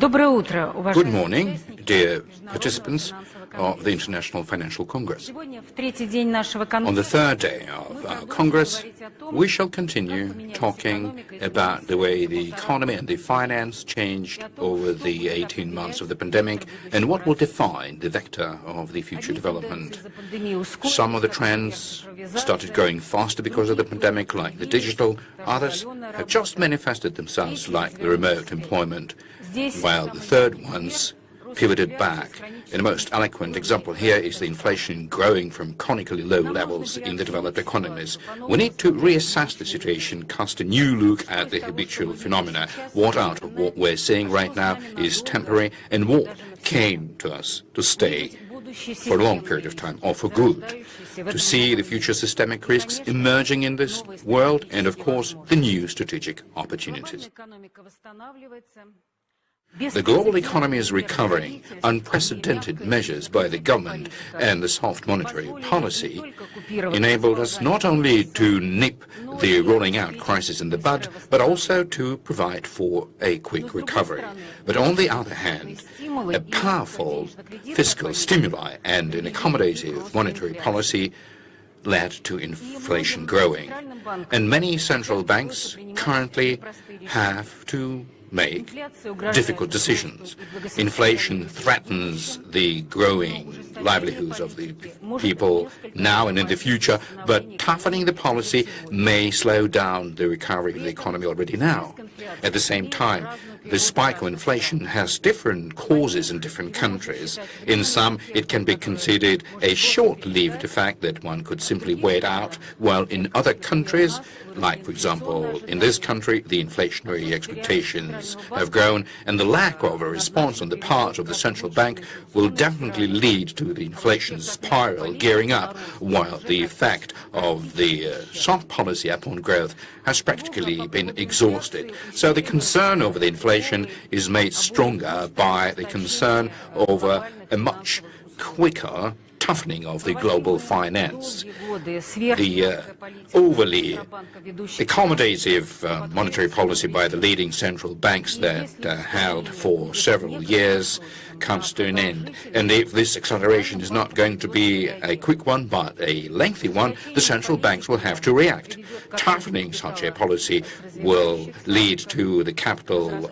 Good morning, dear participants of the International Financial Congress. On the third day of our Congress, we shall continue talking about the way the economy and the finance changed over the 18 months of the pandemic and what will define the vector of the future development. Some of the trends started growing faster because of the pandemic, like the digital. Others have just manifested themselves, like the remote employment, while the third ones pivoted back. And the most eloquent example here is the inflation growing from chronically low levels in the developed economies. We need to reassess the situation, cast a new look at the habitual phenomena. What out of what we're seeing right now is temporary, and what came to us to stay for a long period of time, or for good, to see the future systemic risks emerging in this world, and of course the new strategic opportunities. The global economy is recovering. Unprecedented measures by the government and the soft monetary policy enabled us not only to nip the rolling out crisis in the bud, but also to provide for a quick recovery. But on the other hand, a powerful fiscal stimuli and an accommodative monetary policy led to inflation growing. And many central banks currently have to make difficult decisions. Inflation threatens the growing livelihoods of the people now and in the future, but toughening the policy may slow down the recovery of the economy already now. At the same time, the spike of inflation has different causes in different countries. In some, it can be considered a short-lived effect that one could simply wait out, while in other countries, like, for example, in this country, the inflationary expectations have grown, and the lack of a response on the part of the central bank will definitely lead to the inflation spiral gearing up, while the effect of the soft policy upon growth has practically been exhausted. So the concern over the inflation is made stronger by the concern over a much quicker toughening of the global finance. The overly accommodative monetary policy by the leading central banks that held for several years comes to an end. And if this acceleration is not going to be a quick one, but a lengthy one, the central banks will have to react. Toughening such a policy will lead to the capital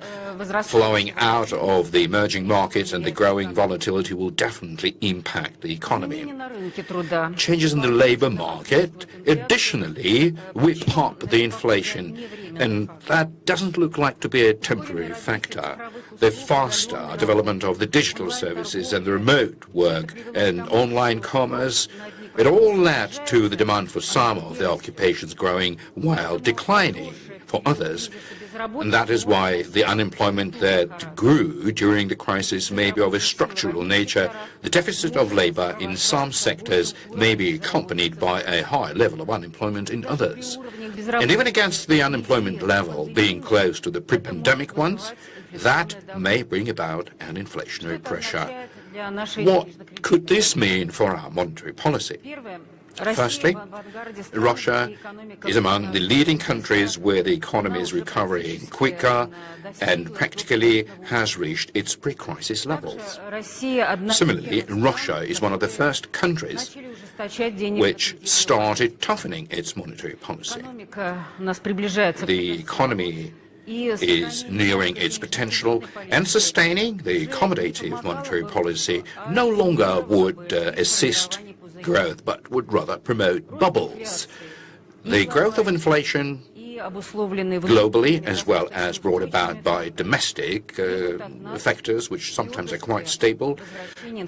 flowing out of the emerging markets, and the growing volatility will definitely impact the economy. Changes in the labor market additionally whip up the inflation, and that doesn't look like to be a temporary factor. The faster development of the digital services and the remote work and online commerce, it all led to the demand for some of the occupations growing while declining for others. And that is why the unemployment that grew during the crisis may be of a structural nature. The deficit of labor in some sectors may be accompanied by a high level of unemployment in others. And even against the unemployment level being close to the pre-pandemic ones, that may bring about an inflationary pressure. What could this mean for our monetary policy? Firstly, Russia is among the leading countries where the economy is recovering quicker and practically has reached its pre-crisis levels. Similarly, Russia is one of the first countries which started toughening its monetary policy. The economy is nearing its potential, and sustaining the accommodative monetary policy no longer would assist growth, but would rather promote bubbles. The growth of inflation globally, as well as brought about by domestic factors, which sometimes are quite stable,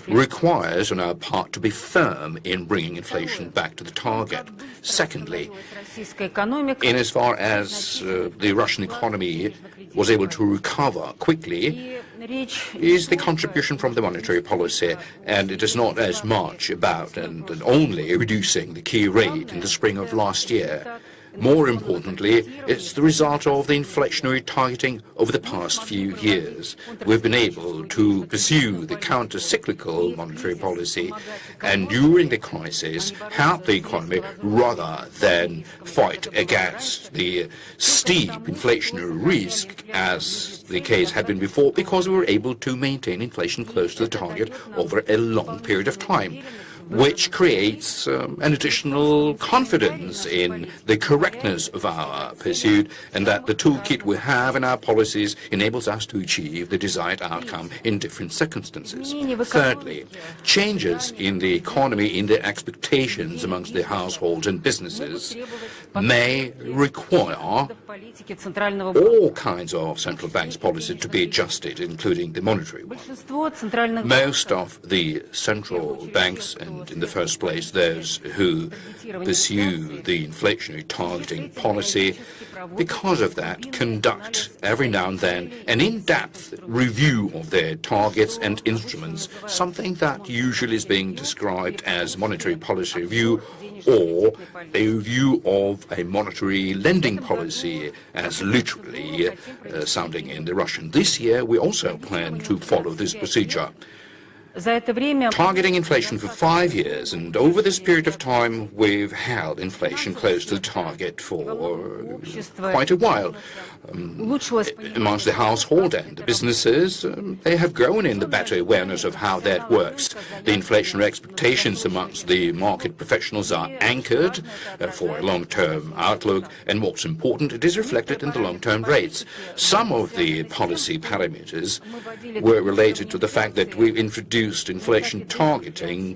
requires on our part to be firm in bringing inflation back to the target. Secondly, in as far as the Russian economy was able to recover quickly, is the contribution from the monetary policy, and it is not as much about and only reducing the key rate in the spring of last year. More importantly, it's the result of the inflationary targeting over the past few years. We've been able to pursue the counter-cyclical monetary policy and during the crisis help the economy rather than fight against the steep inflationary risk as the case had been before, because we were able to maintain inflation close to the target over a long period of time, which creates an additional confidence in the correctness of our pursuit, and that the toolkit we have in our policies enables us to achieve the desired outcome in different circumstances. Thirdly, changes in the economy, in the expectations amongst the households and businesses may require all kinds of central banks' policy to be adjusted, including the monetary one. Most of the central banks, and in the first place those who pursue the inflationary targeting policy, because of that, conduct every now and then an in-depth review of their targets and instruments, something that usually is being described as monetary policy review, or a review of a monetary lending policy, as literally sounding in the Russian. This year, we also plan to follow this procedure. Targeting inflation for 5 years, and over this period of time we've held inflation close to the target for quite a while. Amongst the household and the businesses, they have grown in the better awareness of how that works. The inflationary expectations amongst the market professionals are anchored for a long-term outlook, and what's important, it is reflected in the long-term rates. Some of the policy parameters were related to the fact that we've introduced inflation targeting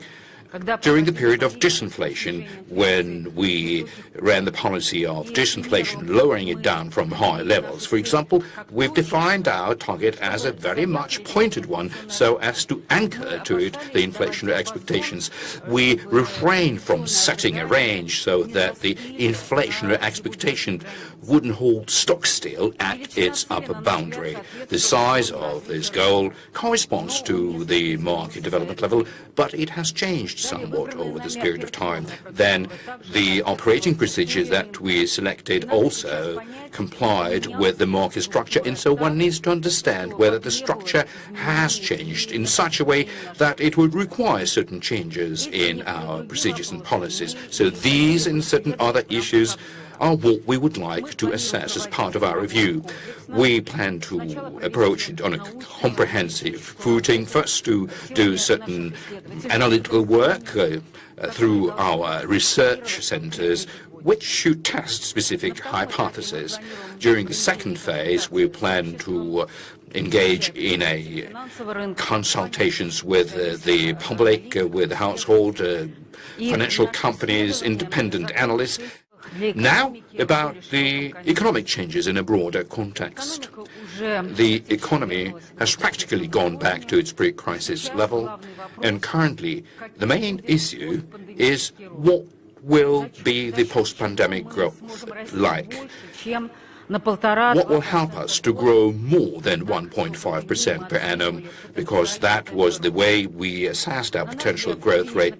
during the period of disinflation, when we ran the policy of disinflation, lowering it down from high levels. For example, we've defined our target as a very much pointed one, so as to anchor to it the inflationary expectations. We refrain from setting a range so that the inflationary expectation wouldn't hold stock still at its upper boundary. The size of this goal corresponds to the market development level, but it has changed somewhat over this period of time. Then the operating procedures that we selected also complied with the market structure, and so one needs to understand whether the structure has changed in such a way that it would require certain changes in our procedures and policies. So these and certain other issues are what we would like to assess as part of our review. We plan to approach it on a comprehensive footing, first to do certain analytical work through our research centers, which should test specific hypotheses. During the second phase, we plan to engage in a consultations with the public, with the household, financial companies, independent analysts. Now, about the economic changes in a broader context. The economy has practically gone back to its pre-crisis level, and currently the main issue is what will be the post-pandemic growth like. What will help us to grow more than 1.5% per annum, because that was the way we assessed our potential growth rate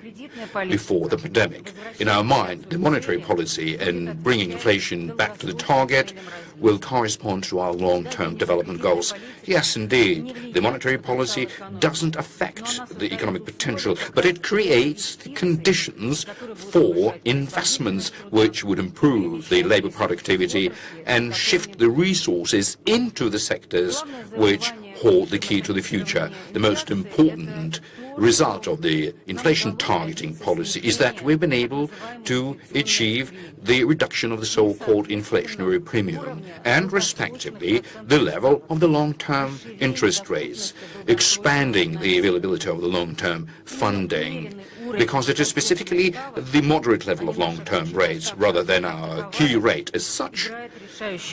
before the pandemic. In our mind, the monetary policy and bringing inflation back to the target will correspond to our long-term development goals. Yes, indeed, the monetary policy doesn't affect the economic potential, but it creates the conditions for investments which would improve the labor productivity and shift the resources into the sectors which hold the key to the future. The most important result of the inflation targeting policy is that we've been able to achieve the reduction of the so-called inflationary premium and, respectively, the level of the long-term interest rates, expanding the availability of the long-term funding, because it is specifically the moderate level of long-term rates rather than our key rate as such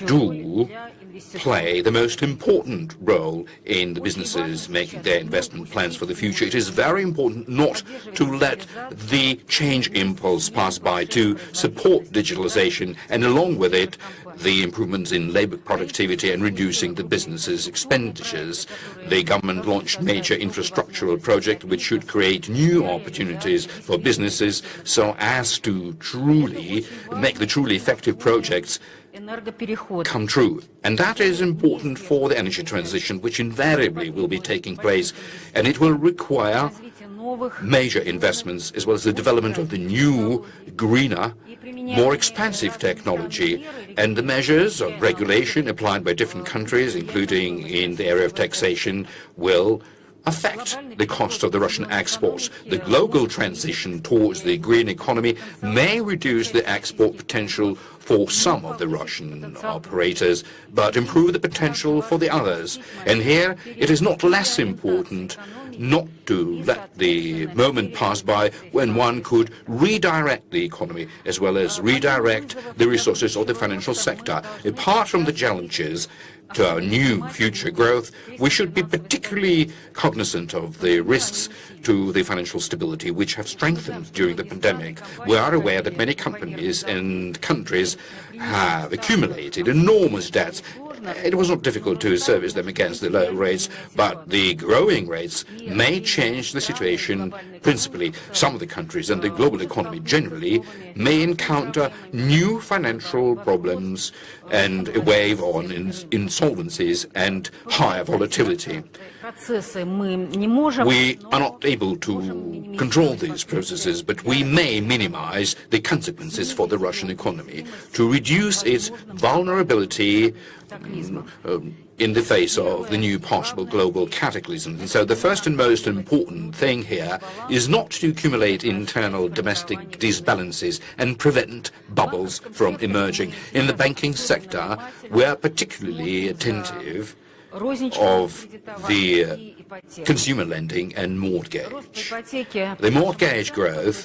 do play the most important role in the businesses making their investment plans for the future. It is very important not to let the change impulse pass by, to support digitalization and along with it the improvements in labor productivity and reducing the businesses' expenditures. The government launched major infrastructural projects which should create new opportunities for businesses so as to truly make the truly effective projects come true. And that is important for the energy transition, which invariably will be taking place, and it will require major investments as well as the development of the new, greener, more expansive technology. And the measures of regulation applied by different countries, including in the area of taxation, will affect the cost of the Russian exports. The global transition towards the green economy may reduce the export potential for some of the Russian operators, but improve the potential for the others. And here it is not less important not to let the moment pass by when one could redirect the economy as well as redirect the resources of the financial sector. Apart from the challenges to our new future growth, we should be particularly cognizant of the risks to the financial stability which have strengthened during the pandemic. We are aware that many companies and countries have accumulated enormous debts. It was not difficult to service them against the low rates, but the growing rates may change the situation. Principally, some of the countries and the global economy generally may encounter new financial problems and a wave on insolvencies and higher volatility. We are not able to control these processes, but we may minimize the consequences for the Russian economy to reduce its vulnerability in the face of the new possible global cataclysms. And so the first and most important thing here is not to accumulate internal domestic disbalances and prevent bubbles from emerging. In the banking sector, we are particularly attentive of the consumer lending and mortgage. The mortgage growth,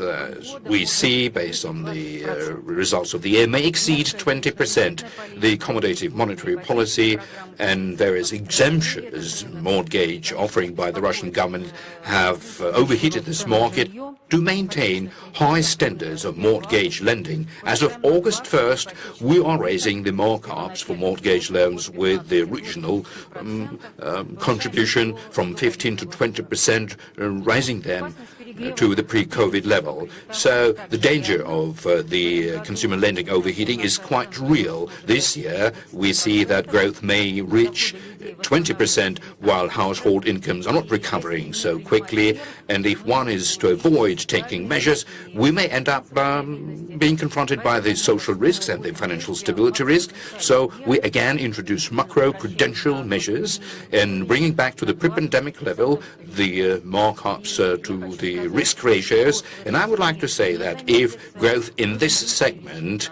we see based on the results of the year, may exceed 20%. The accommodative monetary policy and various exemptions mortgage offering by the Russian government have overheated this market. To maintain high standards of mortgage lending, as of August 1st, we are raising the markups for mortgage loans with the original contribution from 15 to 20%, raising them to the pre-COVID level. So the danger of the consumer lending overheating is quite real. This year, we see that growth may reach 20%, while household incomes are not recovering so quickly. And if one is to avoid taking measures, we may end up being confronted by the social risks and the financial stability risk. So we again introduce macro-prudential measures and bringing back to the pre-pandemic level the markups to the risk ratios. And I would like to say that if growth in this segment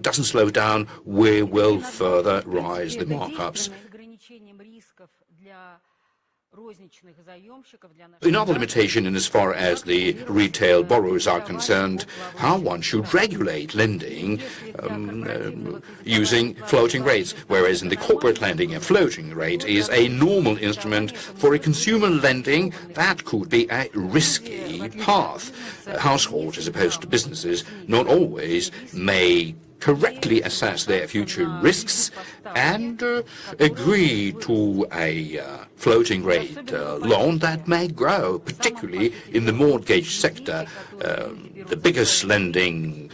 doesn't slow down, we will further rise the markups. Another limitation in as far as the retail borrowers are concerned, how one should regulate lending using floating rates, whereas in the corporate lending a floating rate is a normal instrument. For a consumer lending, that could be a risky path. Households, as opposed to businesses, not always may correctly assess their future risks and agree to a floating rate loan that may grow, particularly in the mortgage sector. The biggest lending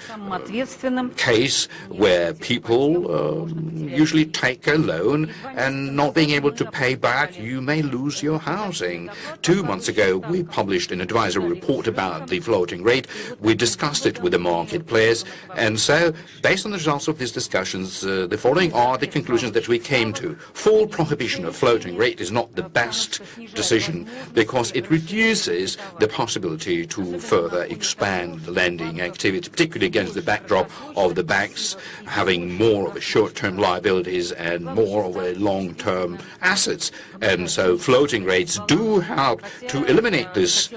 case where people usually take a loan and not being able to pay back, you may lose your housing. 2 months ago, we published an advisory report about the floating rate. We discussed it with the market players, and so based on the results of these discussions, the following are the conclusions that we came to. Full prohibition of floating rate is not the best decision because it reduces the possibility to further expand the lending activity, particularly against the backdrop of the banks having more of a short-term liabilities and more of a long-term assets. And so floating rates do help to eliminate this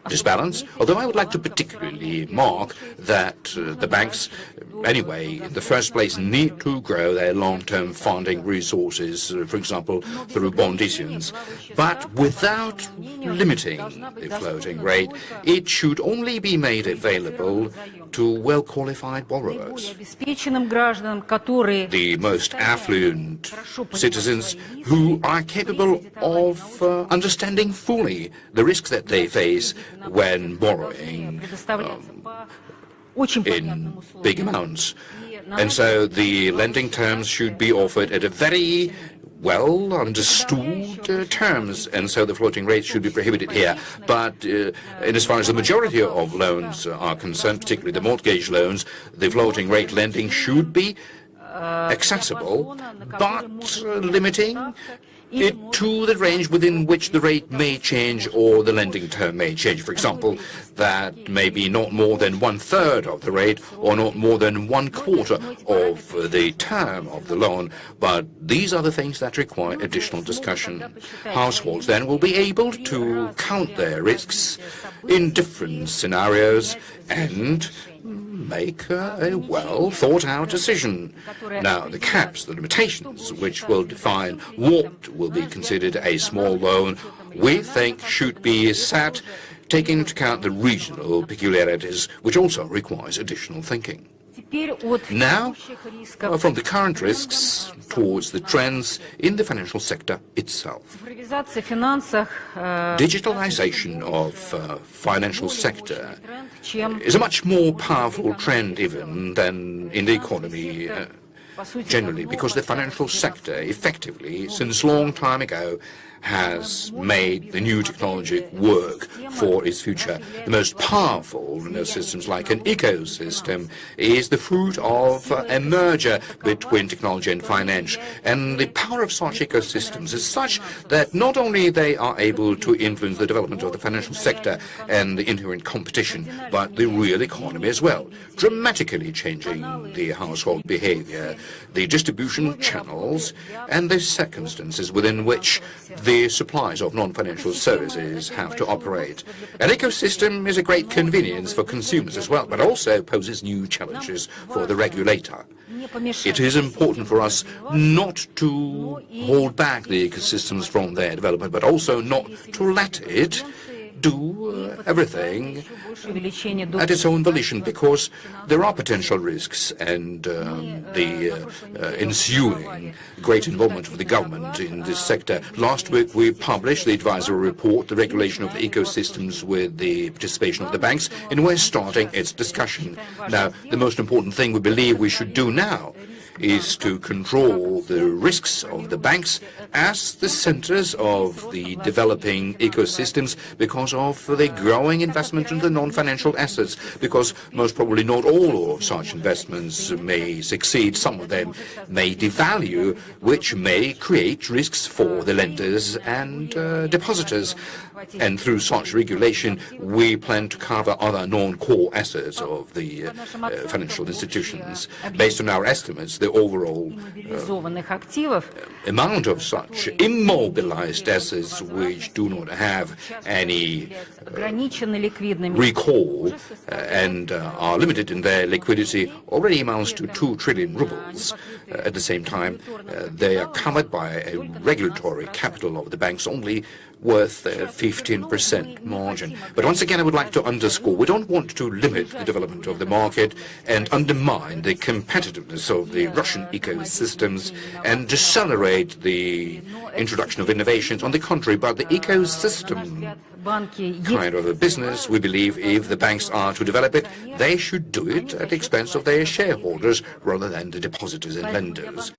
disbalance, although I would like to particularly mark that the banks, anyway, in the first place, need to grow their long-term funding resources, for example, through bond issuance. But without limiting the floating rate, it should only be made available to well-qualified borrowers, the most affluent citizens who are capable of understanding fully the risks that they face when borrowing in big amounts. And so the lending terms should be offered at a very well understood terms, and so the floating rate should be prohibited here. But as far as the majority of loans are concerned, particularly the mortgage loans, the floating rate lending should be accessible, but limiting it to the range within which the rate may change or the lending term may change. For example, that may be not more than 1/3 of the rate or not more than 1/4 of the term of the loan. But these are the things that require additional discussion. Households then will be able to count their risks in different scenarios and make a well-thought-out decision. Now, the caps, the limitations, which will define what will be considered a small loan, we think should be set taking into account the regional peculiarities, which also requires additional thinking. Now, from the current risks towards the trends in the financial sector itself. Digitalization of financial sector is a much more powerful trend even than in the economy generally, because the financial sector effectively, since long time ago, has made the new technology work for its future. The most powerful systems, like an ecosystem, is the fruit of a merger between technology and finance. And the power of such ecosystems is such that not only they are able to influence the development of the financial sector and the inherent competition, but the real economy as well, dramatically changing the household behavior, the distribution channels, and the circumstances within which the supplies of non-financial services have to operate. An ecosystem is a great convenience for consumers as well, but also poses new challenges for the regulator. It is important for us not to hold back the ecosystems from their development, but also not to let it do everything at its own volition, because there are potential risks and the ensuing great involvement of the government in this sector. Last week we published the advisory report, the regulation of the ecosystems with the participation of the banks, and we're starting its discussion. Now, the most important thing we believe we should do now is to control the risks of the banks as the centers of the developing ecosystems, because of the growing investment in the non-financial assets, because most probably not all of such investments may succeed. Some of them may devalue, which may create risks for the lenders and depositors. And through such regulation, we plan to cover other non-core assets of the financial institutions. Based on our estimates, the overall amount of such immobilized assets which do not have any recall and are limited in their liquidity already amounts to 2 trillion rubles. At the same time, they are covered by a regulatory capital of the banks only worth 15% margin. But once again, I would like to underscore, we don't want to limit the development of the market and undermine the competitiveness of the Russian ecosystems and decelerate the introduction of innovations. On the contrary, but the ecosystem kind of a business, we believe if the banks are to develop it, they should do it at the expense of their shareholders rather than the depositors and lenders.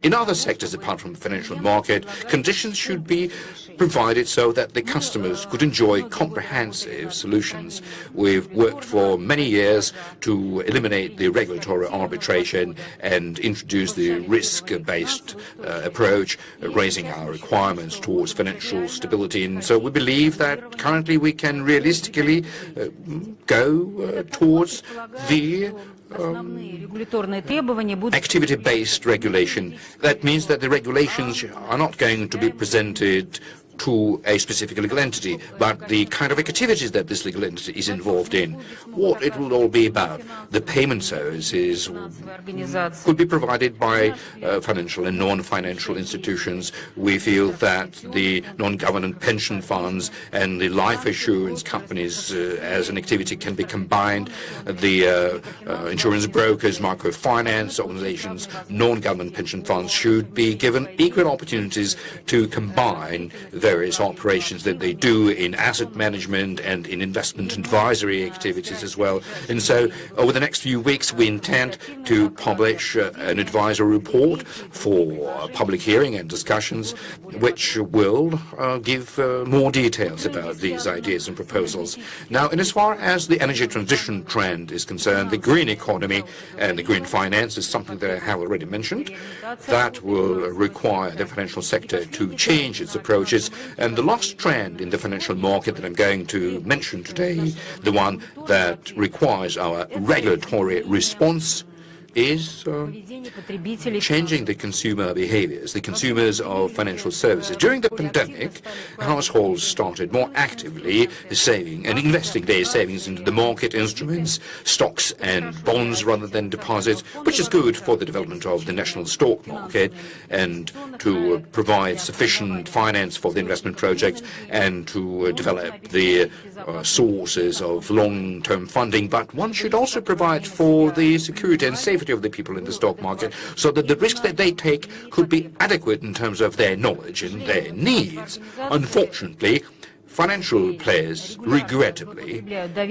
In other sectors apart from the financial market, conditions should be provided so that the customers could enjoy comprehensive solutions. We've worked for many years to eliminate the regulatory arbitration and introduce the risk-based approach, raising our requirements towards financial stability. And so we believe that currently we can realistically go towards the activity-based regulation. That means that the regulations are not going to be presented to a specific legal entity, but the kind of activities that this legal entity is involved in, what it will all be about. The payment services could be provided by financial and non-financial institutions. We feel that the non-government pension funds and the life assurance companies as an activity can be combined. The insurance brokers, microfinance organizations, non-government pension funds should be given equal opportunities to combine various operations that they do in asset management and in investment advisory activities as well. And so over the next few weeks we intend to publish an advisory report for public hearing and discussions, which will give more details about these ideas and proposals. Now, in as far as the energy transition trend is concerned, the green economy and the green finance is something that I have already mentioned. That will require the financial sector to change its approaches. And the last trend in the financial market that I'm going to mention today, the one that requires our regulatory response, is changing the consumer behaviors, the consumers of financial services. During the pandemic, households started more actively saving and investing their savings into the market instruments, stocks and bonds rather than deposits, which is good for the development of the national stock market and to provide sufficient finance for the investment projects and to develop the sources of long-term funding. But one should also provide for the security and safety of the people in the stock market, so that the risks that they take could be adequate in terms of their knowledge and their needs. Unfortunately, financial players, regrettably,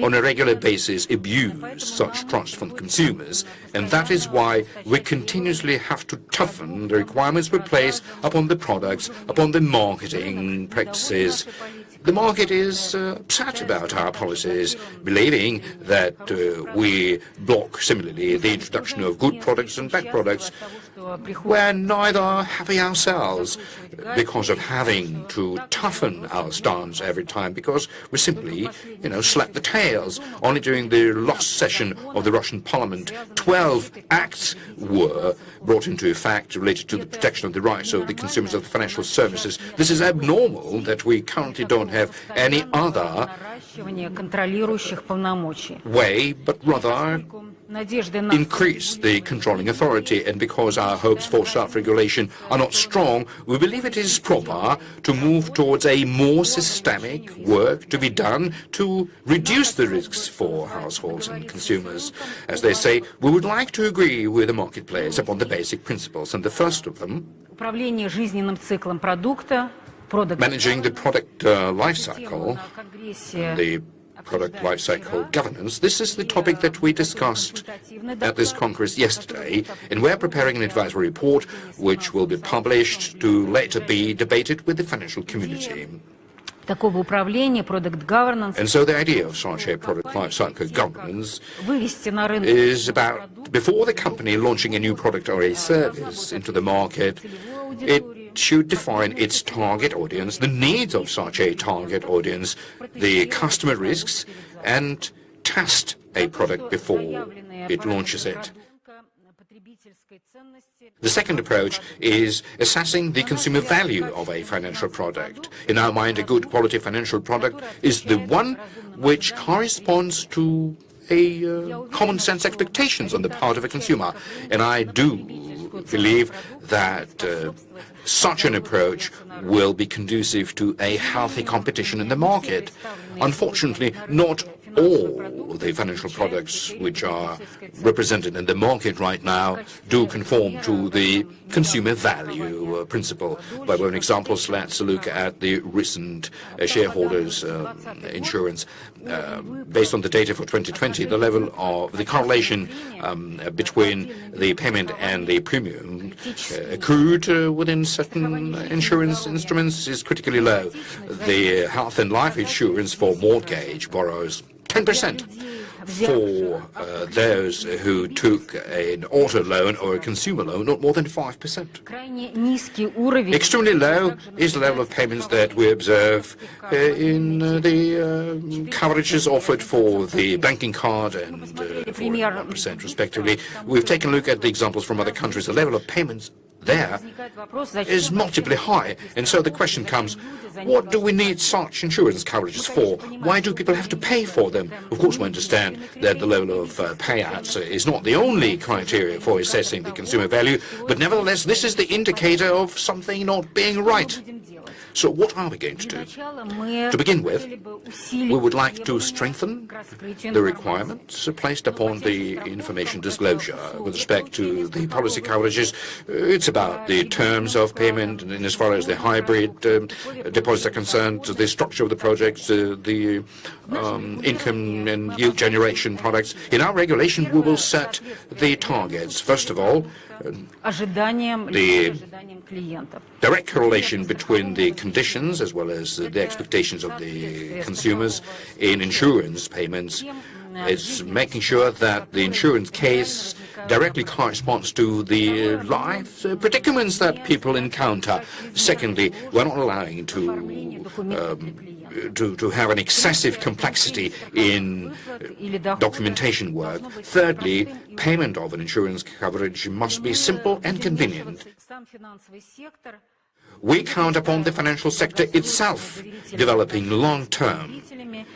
on a regular basis abuse such trust from consumers, and that is why we continuously have to toughen the requirements we place upon the products, upon the marketing practices. The market is upset about our policies, believing that we block, similarly, the introduction of good products and bad products. We're neither happy ourselves because of having to toughen our stance every time, because we simply, slap the tails. Only during the last session of the Russian parliament, 12 acts were brought into effect related to the protection of the rights of the consumers of financial services. This is abnormal that we currently don't have any other way, but rather increase the controlling authority. And because our hopes for self-regulation are not strong, we believe it is proper to move towards a more systemic work to be done to reduce the risks for households and consumers. As they say, we would like to agree with the marketplace upon the basic principles, and the first of them, managing the product life cycle, the product life cycle governance. This is the topic that we discussed at this Congress yesterday, and we're preparing an advisory report which will be published to later be debated with the financial community. And so the idea of such a product life cycle governance is about, before the company launching a new product or a service into the market, it should define its target audience, the needs of such a target audience, the customer risks, and test a product before it launches it. The second approach is assessing the consumer value of a financial product. In our mind, a good quality financial product is the one which corresponds to a common sense expectations on the part of a consumer. And I do believe that such an approach will be conducive to a healthy competition in the market. Unfortunately, not all the financial products which are represented in the market right now do conform to the consumer value principle. By way of examples, let's look at the recent shareholders insurance. Based on the data for 2020, the level of the correlation between the payment and the premium accrued within certain insurance instruments is critically low. The health and life insurance for mortgage borrowers, 10%. For those who took an auto loan or a consumer loan, not more than 5%. Extremely low is the level of payments that we observe in the coverages offered for the banking card and for 1% respectively. We've taken a look at the examples from other countries. The level of payments there is multiply high. And so the question comes, what do we need such insurance coverages for? Why do people have to pay for them? Of course, we understand that the level of payouts is not the only criteria for assessing the consumer value, but nevertheless, this is the indicator of something not being right. So what are we going to do? To begin with, we would like to strengthen the requirements placed upon the information disclosure with respect to the policy coverages. It's about the terms of payment, and as far as the hybrid deposits are concerned, the structure of the projects, the income and yield generation products. In our regulation, we will set the targets. First of all, the direct correlation between the conditions as well as the expectations of the consumers in insurance payments is making sure that the insurance case directly corresponds to the life predicaments that people encounter. Secondly, we're not allowing to have an excessive complexity in documentation work. Thirdly, payment of an insurance coverage must be simple and convenient. We count upon the financial sector itself developing long-term,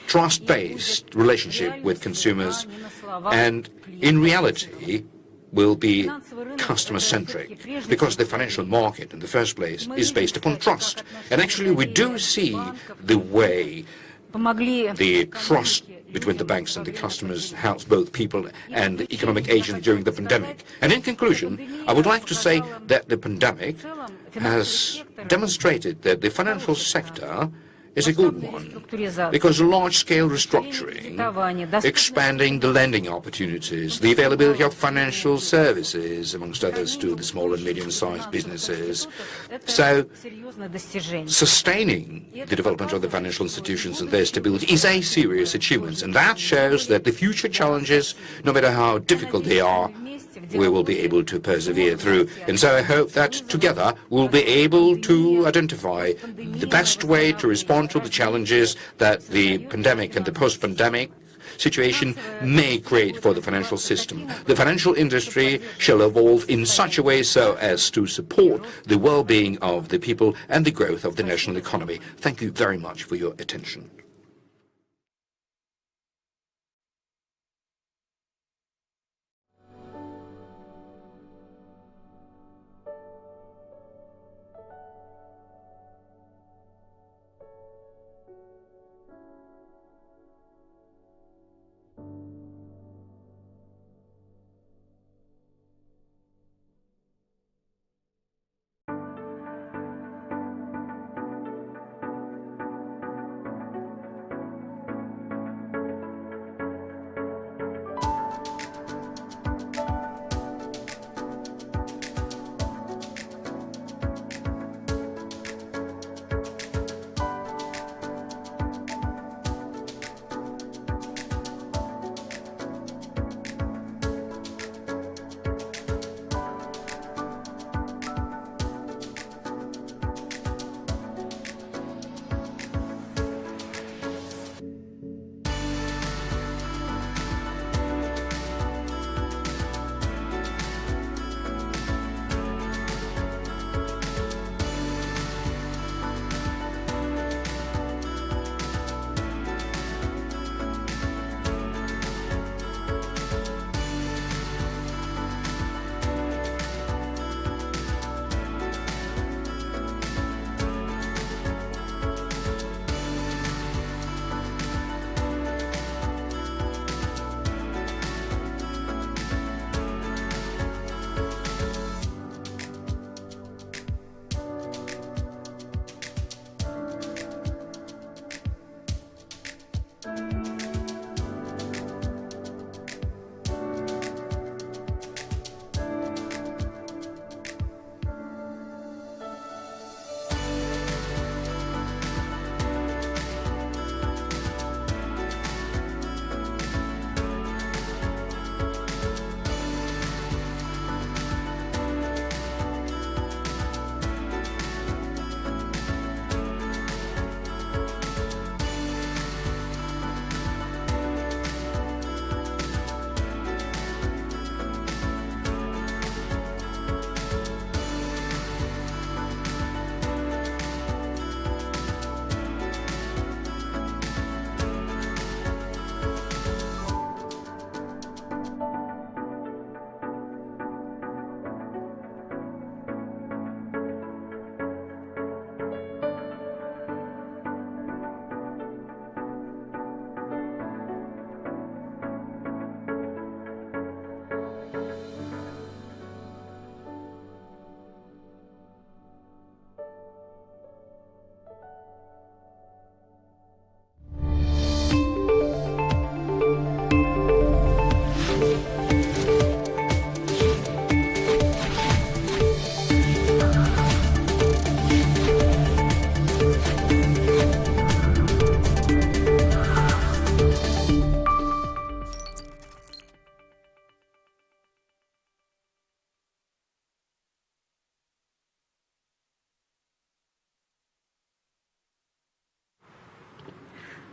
trust-based relationship with consumers, and in reality will be customer-centric, because the financial market in the first place is based upon trust. And actually we do see the way the trust between the banks and the customers helps both people and economic agents during the pandemic. And in conclusion, I would like to say that the pandemic has demonstrated that the financial sector is a good one, because large-scale restructuring, expanding the lending opportunities, the availability of financial services, amongst others, to the small and medium-sized businesses. So, sustaining the development of the financial institutions and their stability is a serious achievement, and that shows that the future challenges, no matter how difficult they are, we will be able to persevere through. And so I hope that together we'll be able to identify the best way to respond to the challenges that the pandemic and the post-pandemic situation may create for the financial system. The financial industry shall evolve in such a way so as to support the well-being of the people and the growth of the national economy. Thank you very much for your attention.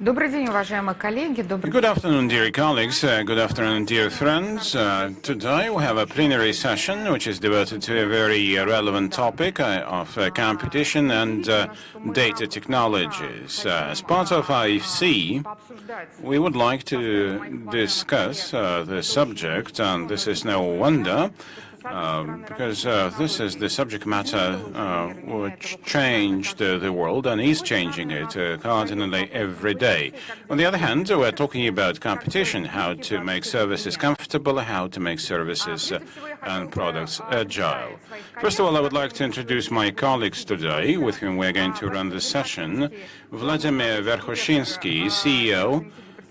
Good afternoon, dear colleagues. Good afternoon, dear friends. Today we have a plenary session which is devoted to a very relevant topic of competition and data technologies. As part of IFC, we would like to discuss the subject, and this is no wonder, because this is the subject matter which changed the world and is changing it cardinally every day. On the other hand, we're talking about competition, how to make services comfortable, how to make services and products agile. First of all, I would like to introduce my colleagues today with whom we're going to run the session. Vladimir Verkhoshinsky, CEO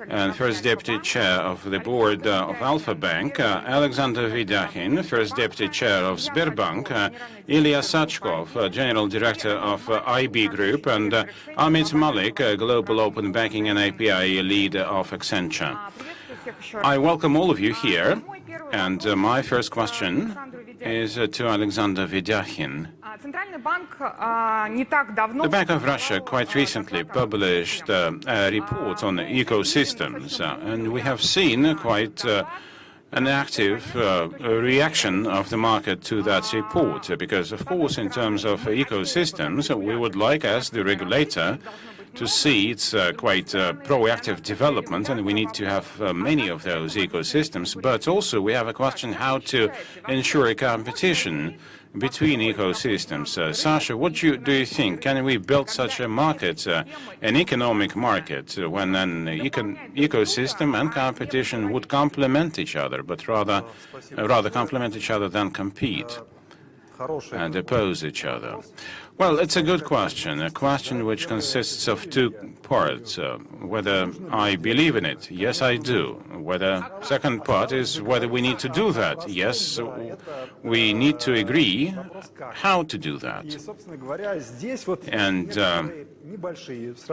and First Deputy Chair of the Board of Alpha Bank, Alexander Vidakhin, First Deputy Chair of Sberbank, Ilya Sachkov, General Director of IB Group, and Amit Malik, Global Open Banking and API Lead of Accenture. I welcome all of you here, and my first question is to Alexander Vidakhin. The Bank of Russia quite recently published a report on ecosystems, and we have seen quite an active reaction of the market to that report, because, of course, in terms of ecosystems, we would like, as the regulator, to see it's quite proactive development, and we need to have many of those ecosystems. But also we have a question how to ensure a competition between ecosystems. Sasha, what do you think? Can we build such a market, an economic market, when an ecosystem and competition would complement each other, but rather complement each other than compete and oppose each other? Well, it's a good question, a question which consists of two parts. Whether I believe in it, yes, I do. Whether second part is whether we need to do that. Yes, we need to agree how to do that. And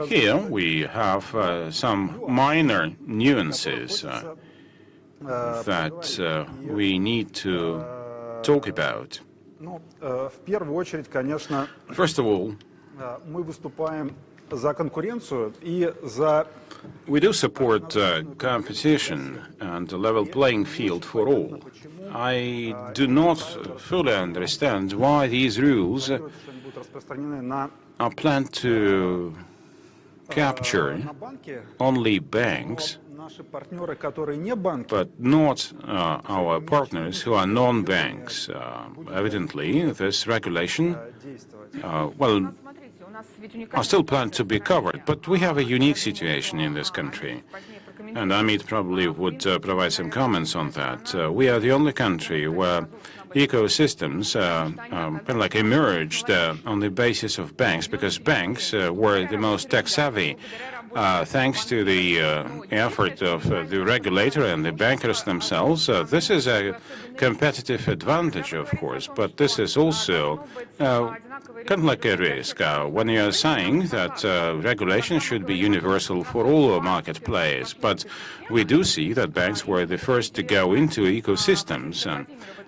here we have some minor nuances that we need to talk about. First of all, we do support competition and a level playing field for all. I do not fully understand why these rules are planned to capture only banks, but not our partners who are non-banks. Evidently, this regulation, are still planned to be covered, but we have a unique situation in this country. And Amit probably would provide some comments on that. We are the only country where ecosystems kind of like emerged on the basis of banks, because banks were the most tech-savvy. Thanks to the effort of the regulator and the bankers themselves, this is a competitive advantage, of course, but this is also kind of like a risk. When you're saying that regulation should be universal for all market players, but we do see that banks were the first to go into ecosystems.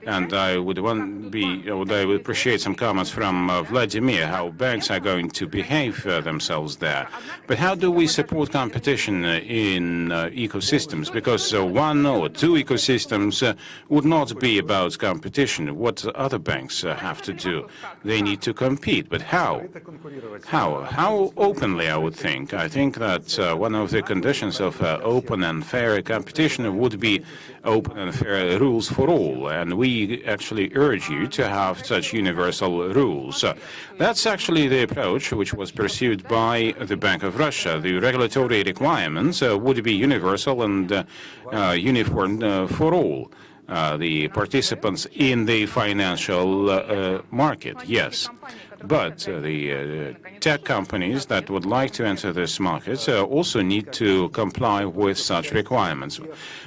And I would appreciate some comments from Vladimir, how banks are going to behave themselves there. But how do we support competition in ecosystems? Because one or two ecosystems would not be about competition. What other banks have to do? They need to compete. But how? How openly, I would think. I think that one of the conditions of open and fair competition would be open and fair rules for all. And we actually urge you to have such universal rules. That's actually the approach which was pursued by the Bank of Russia. The regulatory requirements would be universal and uniform for all the participants in the financial market, yes. But the tech companies that would like to enter this market also need to comply with such requirements.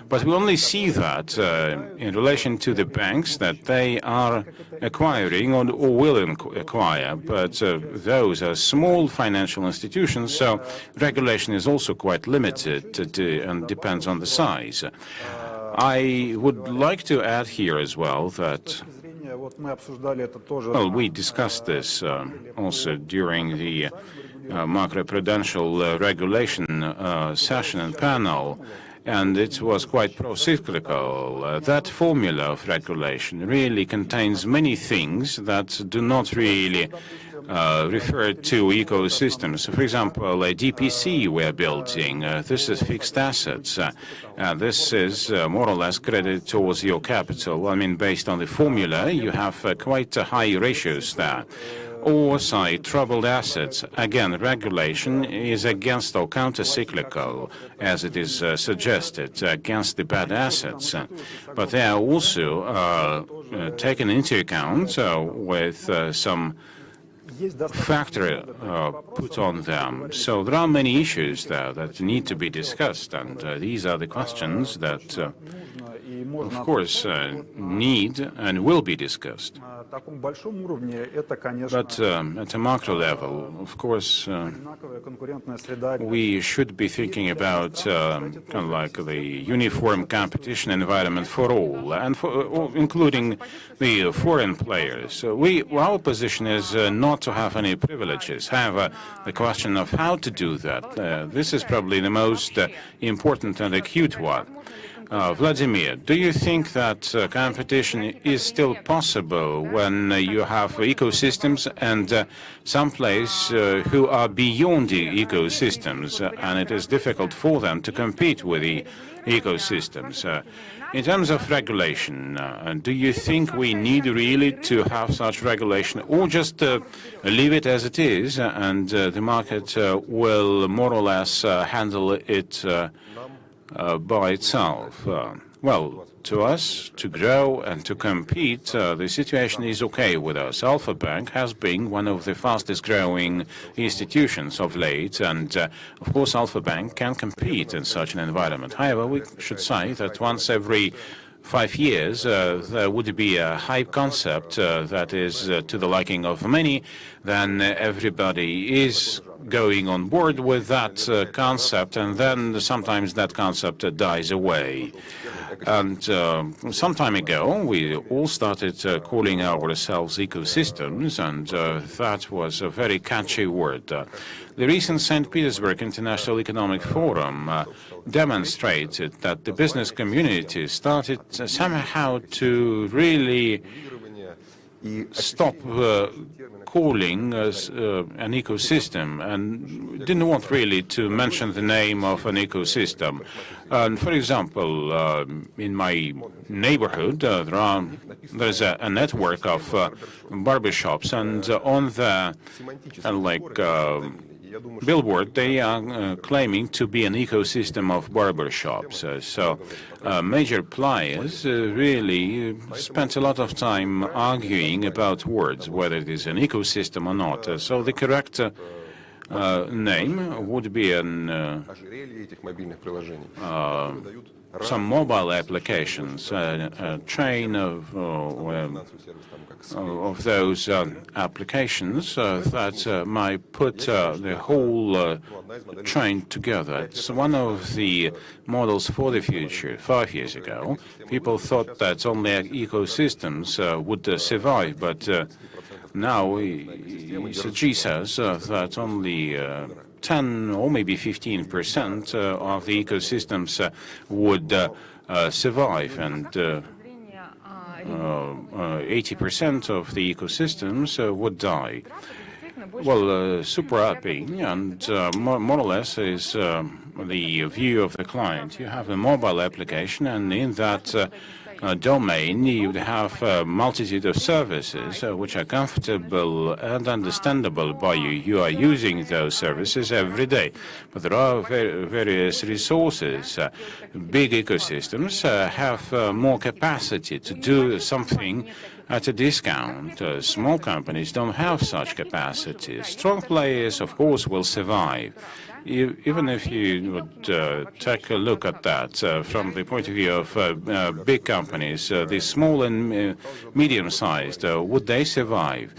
But we only see that in relation to the banks that they are acquiring or will acquire. But those are small financial institutions, so regulation is also quite limited and depends on the size. I would like to add here as well that, well, we discussed this also during the macroprudential regulation session and panel, and it was quite pro-cyclical. That formula of regulation really contains many things that do not really refer to ecosystems. For example, a DPC we're building, this is fixed assets. This is more or less credit towards your capital. I mean, based on the formula, you have quite high ratios there. Or, say, troubled assets. Again, regulation is against or counter-cyclical, as it is suggested, against the bad assets. But they are also taken into account with some factor put on them. So there are many issues there that need to be discussed, and these are the questions that, of course, need and will be discussed. But at a macro level, of course, we should be thinking about kind of like the uniform competition environment for all, and for, including the foreign players. Our position is not to have any privileges. However, the question of how to do that, this is probably the most important and acute one. Vladimir, do you think that competition is still possible when you have ecosystems and some players who are beyond the ecosystems, and it is difficult for them to compete with the ecosystems? In terms of regulation, do you think we need really to have such regulation, or just leave it as it is and the market will more or less handle it by itself? Well, to us, to grow and to compete, the situation is okay with us. Alpha Bank has been one of the fastest growing institutions of late, and of course Alpha Bank can compete in such an environment. However, we should say that once every 5 years there would be a hype concept that is to the liking of many, then everybody is going on board with that concept, and then sometimes that concept dies away. And some time ago, we all started calling ourselves ecosystems, and that was a very catchy word. The recent St. Petersburg International Economic Forum demonstrated that the business community started somehow to really stop calling us an ecosystem, and didn't want really to mention the name of an ecosystem. And for example, in my neighborhood, there's a network of barbershops, and on the billboard, they are claiming to be an ecosystem of barbershops. So major players really spent a lot of time arguing about words, whether it is an ecosystem or not. So the correct name would be some mobile applications, a chain of those applications that might put the whole chain together. It's one of the models for the future. 5 years ago, people thought that only ecosystems would survive, but now ECG says that only 10 or maybe 15% of the ecosystems would survive, and 80% of the ecosystems would die. Well, super happy, and more or less is the view of the client. You have a mobile application, and in that domain, you have a multitude of services which are comfortable and understandable by you. You are using those services every day. But there are various resources. Big ecosystems have more capacity to do something at a discount. Small companies don't have such capacity. Strong players, of course, will survive. Even if you would take a look at that from the point of view of big companies, the small and medium-sized, would they survive?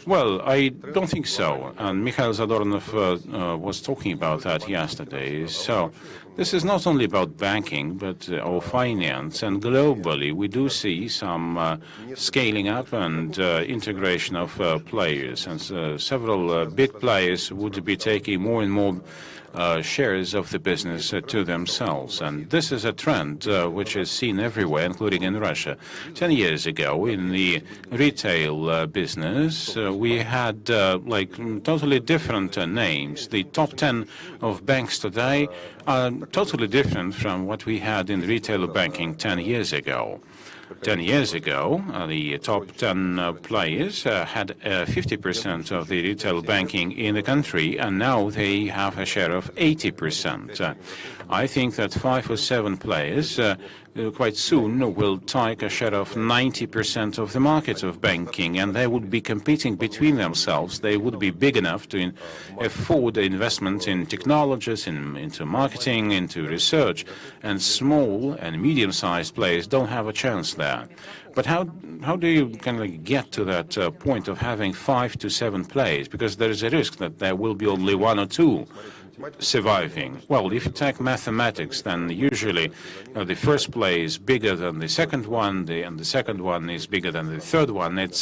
Well, I don't think so. And Mikhail Zadornov was talking about that yesterday. So this is not only about banking, but our finance. And globally, we do see some scaling up and integration of players. And several big players would be taking more and more shares of the business to themselves. And this is a trend which is seen everywhere, including in Russia. 10 years ago, in the retail business, we had like totally different names. The top 10 of banks today are totally different from what we had in retail banking 10 years ago. 10 years ago, the top 10 players had 50% of the retail banking in the country, and now they have a share of 80%. I think that 5 or 7 players quite soon will take a share of 90% of the market of banking, and they would be competing between themselves. They would be big enough to afford investment in technologies, into marketing, into research, and small and medium-sized players don't have a chance there. But how do you kind of get to that point of having 5 to 7 players? Because there is a risk that there will be only 1 or 2 surviving. Well, if you take mathematics, then usually the first play is bigger than the second one, and the second one is bigger than the third one. It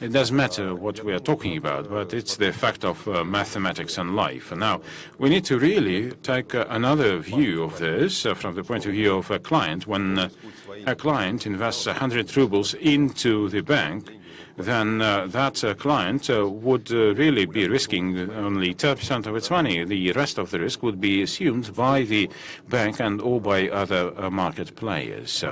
doesn't matter what we are talking about, but it's the fact of mathematics and life. And now, we need to really take another view of this from the point of view of a client. When a client invests 100 rubles into the bank, then that client would really be risking only 10% of its money. The rest of the risk would be assumed by the bank and or by other market players.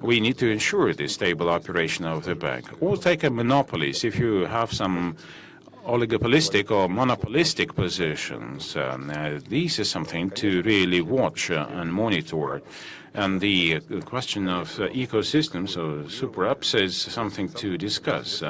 We need to ensure the stable operation of the bank. Or take a monopolies. If you have some oligopolistic or monopolistic positions, this is something to really watch and monitor. And the question of ecosystems or super apps is something to discuss.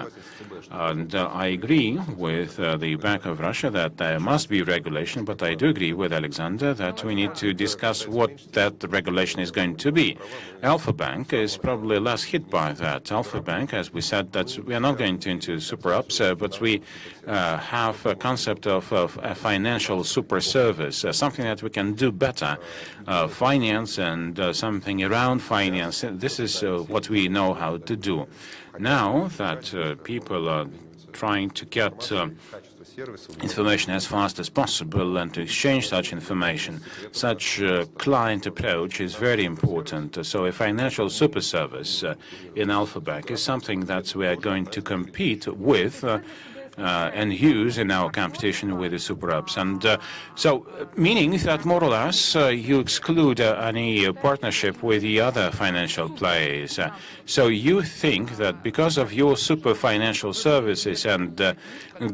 And I agree with the Bank of Russia that there must be regulation, but I do agree with Alexander that we need to discuss what that regulation is going to be. Alpha Bank is probably less hit by that. Alpha Bank, as we said, that we are not going into super apps, but we have a concept of a financial super service, something that we can do better, finance and something around finance. This is what we know how to do. Now that people are trying to get information as fast as possible and to exchange such information, such client approach is very important. So a financial super service in Alpha Bank is something that we are going to compete with and use in our competition with the super apps. And so meaning that more or less you exclude any partnership with the other financial players. So you think that because of your super financial services and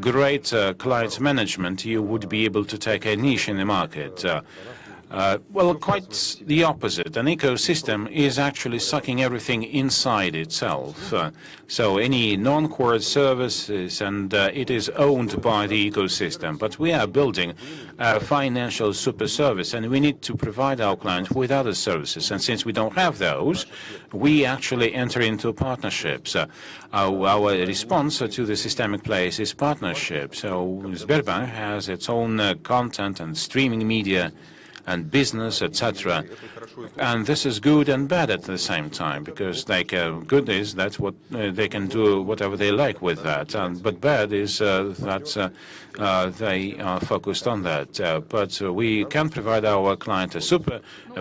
great client management, you would be able to take a niche in the market. Well, quite the opposite. An ecosystem is actually sucking everything inside itself. So any non-core services, and it is owned by the ecosystem. But we are building a financial super service, and we need to provide our clients with other services. And since we don't have those, we actually enter into partnerships. Our response to the systemic players is partnership. So Sberbank has its own content and streaming media and business, etc. And this is good and bad at the same time, because good is that what they can do whatever they like with that, but bad is that they are focused on that. But we can provide our client a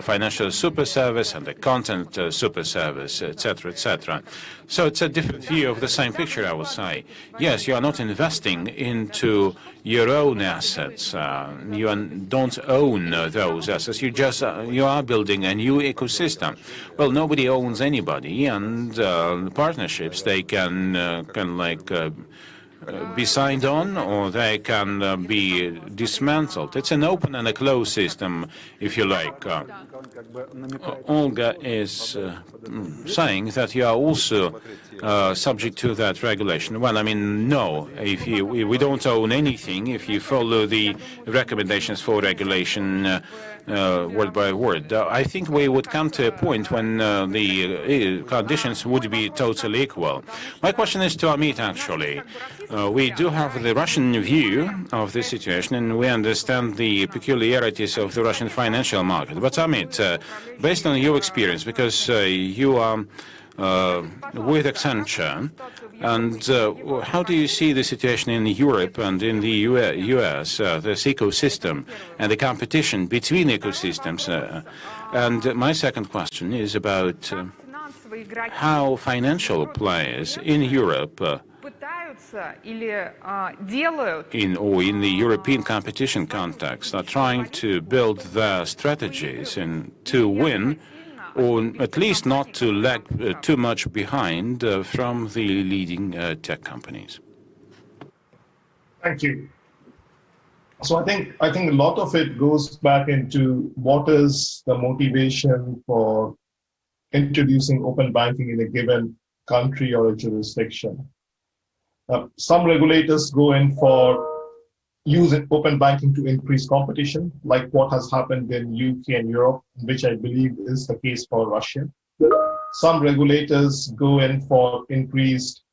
financial super service and a content super service, etc., etc. So it's a different view of the same picture, I would say. Yes, you are not investing into your own assets. You don't own those assets. You are building a new ecosystem. Well, nobody owns anybody, and partnerships, they can be signed on, or they can be dismantled. It's an open and a closed system, if you like. Olga is saying that you are also subject to that regulation. Well, I mean, no. If we don't own anything, if you follow the recommendations for regulation, word by word. I think we would come to a point when the conditions would be totally equal. My question is to Amit, actually. We do have the Russian view of the situation, and we understand the peculiarities of the Russian financial market. But Amit, based on your experience, because you are with Accenture, and how do you see the situation in Europe and in the US, this ecosystem and the competition between ecosystems? And my second question is about how financial players in Europe in the European competition context are trying to build their strategies and to win, or at least not to lag too much behind from the leading tech companies. Thank you. So I think a lot of it goes back into what is the motivation for introducing open banking in a given country or a jurisdiction. Some regulators go in for using open banking to increase competition, like what has happened in UK and Europe, which I believe is the case for Russia. Some regulators go in for increased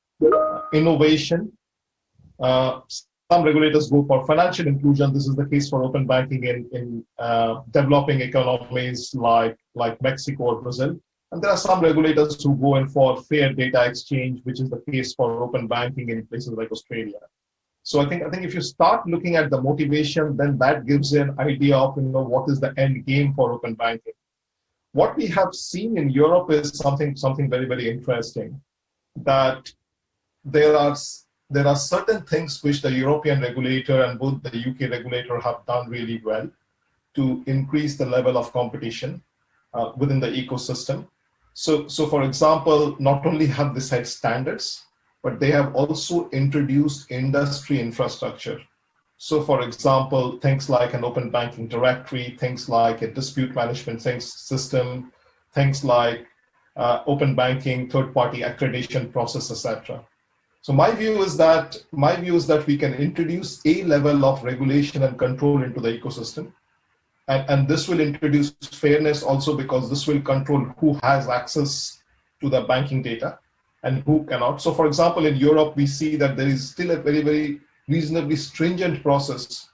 innovation. Some regulators go for financial inclusion. This is the case for open banking in developing economies like Mexico or Brazil. And there are some regulators who go in for fair data exchange, which is the case for open banking in places like Australia. So I think if you start looking at the motivation, then that gives you an idea of what is the end game for open banking. What we have seen in Europe is something very, very interesting. That there are certain things which the European regulator and both the UK regulator have done really well to increase the level of competition within the ecosystem. So for example, not only have they set standards, but they have also introduced industry infrastructure. So for example, things like an open banking directory, things like a dispute management system, things like open banking, third-party accreditation process, etc. So my view is that we can introduce a level of regulation and control into the ecosystem. And this will introduce fairness also, because this will control who has access to the banking data and who cannot. So for example, in Europe, we see that there is still a very, very reasonably stringent process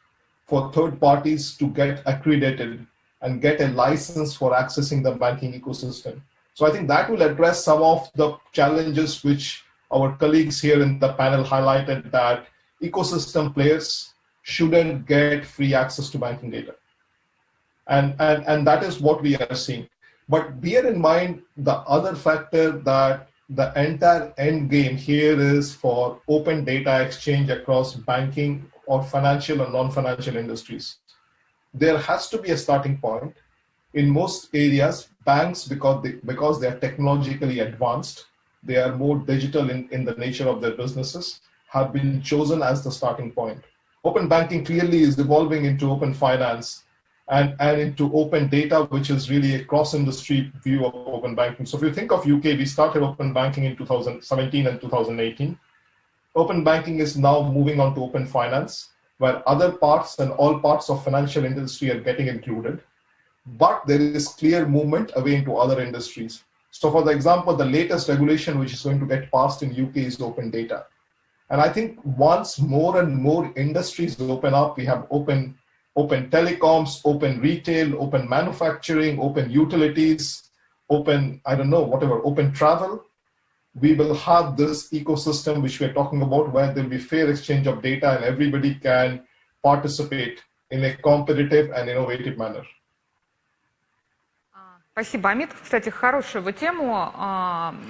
for third parties to get accredited and get a license for accessing the banking ecosystem. So I think that will address some of the challenges which our colleagues here in the panel highlighted, that ecosystem players shouldn't get free access to banking data. And that is what we are seeing. But bear in mind the other factor, that the entire end game here is for open data exchange across banking or financial and non-financial industries. There has to be a starting point. In most areas, banks, because they are technologically advanced, they are more digital in the nature of their businesses, have been chosen as the starting point. Open banking clearly is evolving into open finance and into open data, which is really a cross-industry view of open banking. So if you think of UK, we started open banking in 2017 and 2018. Open banking is now moving on to open finance, where other parts and all parts of financial industry are getting included. But there is clear movement away into other industries. So for example, the latest regulation which is going to get passed in UK is open data. And I think once more and more industries open up, we have open telecoms, open retail, open manufacturing, open utilities, open travel, we will have this ecosystem which we're talking about, where there'll be fair exchange of data and everybody can participate in a competitive and innovative manner. Спасибо, Amit. Кстати, хорошую вы тему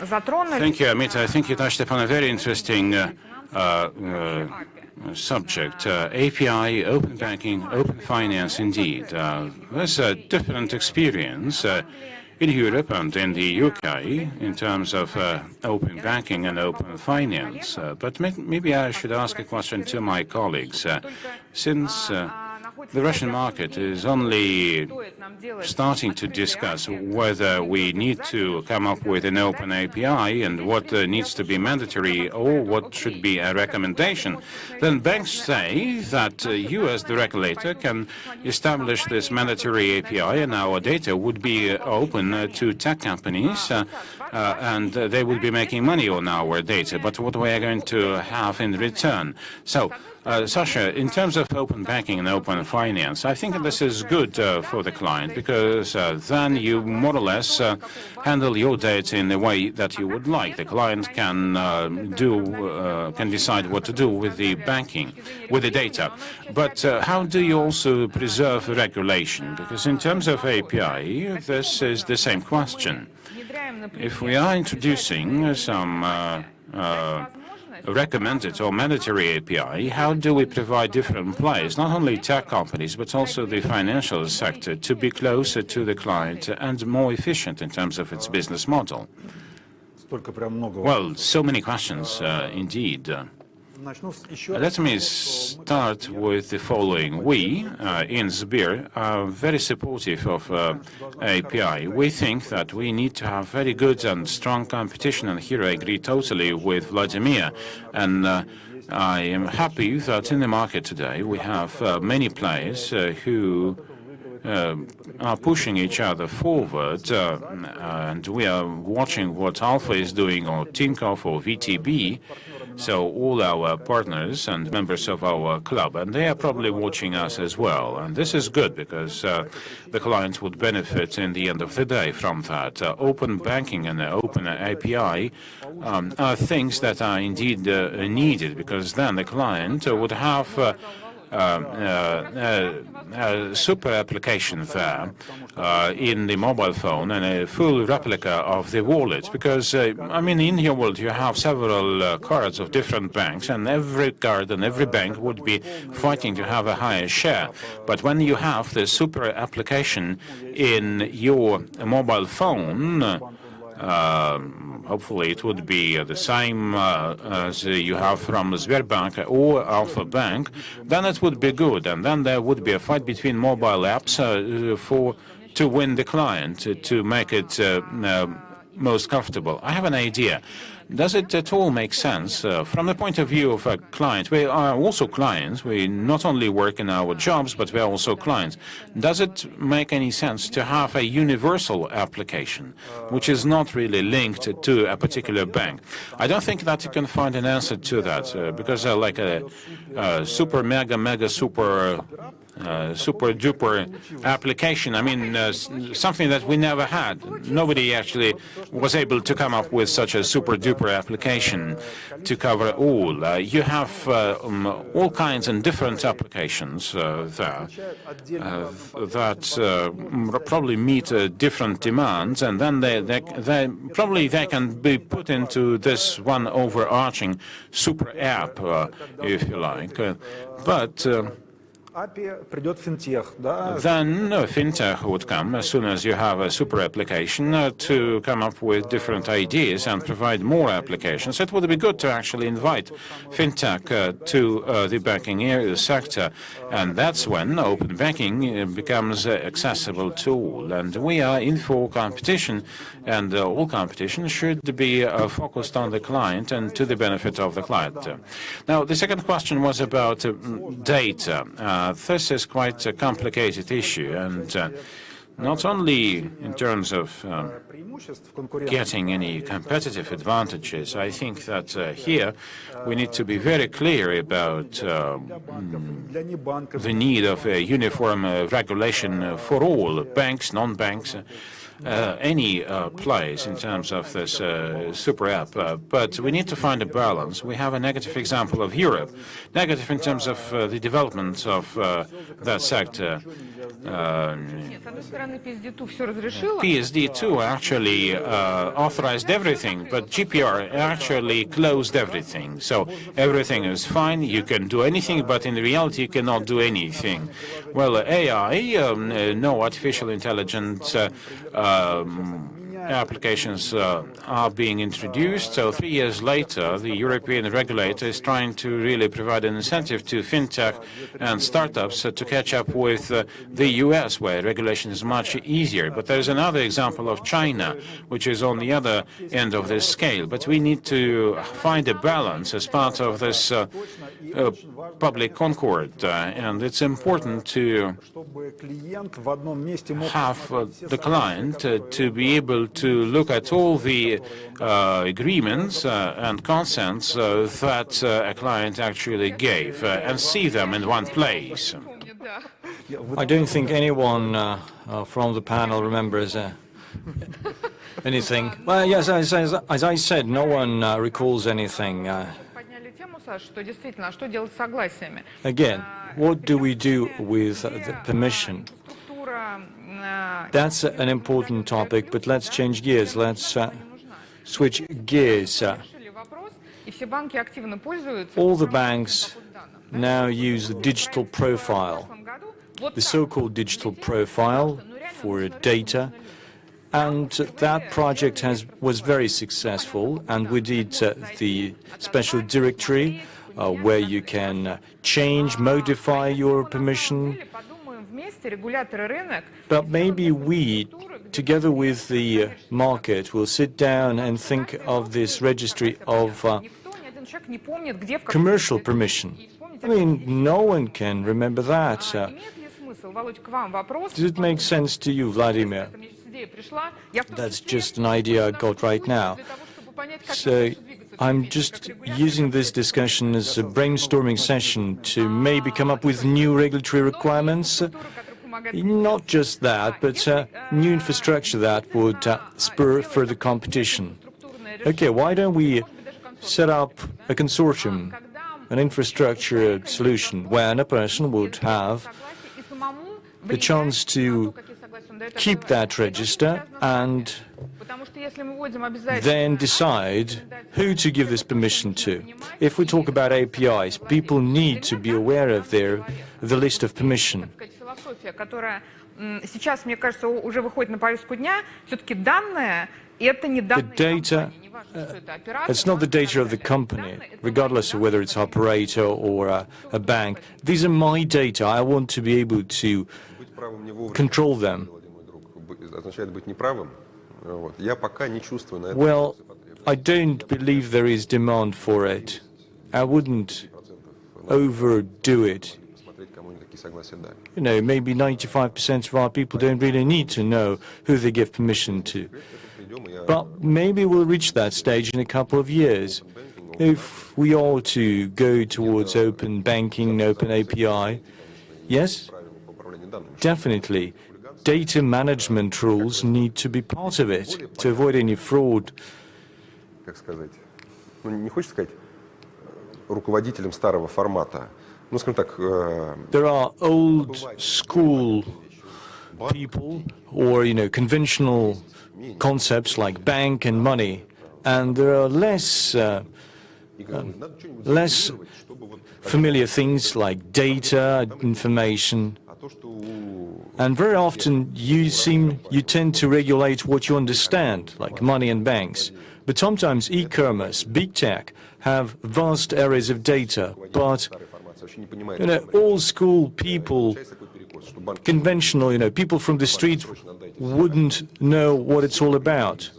затронули. Thank you, Amit. I think you touched upon a very interesting subject. API, open banking, open finance, indeed. There's a different experience in Europe and in the UK in terms of open banking and open finance. But maybe I should ask a question to my colleagues. Since the Russian market is only starting to discuss whether we need to come up with an open API and what needs to be mandatory or what should be a recommendation, then banks say that you as the regulator can establish this mandatory API and our data would be open to tech companies and they will be making money on our data. But what we are going to have in return? So, Sasha, in terms of open banking and open finance, I think this is good for the client because then you more or less handle your data in the way that you would like. The client can can decide what to do with the banking, with the data. But how do you also preserve regulation? Because in terms of API, this is the same question. If we are introducing some recommended or mandatory API, how do we provide different players, not only tech companies, but also the financial sector, to be closer to the client and more efficient in terms of its business model? Well, so many questions indeed. Let me start with the following. We, in Sber, are very supportive of API. We think that we need to have very good and strong competition, and here I agree totally with Vladimir. And I am happy that in the market today we have many players who are pushing each other forward, and we are watching what Alpha is doing, or Tinkoff, or VTB. So all our partners and members of our club, and they are probably watching us as well. And this is good because the clients would benefit in the end of the day from that. Open banking and open API are things that are indeed needed, because then the client would have a super application there in the mobile phone and a full replica of the wallet, because I mean, in your world you have several cards of different banks, and every card and every bank would be fighting to have a higher share. But when you have the super application in your mobile phone, hopefully it would be the same as you have from Sberbank or Alpha Bank, then it would be good. And then there would be a fight between mobile apps to win the client, to make it most comfortable. I have an idea. Does it at all make sense from the point of view of a client? We are also clients. We not only work in our jobs, but we are also clients. Does it make any sense to have a universal application, which is not really linked to a particular bank? I don't think that you can find an answer to that, because like a super mega super super duper application. I mean, something that we never had. Nobody actually was able to come up with such a super duper application to cover all. You have all kinds and different applications there that probably meet different demands, and then they can be put into this one overarching super app, if you like. But then fintech would come as soon as you have a super application to come up with different ideas and provide more applications. It would be good to actually invite fintech to the banking sector, and that's when open banking becomes accessible to all. And we are in for competition, and all competition should be focused on the client and to the benefit of the client. Now, the second question was about data. This is quite a complicated issue, and not only in terms of getting any competitive advantages. I think that here we need to be very clear about the need of a uniform regulation for all banks, non-banks, any players in terms of this super app. But we need to find a balance. We have a negative example of Europe, negative in terms of the development of that sector. PSD2 actually authorized everything, but GPR actually closed everything. So everything is fine, you can do anything, but in reality you cannot do anything. Well, AI, no artificial intelligence, applications are being introduced. So 3 years later, the European regulator is trying to really provide an incentive to fintech and startups to catch up with the US, where regulation is much easier. But there's another example of China, which is on the other end of this scale. But we need to find a balance as part of this public concord, and it's important to have the client to be able to look at all the agreements and consents that a client actually gave and see them in one place. I don't think anyone from the panel remembers anything. Well, yes, as I said, no one recalls anything. Again, what do we do with the permission? That's an important topic, but let's change gears. Let's switch gears. All the banks now use the digital profile, the so-called digital profile for data. And that project was very successful, and we did the special directory where you can change, modify your permission. But maybe we, together with the market, will sit down and think of this registry of commercial permission. I mean, no one can remember that. Does it make sense to you, Vladimir? That's just an idea I got right now. So I'm just using this discussion as a brainstorming session to maybe come up with new regulatory requirements. Not just that, but new infrastructure that would spur further competition. Okay, why don't we set up a consortium, an infrastructure solution, where a person would have the chance to keep that register and then decide who to give this permission to. If we talk about APIs, people need to be aware of the list of permission. The data, it's not the data of the company, regardless of whether it's operator or a bank. These are my data. I want to be able to control them. Well, I don't believe there is demand for it. I wouldn't overdo it. You know, maybe 95% of our people don't really need to know who they give permission to. But maybe we'll reach that stage in a couple of years. If we are to go towards open banking, open API, yes, definitely. Data management rules need to be part of it to avoid any fraud. There are old school people or, conventional concepts like bank and money, and there are less familiar things like data, information. And very often you tend to regulate what you understand, like money and banks. But sometimes e-commerce, big tech, have vast areas of data. But old school people, conventional, people from the street wouldn't know what it's all about.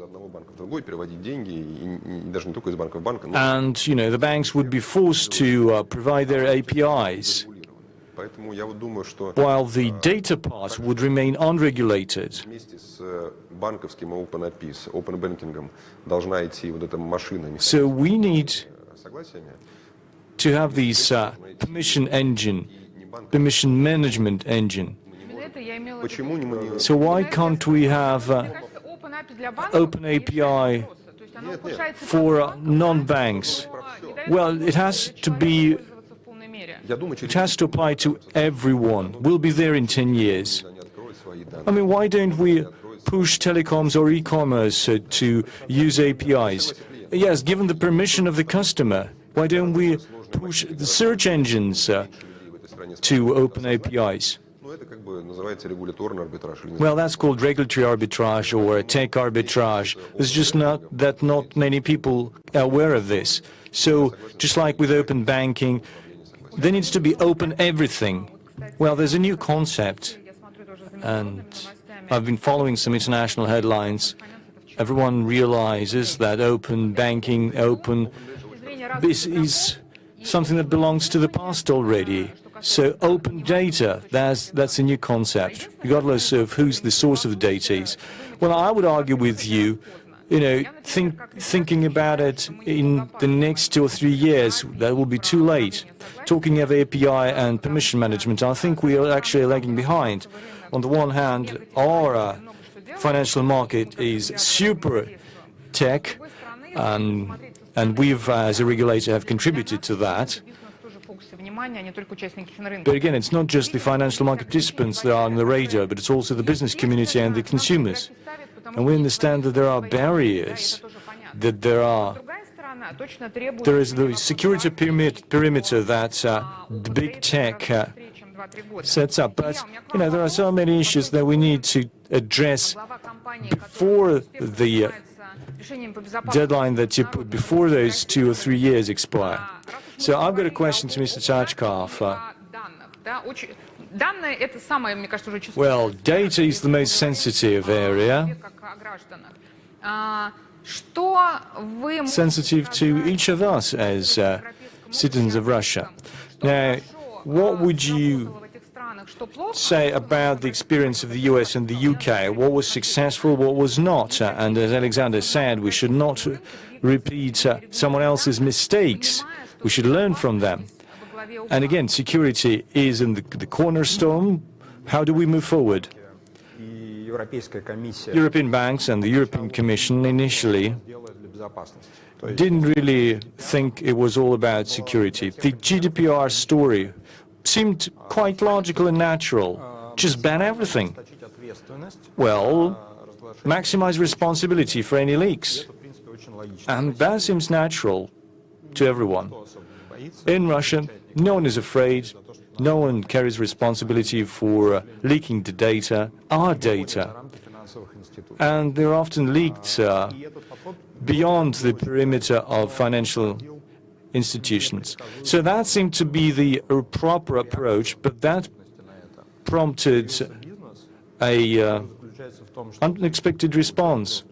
And, the banks would be forced to provide their APIs, while the data part would remain unregulated. So we need to have this permission engine, permission management engine. So why can't we have open API for non-banks? Well, it has to apply to everyone. We'll be there in 10 years. I mean, why don't we push telecoms or e-commerce to use APIs? Yes, given the permission of the customer. Why don't we push the search engines to open APIs? Well, that's called regulatory arbitrage or tech arbitrage. It's just not many people are aware of this. So, just like with open banking, there needs to be open everything. Well, there's a new concept, and I've been following some international headlines. Everyone realizes that open banking, this is something that belongs to the past already. So open data, that's a new concept, regardless of who's the source of the data is. Well, I would argue with you, thinking about it in the next 2 or 3 years, that will be too late. Talking of API and permission management, I think we are actually lagging behind. On the one hand, our financial market is super tech, and we've, as a regulator, have contributed to that. But again, it's not just the financial market participants that are on the radar, but it's also the business community and the consumers. And we understand that there are barriers, that there is the security perimeter that the big tech sets up. But, there are so many issues that we need to address before the deadline that you put, before those 2 or 3 years expire. So I've got a question to Mr. Tachkov. Well, data is the most sensitive area, sensitive to each of us as citizens of Russia. Now, what would you say about the experience of the US and the UK? What was successful, what was not? And as Alexander said, we should not repeat someone else's mistakes. We should learn from them. And again, security is in the cornerstone. How do we move forward? European banks and the European Commission initially didn't really think it was all about security. The GDPR story seemed quite logical and natural. Just ban everything. Well, maximize responsibility for any leaks. And that seems natural to everyone. In Russia, no one is afraid, no one carries responsibility for leaking the data, our data. And they're often leaked beyond the perimeter of financial institutions. So that seemed to be the proper approach, but that prompted an unexpected response.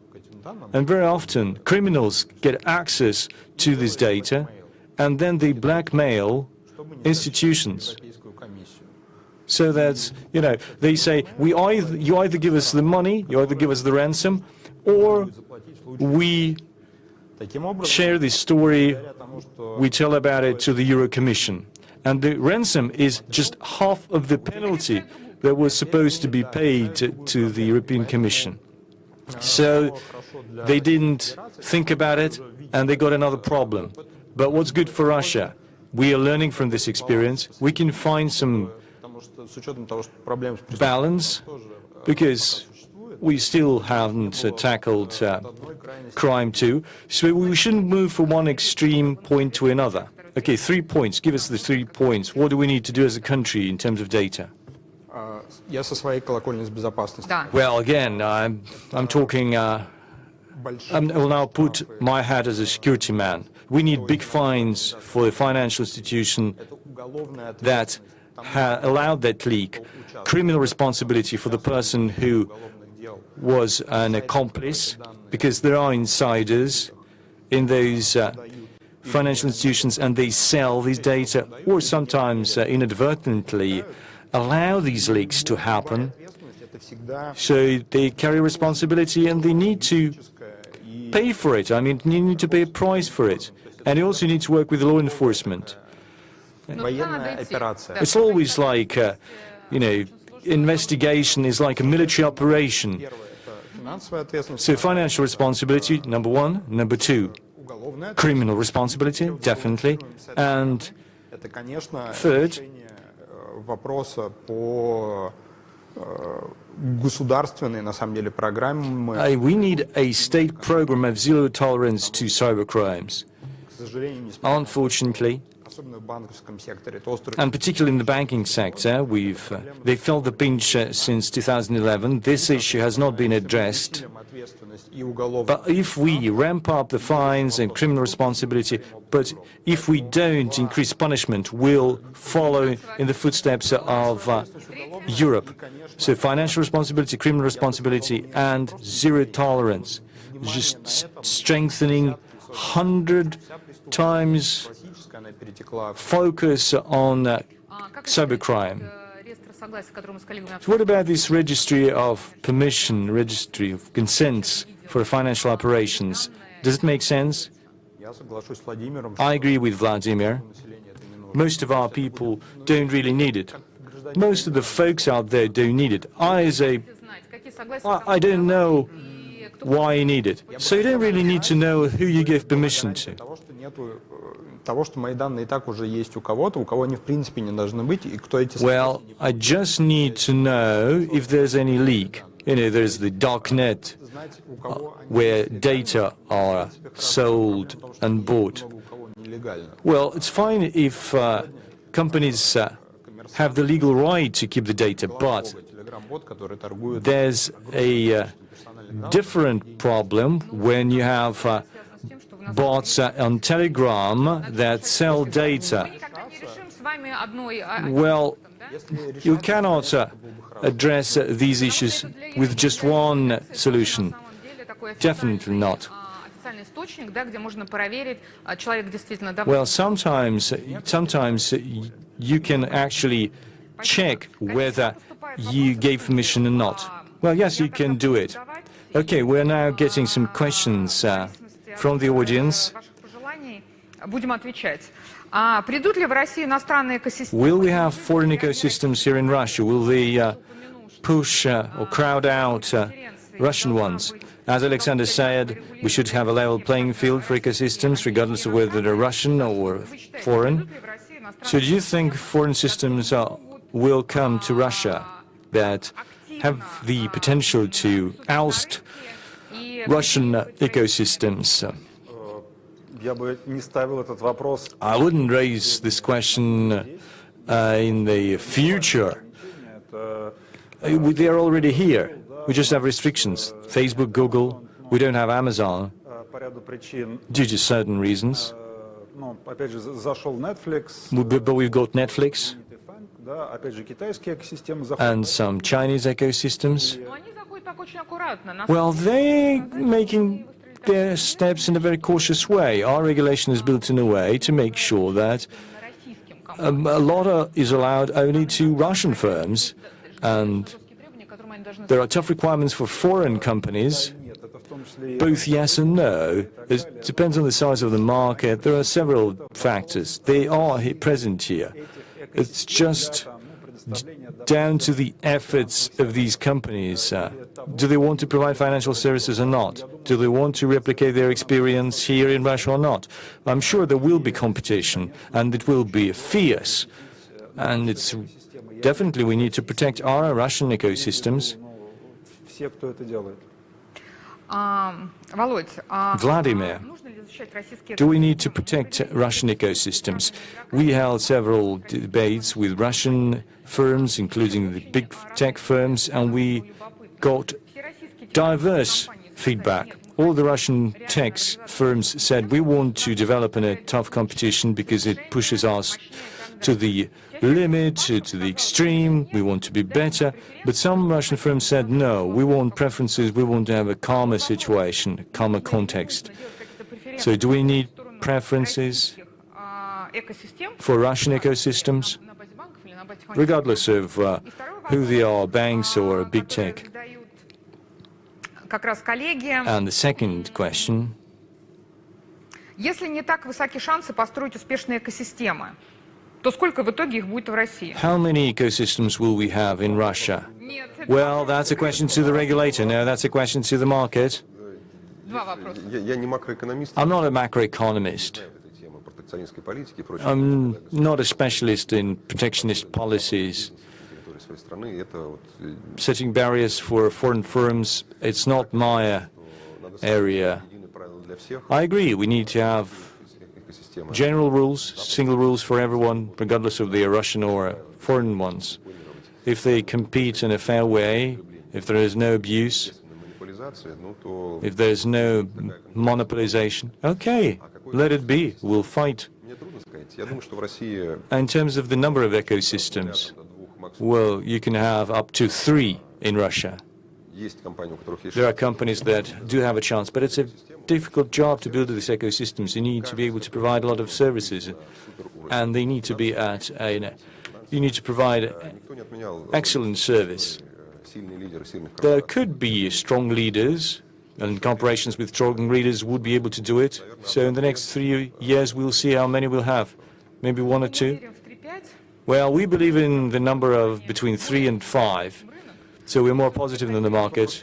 And very often, criminals get access to this data, and then they blackmail institutions. So that, they say, you either give us the money, you either give us the ransom, or we share this story, we tell about it to the Euro Commission. And the ransom is just half of the penalty that was supposed to be paid to the European Commission. So they didn't think about it, and they got another problem. But what's good for Russia? We are learning from this experience. We can find some balance, because we still haven't tackled crime too. So we shouldn't move from one extreme point to another. Okay, 3 points. Give us the 3 points. What do we need to do as a country in terms of data? Well, again, I'm talking, I will now put my hat as a security man. We need big fines for the financial institution that allowed that leak, criminal responsibility for the person who was an accomplice, because there are insiders in those financial institutions, and they sell these data, or sometimes inadvertently allow these leaks to happen. So they carry responsibility, and they need to pay for it. I mean, you need to pay a price for it. And you also need to work with law enforcement. It's always like, investigation is like a military operation. So financial responsibility, number one. Number two, criminal responsibility, definitely. And third, we need a state program of zero tolerance to cybercrimes. Unfortunately, And particularly in the banking sector, they felt the pinch since 2011. This issue has not been addressed. But if we ramp up the fines and criminal responsibility, but if we don't increase punishment, we'll follow in the footsteps of Europe. So financial responsibility, criminal responsibility, and zero tolerance. Just strengthening 100 times focus on cybercrime. So what about this registry of permission, registry of consents for financial operations? Does it make sense? I agree with Vladimir. Most of our people don't really need it. Most of the folks out there don't need it. I don't know why you need it. So you don't really need to know who you give permission to. Well, I just need to know if there's any leak. You know, there's the dark net where data are sold and bought. Well, it's fine if companies have the legal right to keep the data, but there's a different problem when you have bots on Telegram that sell data. Well, you cannot address these issues with just one solution. Definitely not. Well, sometimes you can actually check whether you gave permission or not. Well, yes, you can do it. Okay, we're now getting some questions from the audience. Will we have foreign ecosystems here in Russia? Will they push or crowd out Russian ones? As Alexander said, we should have a level playing field for ecosystems, regardless of whether they're Russian or foreign. So do you think foreign systems will come to Russia that have the potential to oust Russian ecosystems? I wouldn't raise this question in the future. They are already here. We just have restrictions. Facebook, Google, we don't have Amazon due to certain reasons. But we've got Netflix and some Chinese ecosystems. Well, they're making their steps in a very cautious way. Our regulation is built in a way to make sure that a lot is allowed only to Russian firms, and there are tough requirements for foreign companies, both yes and no. It depends on the size of the market. There are several factors. They are present here. It's just down to the efforts of these companies. Do they want to provide financial services or not? Do they want to replicate their experience here in Russia or not? I'm sure there will be competition, and it will be fierce. And it's definitely we need to protect our Russian ecosystems. Vladimir, do we need to protect Russian ecosystems? We held several debates with Russian firms, including the big tech firms, and we got diverse feedback. All the Russian tech firms said we want to develop in a tough competition because it pushes us to the limit, to the extreme, we want to be better. But some Russian firms said, no, we want preferences, we want to have a calmer situation, a calmer context. So do we need preferences for Russian ecosystems, regardless of who they are, banks or big tech? And the second question, если не так высоки шансы построить успешные экосистемы, то сколько в итоге их будет в России? How many ecosystems will we have in Russia? Well, that's a question to the regulator. No, that's a question to the market. I'm not a macroeconomist. I'm not a specialist in protectionist policies. Setting barriers for foreign firms, it's not my area. I agree, we need to have general rules, single rules for everyone, regardless of they are Russian or foreign ones. If they compete in a fair way, if there is no abuse, if there is no monopolization, okay, let it be, we'll fight. In terms of the number of ecosystems, well, you can have up to 3 in Russia. There are companies that do have a chance, but it's a difficult job to build these ecosystems. You need to be able to provide a lot of services, and they need to be at you need to provide excellent service. There could be strong leaders, and corporations with strong leaders would be able to do it. So in the next 3 years, we'll see how many we'll have. Maybe 1 or 2. Well, we believe in the number of between 3 and 5. So we're more positive than the market.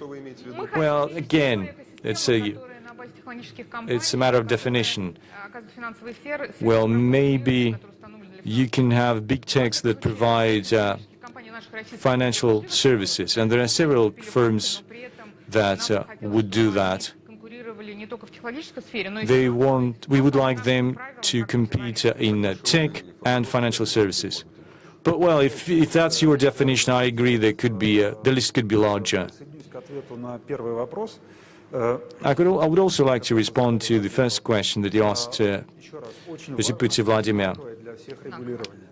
Well, again, it's a matter of definition. Well, maybe you can have big techs that provide financial services, and there are several firms that would do that. We would like them to compete in tech and financial services. But well, if that's your definition, I agree. There could be the list could be larger. I would also like to respond to the first question that you asked, Vladimir.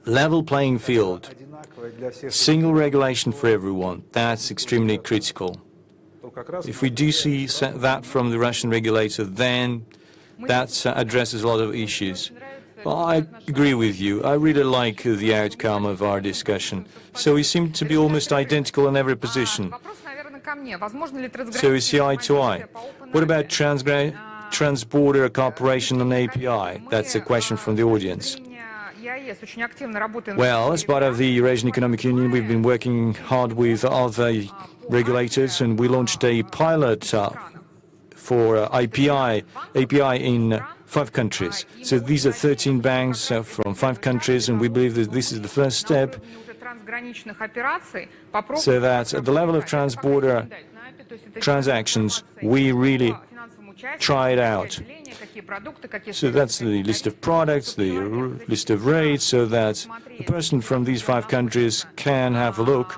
Level playing field, single regulation for everyone. That's extremely critical. If we do see that from the Russian regulator, then that addresses a lot of issues. Well, I agree with you. I really like the outcome of our discussion. So we seem to be almost identical in every position. So we see eye to eye. What about trans-border cooperation on API? That's a question from the audience. Well, as part of the Eurasian Economic Union, we've been working hard with other regulators, and we launched a pilot for API in 5 countries. So these are 13 banks from 5 countries, and we believe that this is the first step, so that at the level of trans-border transactions, we really try it out. So that's the list of products, the list of rates, so that a person from these 5 countries can have a look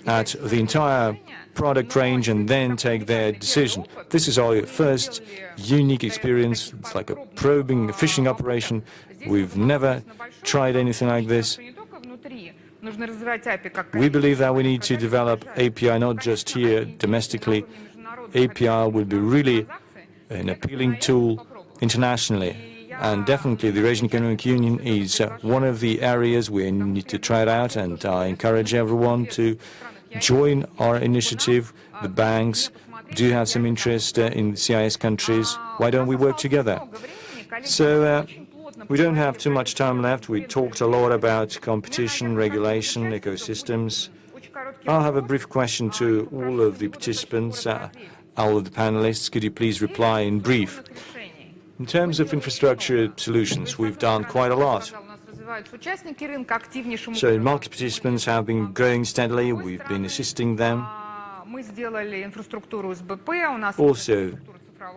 at the entire product range and then take their decision. This is our first unique experience. It's like a probing, a fishing operation. We've never tried anything like this. We believe that we need to develop API not just here domestically. API will be really an appealing tool internationally. And definitely the Eurasian Economic Union is one of the areas we need to try it out, and I encourage everyone to join our initiative. The banks do have some interest in CIS countries. Why don't we work together? So we don't have too much time left. We talked a lot about competition, regulation, ecosystems. I'll have a brief question to all of the participants, all of the panelists. Could you please reply in brief? In terms of infrastructure solutions, we've done quite a lot. So market participants have been growing steadily. We've been assisting them. Also,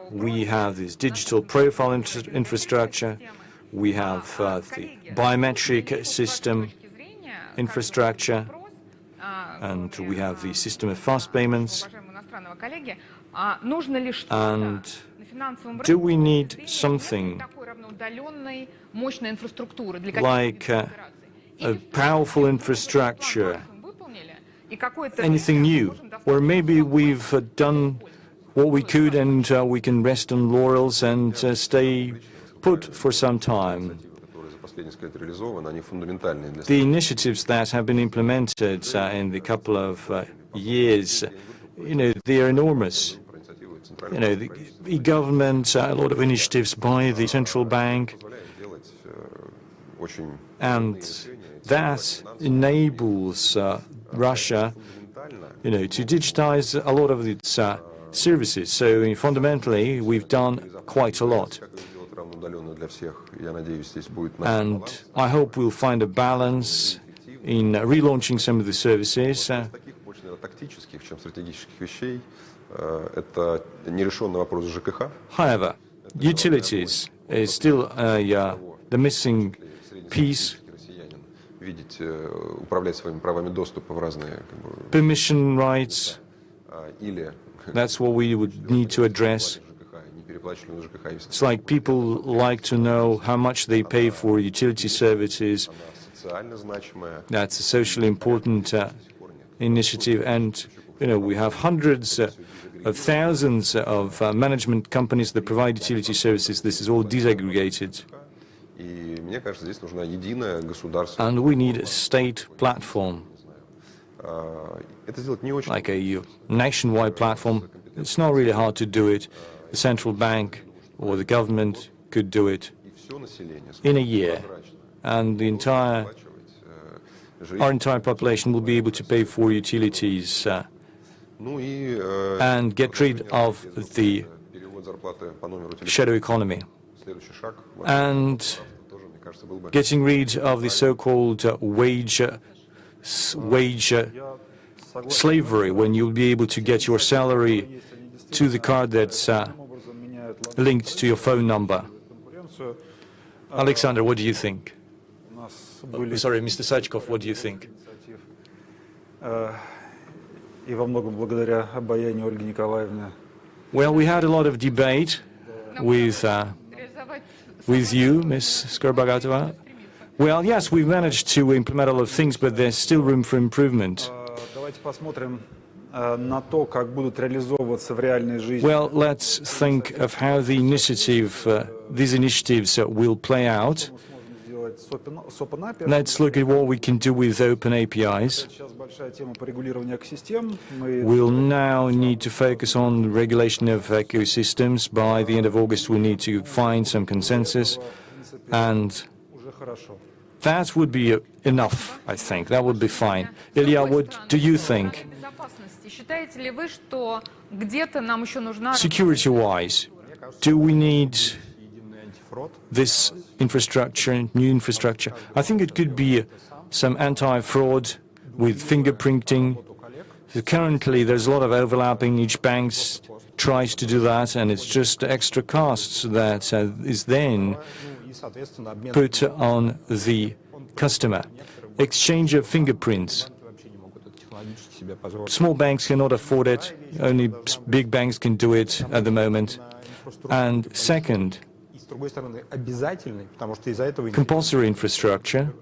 we have this digital profile infrastructure. We have the biometric system infrastructure, and we have the system of fast payments. And do we need something like a powerful infrastructure, anything new? Or maybe we've done what we could and we can rest on laurels and stay put for some time. The initiatives that have been implemented in the couple of years, they are enormous. The e-government, a lot of initiatives by the central bank, and that enables Russia, to digitize a lot of its services. So fundamentally, we've done quite a lot. And I hope we'll find a balance in relaunching some of the services. However, utilities is still the missing piece. Permission rights, that's what we would need to address. It's like people like to know how much they pay for utility services. That's a socially important initiative, and we have hundreds of thousands of management companies that provide utility services. This is all disaggregated. And we need a state platform, like a nationwide platform. It's not really hard to do it. The central bank or the government could do it in a year, and our entire population will be able to pay for utilities and get rid of the shadow economy. And getting rid of the so-called wage slavery, when you'll be able to get your salary to the card that's linked to your phone number. Alexander, what do you think? Sorry, Mr. Sachkov, what do you think? Well, we had a lot of debate with you, Ms. Skorbagatova. Well, yes, we've managed to implement a lot of things, but there's still room for improvement. Well, let's think of how these initiatives will play out. Let's look at what we can do with open APIs. We'll now need to focus on the regulation of ecosystems. By the end of August, we need to find some consensus, and that would be enough, I think. That would be fine. Ilya, what do you think? Security-wise, do we need this infrastructure, new infrastructure? I think it could be some anti-fraud with fingerprinting. Currently, there's a lot of overlapping. Each bank tries to do that, and it's just extra costs that is then put on the customer. Exchange of fingerprints. Small banks cannot afford it. Only big banks can do it at the moment. And second, compulsory infrastructure,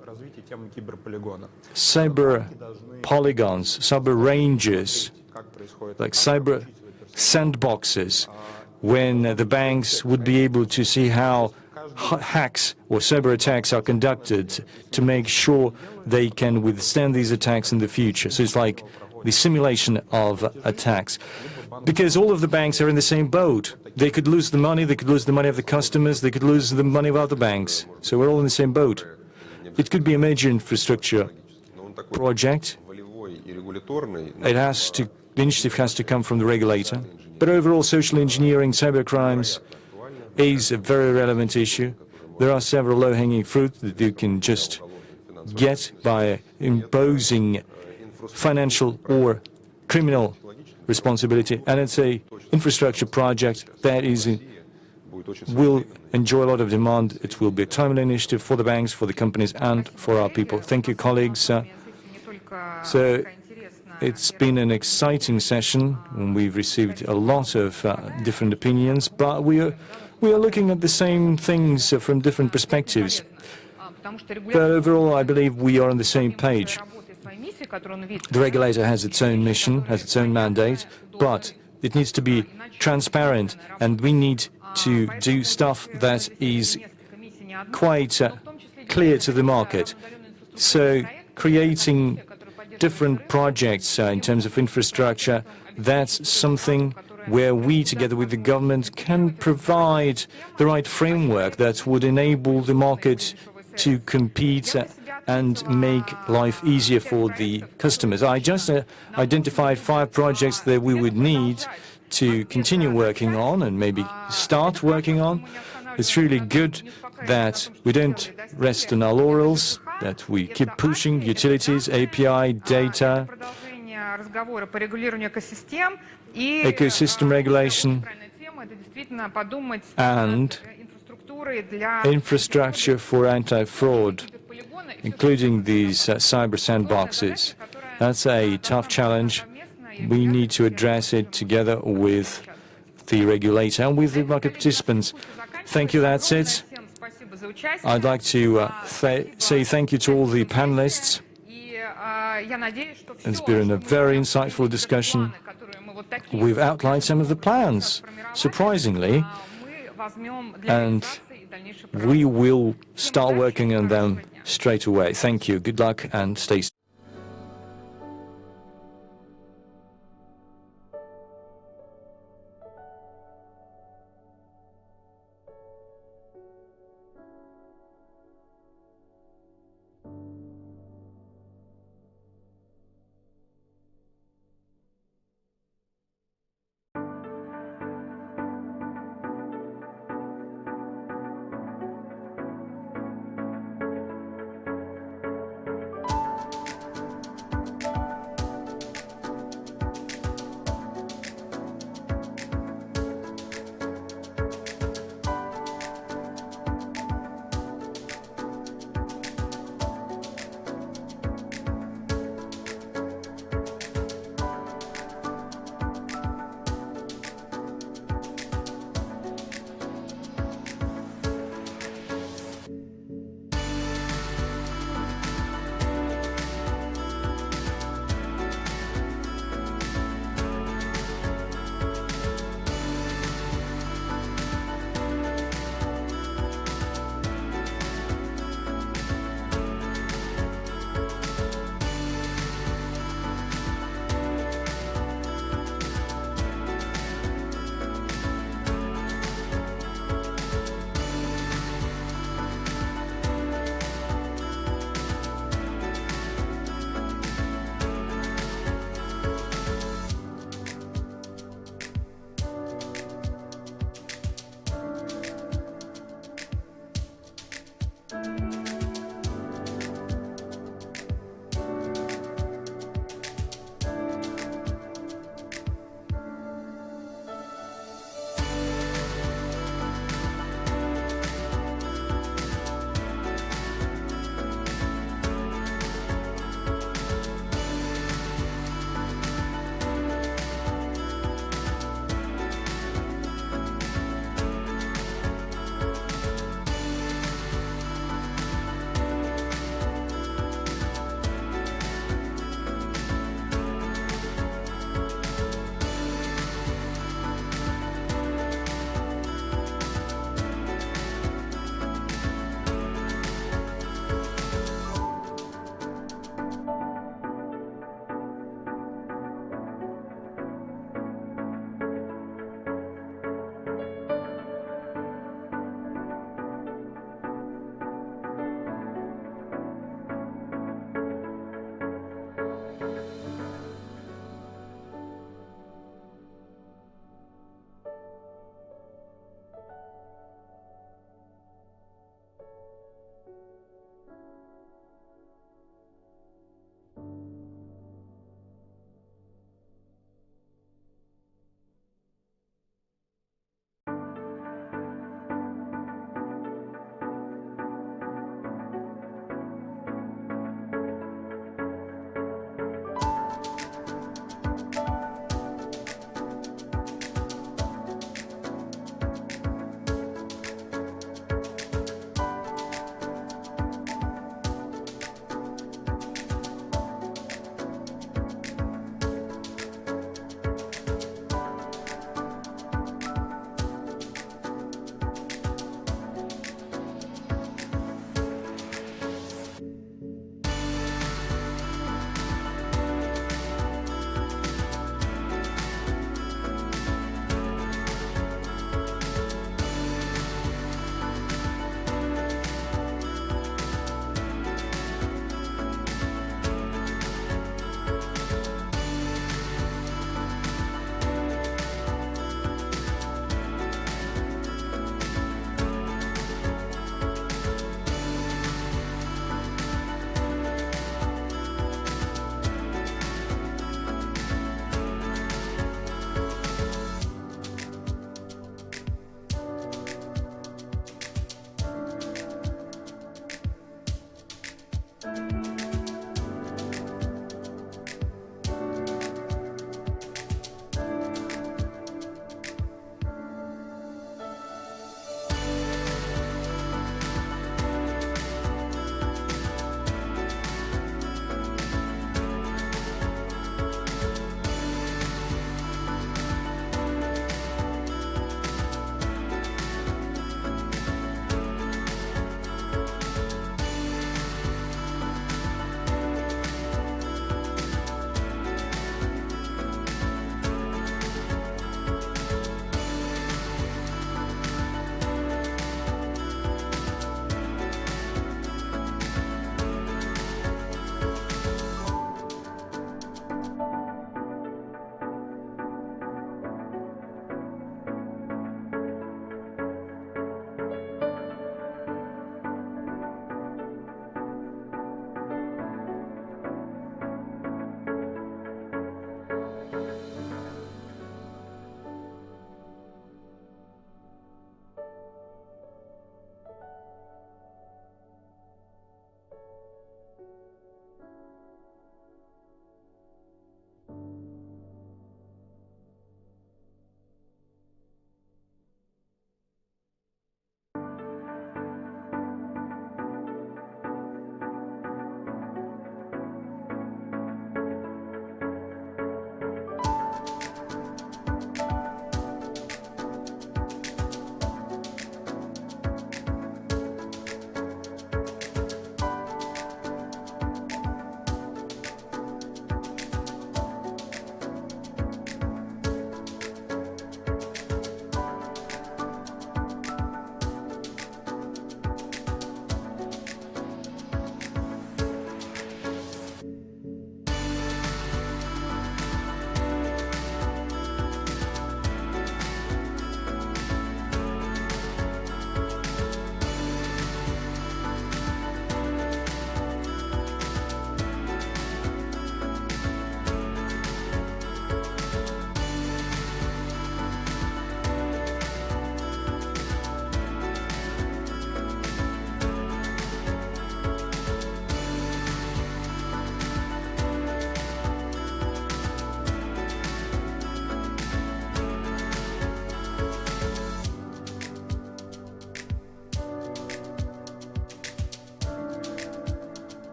cyber polygons, cyber ranges, like cyber sandboxes, when the banks would be able to see how hacks or cyber attacks are conducted to make sure they can withstand these attacks in the future. So it's like the simulation of attacks. Because all of the banks are in the same boat. They could lose the money, they could lose the money of the customers, they could lose the money of other banks. So we're all in the same boat. It could be a major infrastructure project. The initiative has to come from the regulator. But overall, social engineering, cybercrimes is a very relevant issue. There are several low-hanging fruit that you can just get by imposing financial or criminal responsibility, and it's a infrastructure project that will enjoy a lot of demand. It will be a timely initiative for the banks, for the companies, and for our people. Thank you, colleagues. So it's been an exciting session, and we've received a lot of different opinions, but we are looking at the same things from different perspectives. But overall, I believe we are on the same page. The regulator has its own mission, has its own mandate, but it needs to be transparent, and we need to do stuff that is quite clear to the market. So creating different projects in terms of infrastructure, that's something where we, together with the government, can provide the right framework that would enable the market to compete and make life easier for the customers. I just identified 5 projects that we would need to continue working on and maybe start working on. It's really good that we don't rest on our laurels, that we keep pushing utilities, API, data, ecosystem regulation, and infrastructure for anti-fraud, including these cyber sandboxes. That's a tough challenge. We need to address it together with the regulator and with the market participants. Thank you, that's it. I'd like to say thank you to all the panelists. It's been a very insightful discussion. We've outlined some of the plans, surprisingly, and we will start working on them straight away. Thank you. Good luck and stay safe.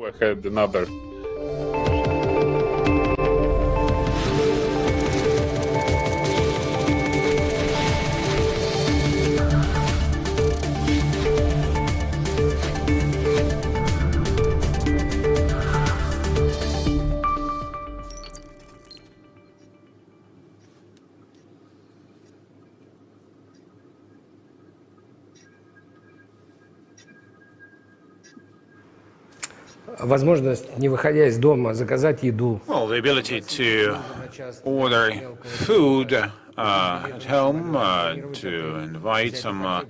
Go ahead, another. Возможность, не выходя из дома, заказать еду. Well, the ability to order food at home, to invite some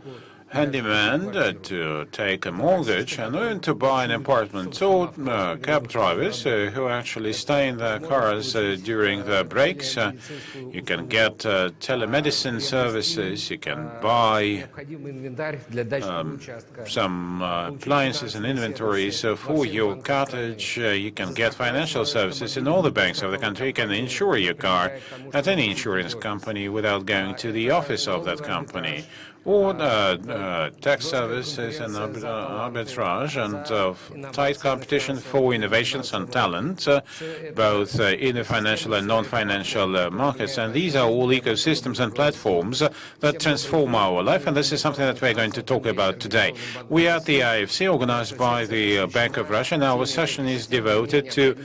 handyman to take a mortgage and even to buy an apartment, or cab drivers who actually stay in their cars during their breaks. You can get telemedicine services, you can buy some appliances and inventories for your cottage, you can get financial services in all the banks of the country, you can insure your car at any insurance company without going to the office of that company. Or tax services and arbitrage and tight competition for innovations and talent, both in the financial and non-financial markets. And these are all ecosystems and platforms that transform our life, and this is something that we're going to talk about today. We are at the IFC, organized by the Bank of Russia, and our session is devoted to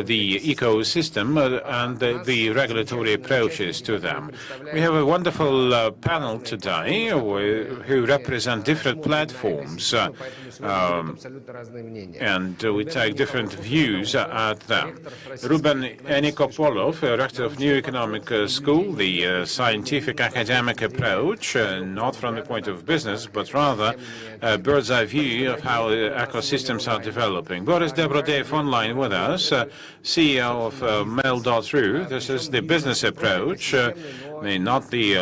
the ecosystem and the regulatory approaches to them. We have a wonderful panel today who represent different platforms, and we take different views at them. Ruben Enikopolov, Rector of New Economic School, the scientific academic approach, not from the point of business, but rather a bird's eye view of how ecosystems are developing. Boris Dobrodev online with us, CEO of Mail.ru. This is the business approach, not the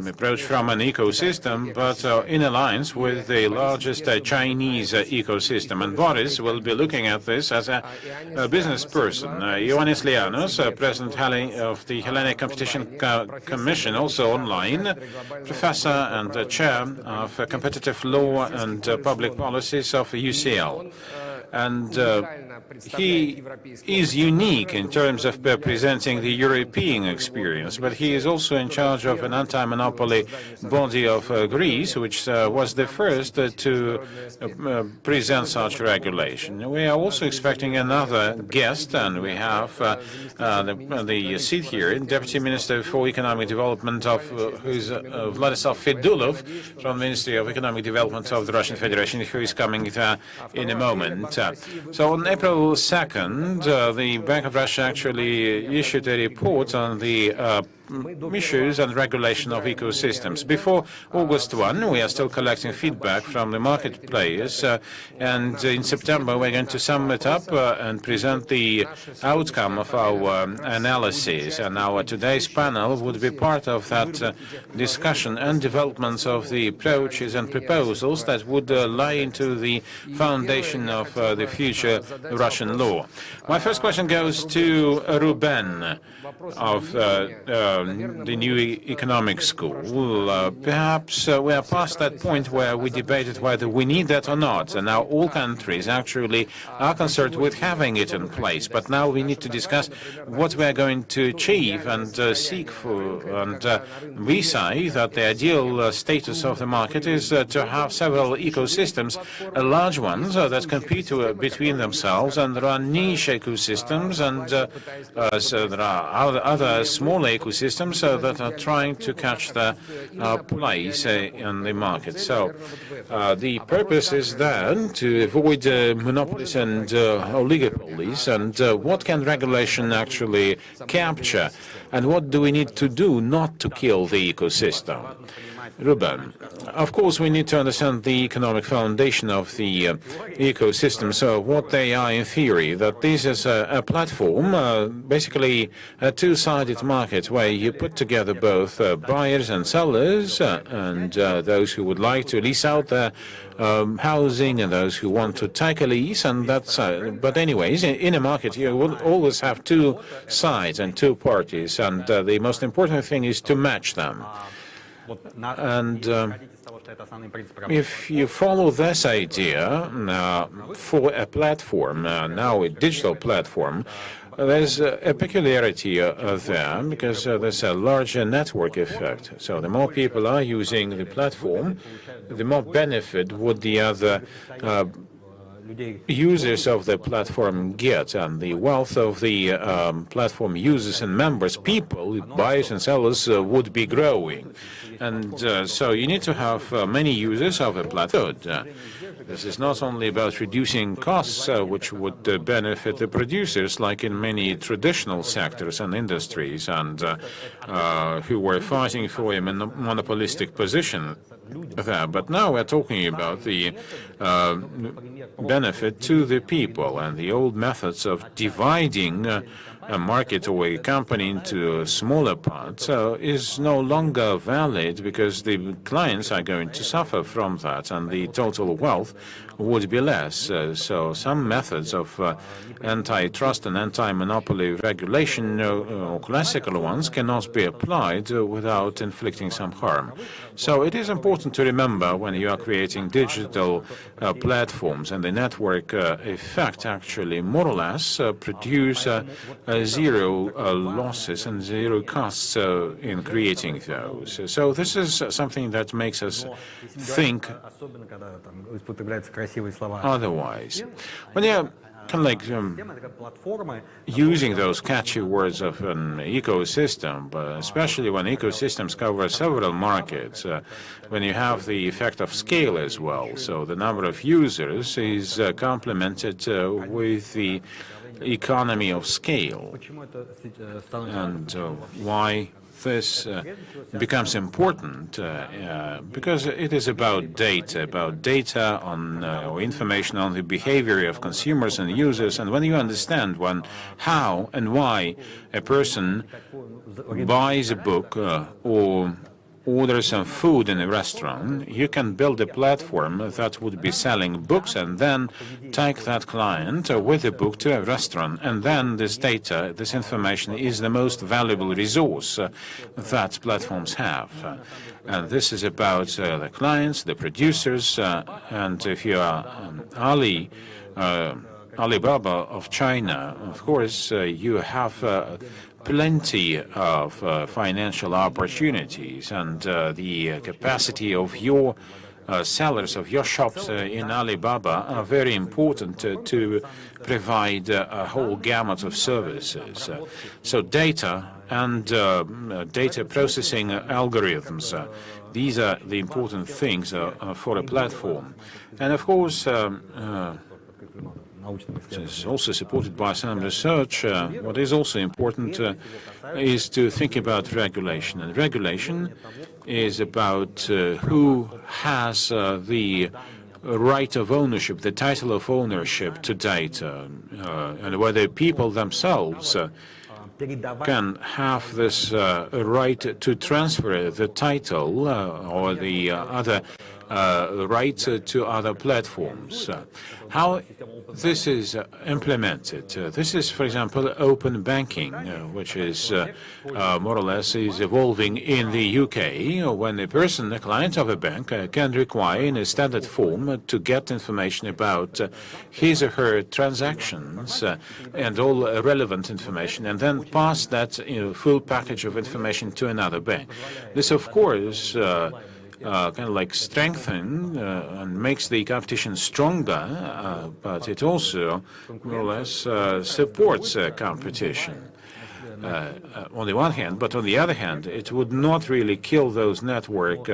approach from an ecosystem, but in alliance with the largest Chinese ecosystem. And Boris will be looking at this as a business person. Ioannis Lianos, President of the Hellenic Competition Commission, also online, professor and chair of competitive law and public policies of UCL. And he is unique in terms of presenting the European experience, but he is also in charge of an anti-monopoly body of Greece, which was the first to present such regulation. We are also expecting another guest, and we have the seat here, Deputy Minister for Economic Development who's Vladislav Fedulov from the Ministry of Economic Development of the Russian Federation, who is coming in a moment. So on April 2nd, the Bank of Russia actually issued a report on the issues and regulation of ecosystems. Before August 1, we are still collecting feedback from the market players, and in September we're going to sum it up and present the outcome of our analysis. And our today's panel would be part of that discussion and developments of the approaches and proposals that would lie into the foundation of the future Russian law. My first question goes to Ruben of the New Economic School. Perhaps we are past that point where we debated whether we need that or not, and now all countries actually are concerned with having it in place. But now we need to discuss what we are going to achieve and seek for. And we say that the ideal status of the market is to have several ecosystems, large ones that compete between themselves, and there are niche ecosystems, and so there are other smaller ecosystems that are trying to catch their place in the market. So the purpose is then to avoid monopolies and oligopolies, and what can regulation actually capture, and what do we need to do not to kill the ecosystem? Ruben, of course, we need to understand the economic foundation of the ecosystem, so what they are in theory, that this is a platform, basically a two-sided market where you put together both buyers and sellers, and those who would like to lease out their housing and those who want to take a lease, and that's but anyways, in a market you will always have two sides and two parties, and the most important thing is to match them. And If you follow this idea for a platform, now a digital platform, there's a peculiarity there because there's a larger network effect. So the more people are using the platform, the more benefit would the other users of the platform get, and the wealth of the platform users and members, people, buyers and sellers, would be growing. And so you need to have many users of a platform. This is not only about reducing costs, which would benefit the producers, like in many traditional sectors and industries, and who were fighting for a monopolistic position there. But now we're talking about the benefit to the people, and the old methods of dividing a market or a company into smaller parts is no longer valid, because the clients are going to suffer from that, and the total wealth would be less. So some methods of antitrust and anti-monopoly regulation, or classical ones, cannot be applied without inflicting some harm. So it is important to remember, when you are creating digital platforms, and the network effect actually more or less produce zero losses and zero costs in creating those. So this is something that makes us think otherwise. When you're kind of like using those catchy words of an ecosystem, but especially when ecosystems cover several markets, when you have the effect of scale as well, so the number of users is complemented with the economy of scale. And why this becomes important, because it is about data on or information on the behavior of consumers and users. And when you understand how and why a person buys a book or orders some food in a restaurant, you can build a platform that would be selling books, and then take that client with the book to a restaurant. And then this data, this information, is the most valuable resource that platforms have. And this is about the clients, the producers, and if you are Alibaba of China, of course, you have plenty of financial opportunities, and the capacity of your sellers, of your shops in Alibaba, are very important to provide a whole gamut of services. So data and data processing algorithms, these are the important things for a platform. And of course, it is also supported by some research. What is also important is to think about regulation. And regulation is about who has the right of ownership, the title of ownership to data, and whether people themselves can have this right to transfer the title or the other right to other platforms. How this is implemented. This is, for example, open banking, which is more or less is evolving in the UK, when a person, a client of a bank, can require in a standard form to get information about his or her transactions and all relevant information, and then pass that full package of information to another bank. This, of course, kind of like strengthen and makes the competition stronger, but it also more or less supports competition on the one hand, but on the other hand, it would not really kill those network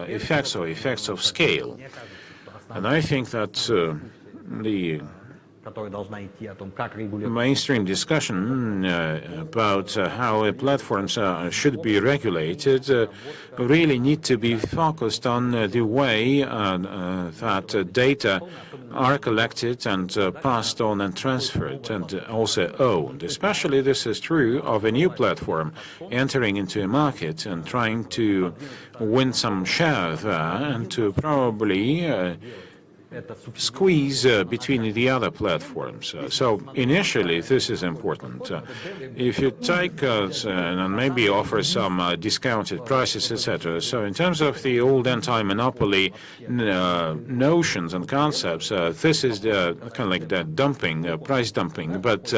effects or effects of scale. And I think that the mainstream discussion about how platforms should be regulated really need to be focused on the way that data are collected and passed on and transferred and also owned. Especially this is true of a new platform entering into a market and trying to win some share there, and to probably squeeze between the other platforms. So initially, this is important. If you take and maybe offer some discounted prices, etc. So in terms of the old anti-monopoly notions and concepts, this is kind of like the dumping, price dumping. But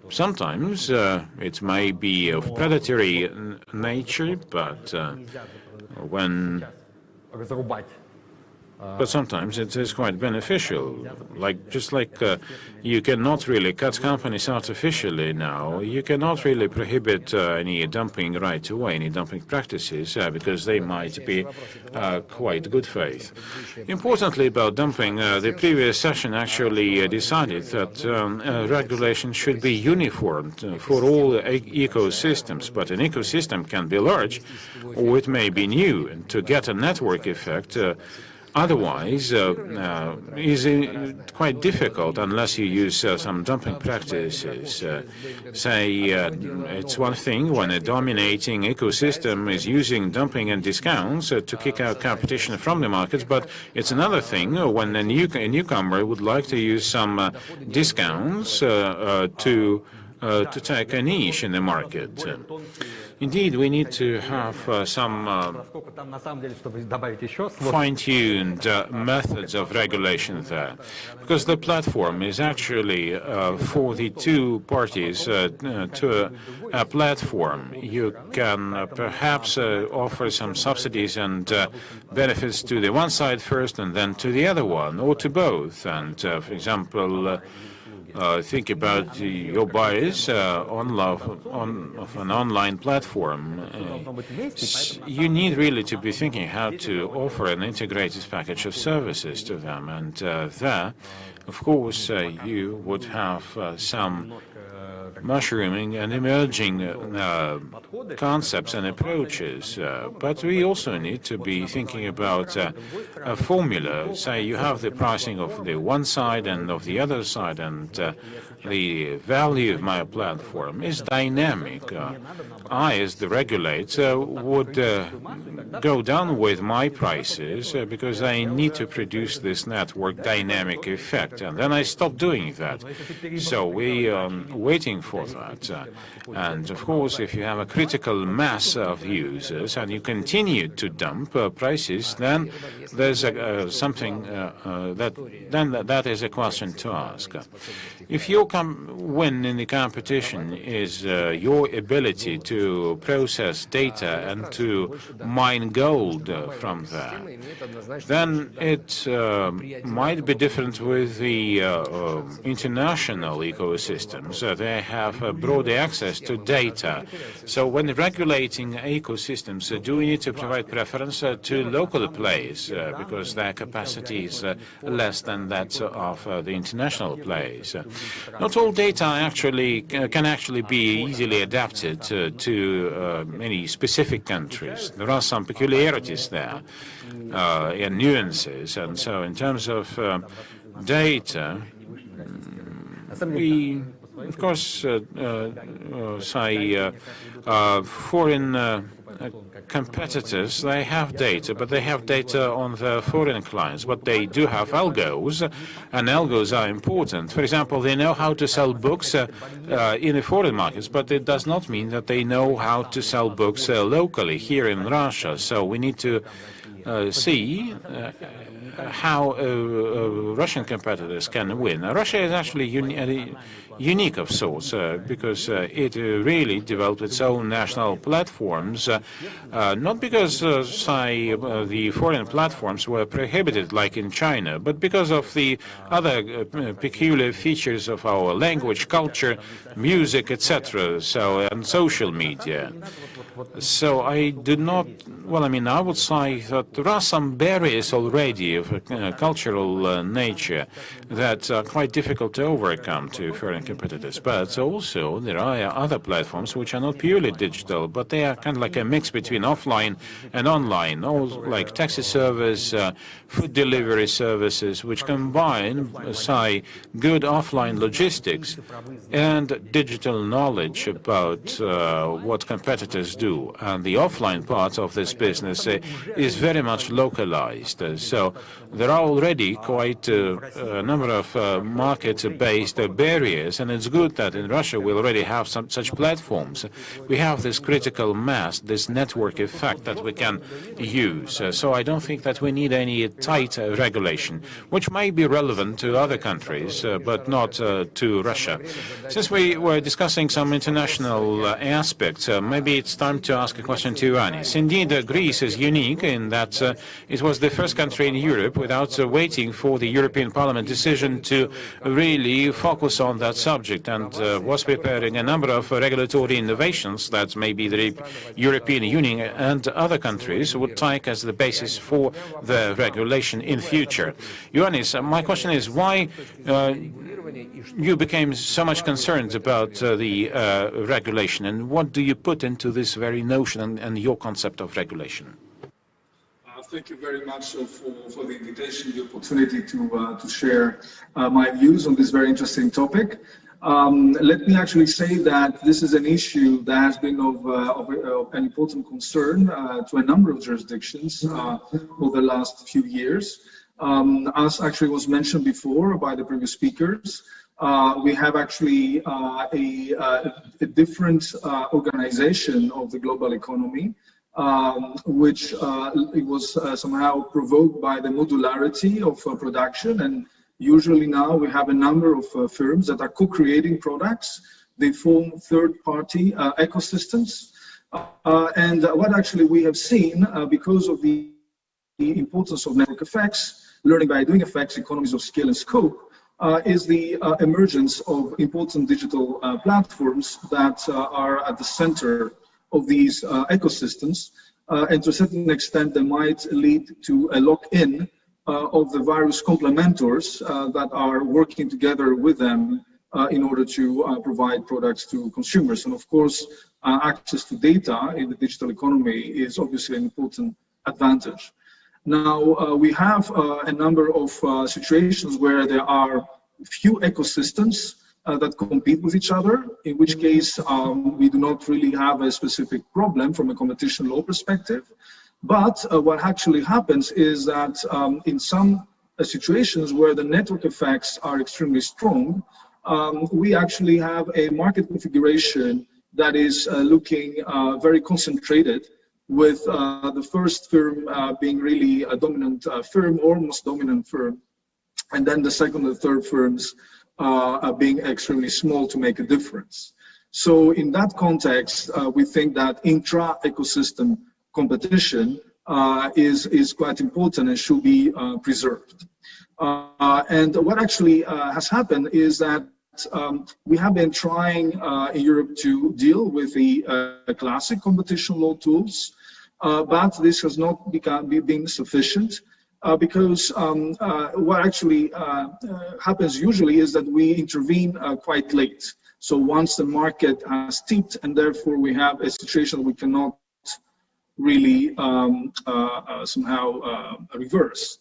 sometimes it may be of predatory nature, but sometimes it is quite beneficial. Just like you cannot really cut companies artificially now, you cannot really prohibit any dumping right away, any dumping practices, because they might be quite good faith. Importantly about dumping, the previous session actually decided that regulation should be uniform for all ecosystems, but an ecosystem can be large or it may be new, and to get a network effect otherwise is quite difficult unless you use some dumping practices. It's one thing when a dominating ecosystem is using dumping and discounts to kick out competition from the markets, but it's another thing when a newcomer would like to use some discounts to take a niche in the market. Indeed, we need to have some fine-tuned methods of regulation there, because the platform is actually for the two parties to a platform. You can perhaps offer some subsidies and benefits to the one side first and then to the other one, or to both. And, for example, think about your buyers of an online platform. You need really to be thinking how to offer an integrated package of services to them. And there, of course, you would have some mushrooming and emerging concepts and approaches. But we also need to be thinking about a formula. Say you have the pricing of the one side and of the other side, and the value of my platform is dynamic. I, as the regulator, would go down with my prices because I need to produce this network dynamic effect, and then I stop doing that. So we are waiting for that. And of course, if you have a critical mass of users and you continue to dump prices, then there's something that is a question to ask. If your win in the competition is your ability to process data and to mine gold from there, then it might be different with the international ecosystems. They have broader access to data. So when regulating ecosystems, do we need to provide preference to local players because their capacity is less than that of the international players? Not all data can actually be easily adapted to many specific countries. There are some peculiarities there and nuances, and so in terms of data, we of course say foreign competitors, they have data, but they have data on their foreign clients. But they do have algos, and algos are important. For example, they know how to sell books in the foreign markets, but it does not mean that they know how to sell books locally here in Russia. So we need to see how Russian competitors can win. Russia is actually unique of sorts because it really developed its own national platforms, not because, say, the foreign platforms were prohibited like in China, but because of the other peculiar features of our language, culture, music, etc., and social media. So I do not, well, I mean, I would say that there are some barriers already of cultural nature that are quite difficult to overcome to foreign competitors. But also there are other platforms which are not purely digital, but they are kind of like a mix between offline and online, like taxi service, food delivery services, which combine, say, good offline logistics and digital knowledge about what competitors do. And the offline part of this business is very much localized. So there are already quite a number of market-based barriers, and it's good that in Russia we already have some such platforms. We have this critical mass, this network effect that we can use. So I don't think that we need any tight regulation, which may be relevant to other countries, but not to Russia. Since we were discussing some international aspects, maybe it's time to ask a question to Ioannis. Indeed, Greece is unique in that it was the first country in Europe without waiting for the European Parliament decision to really focus on that subject, and was preparing a number of regulatory innovations that maybe the European Union and other countries would take as the basis for the regulation in future. Ioannis, my question is why you became so much concerned about the regulation, and what do you put into this very notion and your concept of regulation? Thank you very much for the invitation, the opportunity to share my views on this very interesting topic. Let me actually say that this is an issue that has been of an important concern to a number of jurisdictions over the last few years. As actually was mentioned before by the previous speakers, we have actually a different organization of the global economy, which it was somehow provoked by the modularity of production, and usually now we have a number of firms that are co-creating products. They form third-party ecosystems, and what actually we have seen because of the importance of network effects, learning by doing effects, economies of scale and scope, is the emergence of important digital platforms that are at the center of these ecosystems, and to a certain extent they might lead to a lock-in of the various complementors that are working together with them in order to provide products to consumers. And of course, access to data in the digital economy is obviously an important advantage. Now, we have a number of situations where there are few ecosystems that compete with each other, in which case we do not really have a specific problem from a competition law perspective. But what actually happens is that in some situations where the network effects are extremely strong, we actually have a market configuration that is looking very concentrated, with the first firm being really a dominant firm, almost dominant firm, and then the second and third firms being extremely small to make a difference. So in that context, we think that intra-ecosystem competition is quite important and should be preserved. And what actually has happened is that we have been trying in Europe to deal with the classic competition law tools, but this has not been sufficient because what actually happens usually is that we intervene quite late. So once the market has tipped, and therefore we have a situation we cannot really somehow reverse.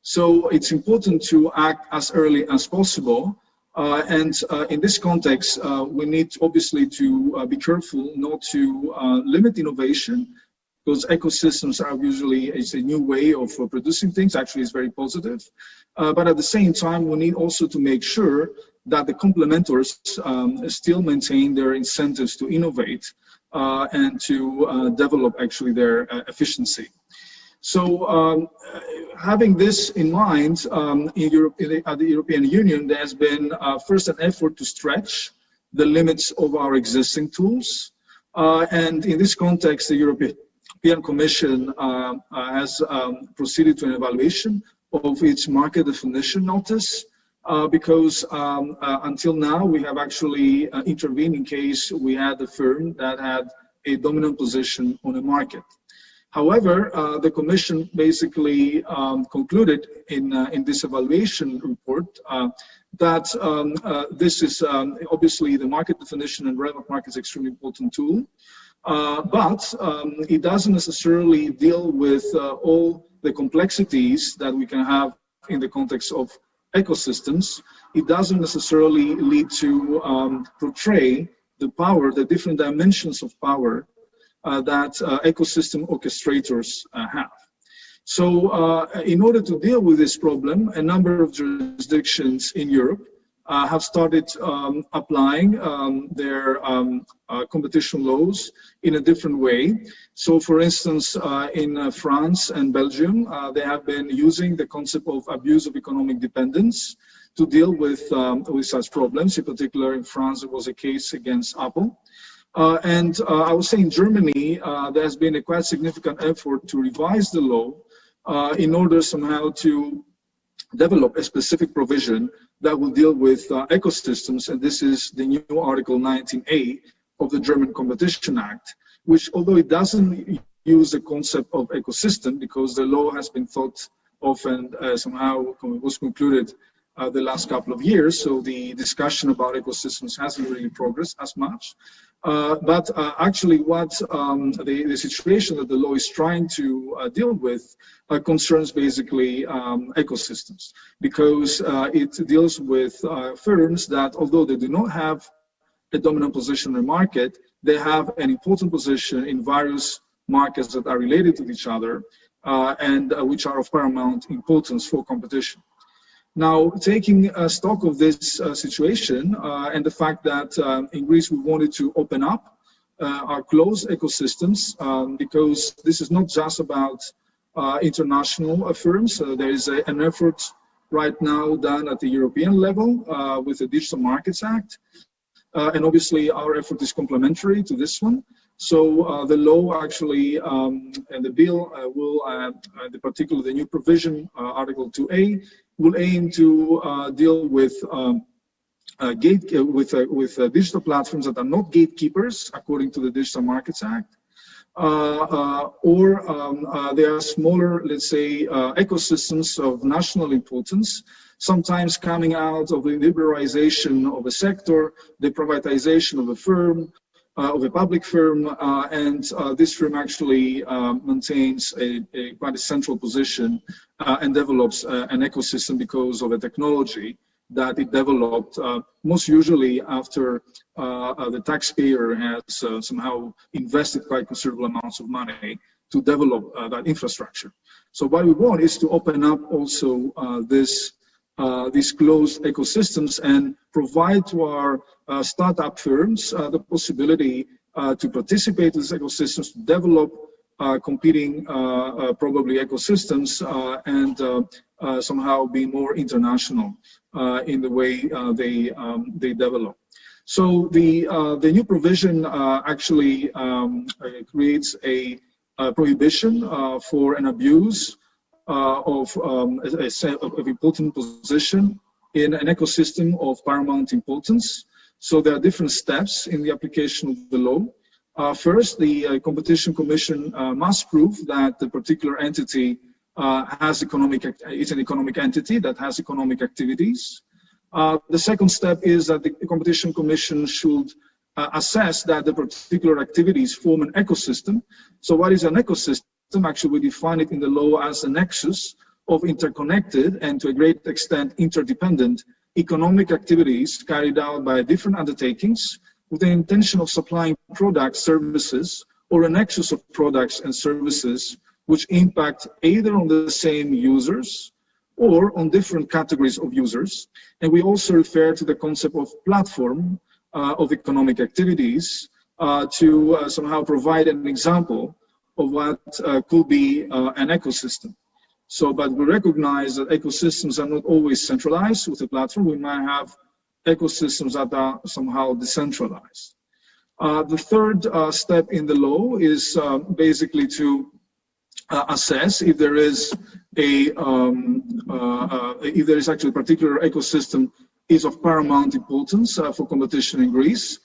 So it's important to act as early as possible. And in this context, we need obviously to be careful not to limit innovation, because ecosystems are usually a new way of producing things. Actually, it's very positive. But at the same time, we need also to make sure that the complementors still maintain their incentives to innovate and to develop actually their efficiency. So having this in mind, in Europe, at the European Union, there has been first an effort to stretch the limits of our existing tools. And in this context, the European Commission has proceeded to an evaluation of its market definition notice, because until now we have actually intervened in case we had a firm that had a dominant position on a market. However, the Commission basically concluded in this evaluation report that this is obviously the market definition and relevant market is an extremely important tool, but it doesn't necessarily deal with all the complexities that we can have in the context of ecosystems. It doesn't necessarily lead to portray the power, the different dimensions of power that ecosystem orchestrators have. So in order to deal with this problem, a number of jurisdictions in Europe have started applying their competition laws in a different way. So for instance, in France and Belgium, they have been using the concept of abuse of economic dependence to deal with such problems. In particular, in France, it was a case against Apple. And I would say in Germany, there has been a quite significant effort to revise the law in order somehow to develop a specific provision that will deal with ecosystems, and this is the new Article 19A of the German Competition Act, which, although it doesn't use the concept of ecosystem, because the law has been thought of and somehow was concluded the last couple of years, so the discussion about ecosystems hasn't really progressed as much. But actually what the situation that the law is trying to deal with concerns basically ecosystems, because it deals with firms that, although they do not have a dominant position in the market, they have an important position in various markets that are related to each other and which are of paramount importance for competition. Now, taking stock of this situation and the fact that in Greece we wanted to open up our closed ecosystems, because this is not just about international firms. There is an effort right now done at the European level with the Digital Markets Act, and obviously our effort is complementary to this one. So the law actually and the bill will, particularly the new provision, Article 2A, will aim to deal with digital platforms that are not gatekeepers according to the Digital Markets Act, or they are smaller, let's say, ecosystems of national importance, sometimes coming out of the liberalization of a sector, the privatization of a firm, of a public firm, and this firm actually maintains quite a central position and develops an ecosystem because of a technology that it developed, most usually after the taxpayer has somehow invested quite considerable amounts of money to develop that infrastructure. So what we want is to open up also these closed ecosystems and provide to our startup firms the possibility to participate in these ecosystems, to develop competing probably ecosystems and somehow be more international in the way they develop. So the new provision actually creates a prohibition for an abuse of important position in an ecosystem of paramount importance. So there are different steps in the application of the law. First, the Competition Commission must prove that the particular entity is an economic entity that has economic activities. The second step is that the Competition Commission should assess that the particular activities form an ecosystem. So what is an ecosystem? Actually, we define it in the law as a nexus of interconnected and to a great extent interdependent economic activities carried out by different undertakings with the intention of supplying products, services, or a nexus of products and services which impact either on the same users or on different categories of users. And we also refer to the concept of platform of economic activities to somehow provide an example of what could be an ecosystem. So, but we recognize that ecosystems are not always centralized with a platform. We might have ecosystems that are somehow decentralized. The third step in the law is basically to assess if there is actually a particular ecosystem is of paramount importance for competition in Greece.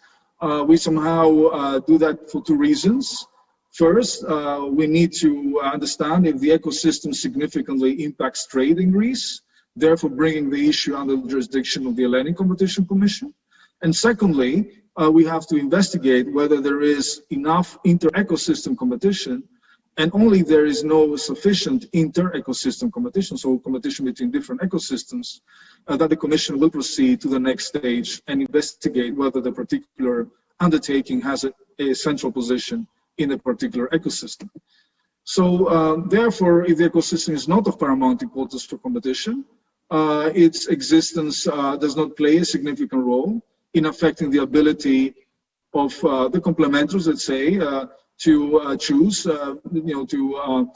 We somehow do that for two reasons. First, we need to understand if the ecosystem significantly impacts trade in Greece, therefore bringing the issue under the jurisdiction of the Hellenic Competition Commission. And secondly, we have to investigate whether there is enough inter-ecosystem competition, and only there is no sufficient inter-ecosystem competition, so competition between different ecosystems, that the Commission will proceed to the next stage and investigate whether the particular undertaking has a central position in a particular ecosystem. So therefore, if the ecosystem is not of paramount importance for competition, its existence does not play a significant role in affecting the ability of the complementers, let's say, to choose, to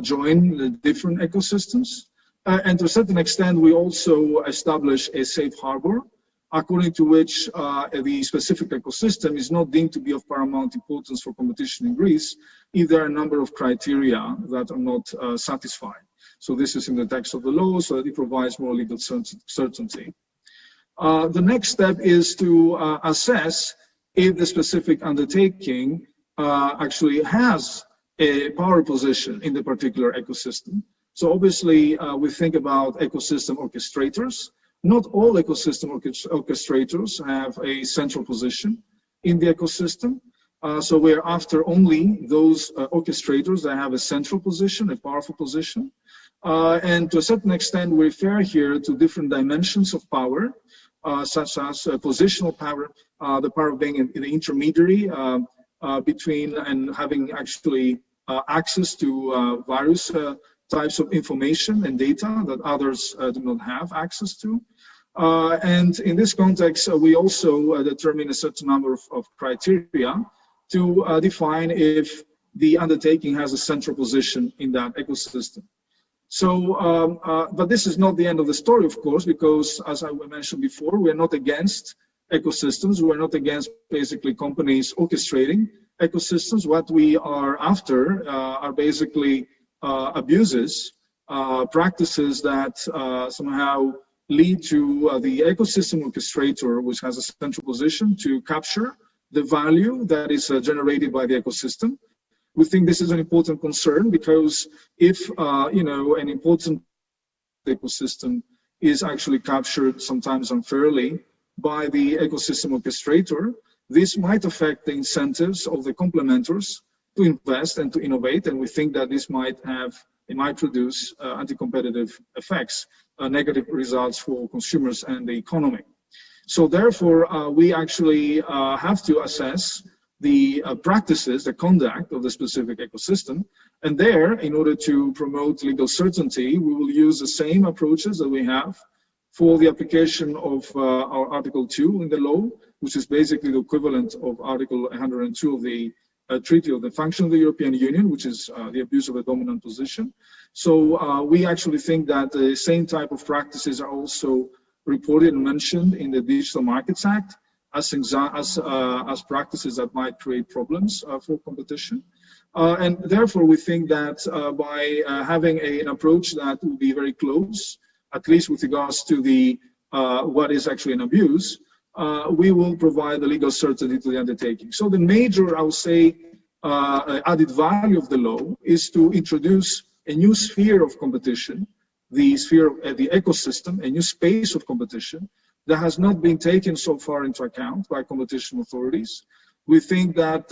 join the different ecosystems. And to a certain extent, we also establish a safe harbor, according to which the specific ecosystem is not deemed to be of paramount importance for competition in Greece if there are a number of criteria that are not satisfied. So this is in the text of the law, so that it provides more legal certainty. The next step is to assess if the specific undertaking actually has a power position in the particular ecosystem. So obviously, we think about ecosystem orchestrators. Not all ecosystem orchestrators have a central position in the ecosystem. So we're after only those orchestrators that have a central position, a powerful position. And to a certain extent, we refer here to different dimensions of power, such as positional power, the power of being the intermediary between and having actually access to various types of information and data that others do not have access to. And in this context, we also determine a certain number of criteria to define if the undertaking has a central position in that ecosystem. So, but this is not the end of the story, of course, because as I mentioned before, we're not against ecosystems. We're not against basically companies orchestrating ecosystems. What we are after are basically abuses, practices that somehow lead to the ecosystem orchestrator, which has a central position, to capture the value that is generated by the ecosystem. We think this is an important concern because if an important ecosystem is actually captured sometimes unfairly by the ecosystem orchestrator, this might affect the incentives of the complementers to invest and to innovate, and we think that this might produce anti-competitive effects, negative results for consumers and the economy. So therefore, we actually have to assess the practices, the conduct of the specific ecosystem, and there, in order to promote legal certainty, we will use the same approaches that we have for the application of our Article 2 in the law, which is basically the equivalent of Article 102 of the Treaty of the Function of the European Union, which is the abuse of a dominant position. So we actually think that the same type of practices are also reported and mentioned in the Digital Markets Act as practices that might create problems for competition. And therefore, we think that by having an approach that will be very close, at least with regards to the what is actually an abuse, we will provide the legal certainty to the undertaking. So the major, I would say, added value of the law is to introduce a new sphere of competition, the sphere of the ecosystem, a new space of competition that has not been taken so far into account by competition authorities. We think that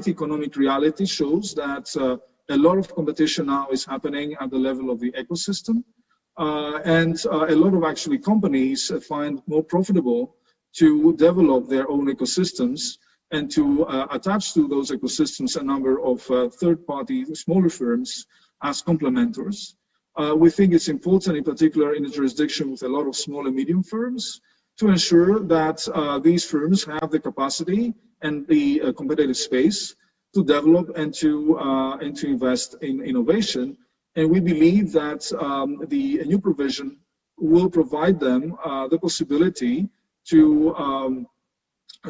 economic reality shows that a lot of competition now is happening at the level of the ecosystem. And a lot of actually companies find more profitable to develop their own ecosystems and to attach to those ecosystems a number of third-party smaller firms as complementers. We think it's important, in particular in a jurisdiction with a lot of small and medium firms, to ensure that these firms have the capacity and the competitive space to develop and to invest in innovation. And we believe that the new provision will provide them the possibility to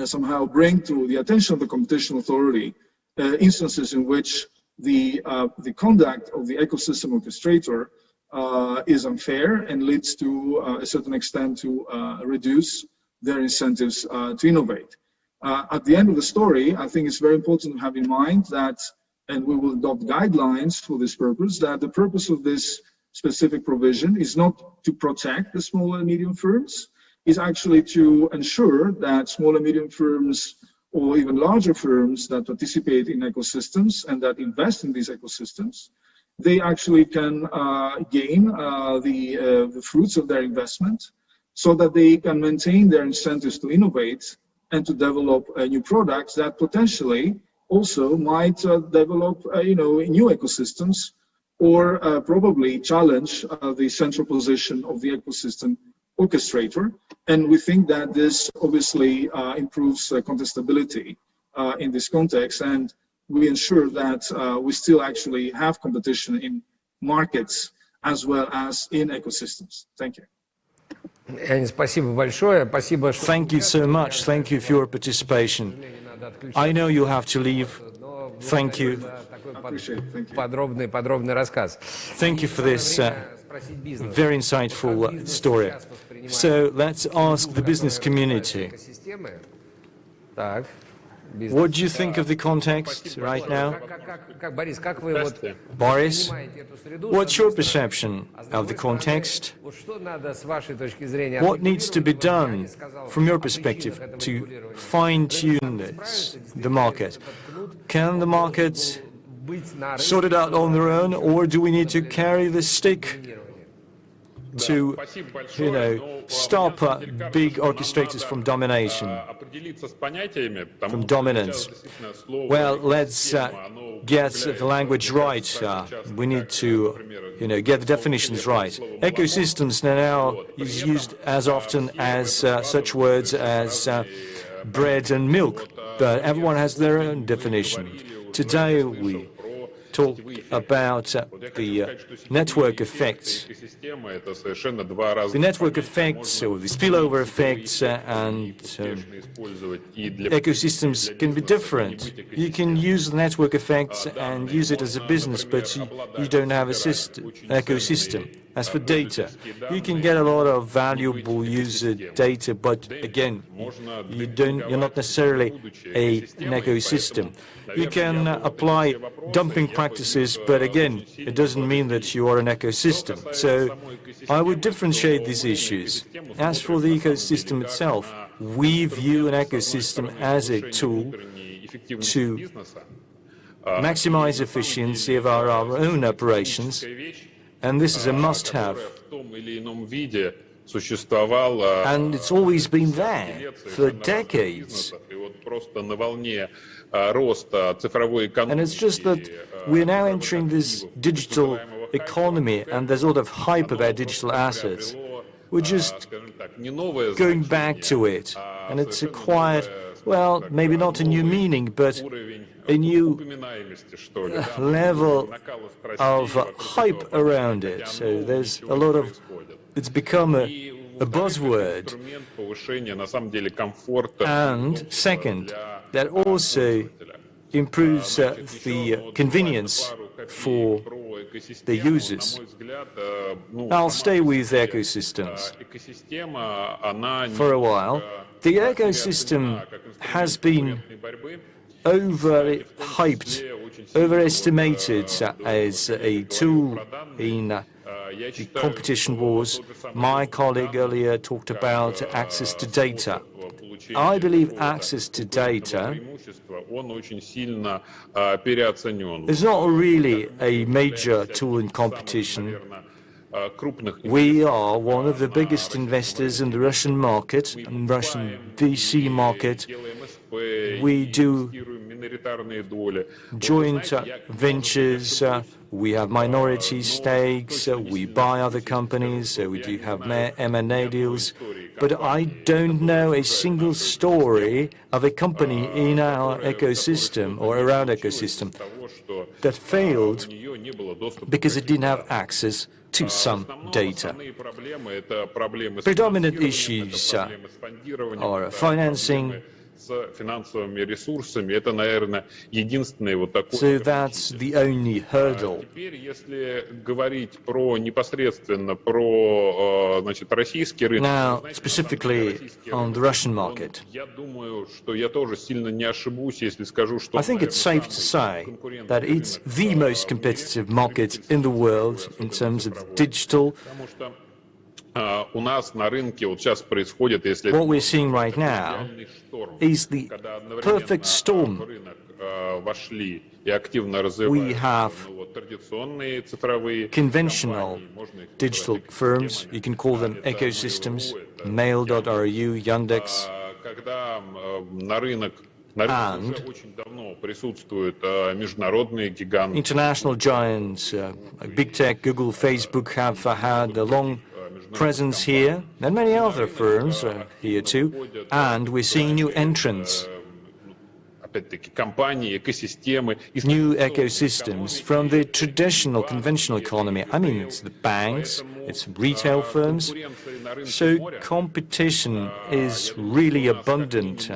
somehow bring to the attention of the competition authority instances in which the conduct of the ecosystem orchestrator is unfair and leads to a certain extent to reduce their incentives to innovate. At the end of the story, I think it's very important to have in mind that, and we will adopt guidelines for this purpose, that the purpose of this specific provision is not to protect the small and medium firms, is actually to ensure that small and medium firms or even larger firms that participate in ecosystems and that invest in these ecosystems, they actually can gain the fruits of their investment so that they can maintain their incentives to innovate and to develop new products that potentially also might develop, new ecosystems, or probably challenge the central position of the ecosystem orchestrator. And we think that this obviously improves contestability in this context, and we ensure that we still actually have competition in markets as well as in ecosystems. Thank you. Thank you so much. Thank you for your participation. I know you have to leave. Thank you. Appreciate it. Thank you. Thank you for this very insightful story. So let's ask the business community. What do you think of the context right now? Boris, what's your perception of the context? What needs to be done, from your perspective, to fine-tune the market? Can the market sort it out on their own, or do we need to carry the stick to, stop big orchestrators from domination, from dominance? Well, let's get the language right. We need to, get the definitions right. Ecosystems now is used as often as such words as bread and milk, but everyone has their own definition. Today we talk about the network effects. The network effects, or the spillover effects, and ecosystems can be different. You can use the network effects and use it as a business, but you don't have a ecosystem. As for data, you can get a lot of valuable user data, but again, you're not necessarily an ecosystem. You can apply dumping practices, but again, it doesn't mean that you are an ecosystem. So I would differentiate these issues. As for the ecosystem itself, we view an ecosystem as a tool to maximize efficiency of our own operations, and this is a must-have. And it's always been there for decades. And it's just that we're now entering this digital economy, and there's a lot of hype about digital assets. We're just going back to it, and it's acquired, well, maybe not a new meaning, but a new level of hype around it. So there's a lot of, it's become a buzzword. And second, that also improves the convenience for the users. I'll stay with ecosystems for a while. The ecosystem has been overly hyped, overestimated as a tool in the competition wars. My colleague earlier talked about access to data. I believe access to data is not really a major tool in competition. We are one of the biggest investors in the Russian market, in the Russian VC market. We do joint ventures, we have minority stakes, we buy other companies, we do have M&A deals, but I don't know a single story of a company in our ecosystem or around ecosystem that failed because it didn't have access to some data. Predominant issues are financing. So that's the only hurdle. Now, specifically on the Russian market, I think it's safe to say that it's the most competitive market in the world in terms of digital. What we're seeing right now is the perfect storm. We have conventional digital firms, you can call them ecosystems, Mail.ru, Yandex. And international giants, like big tech, Google, Facebook, have had a long presence here, and many other firms are here too, and we're seeing new entrants, new ecosystems from the traditional, conventional economy. I mean, it's the banks, it's retail firms, so competition is really abundant.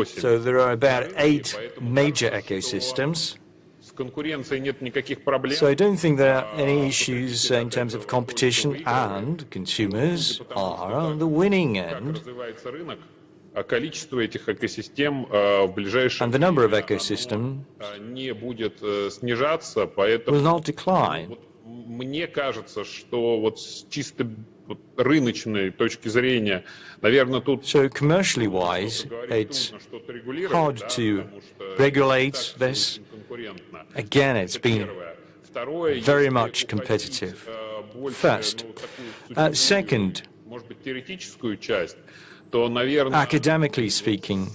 So there are about 8 major ecosystems. So I don't think there are any issues in terms of competition, and consumers are on the winning end. And the number of ecosystems will not decline. So commercially wise, it's hard to regulate this. Again, it's been very much competitive. First. Second, academically speaking,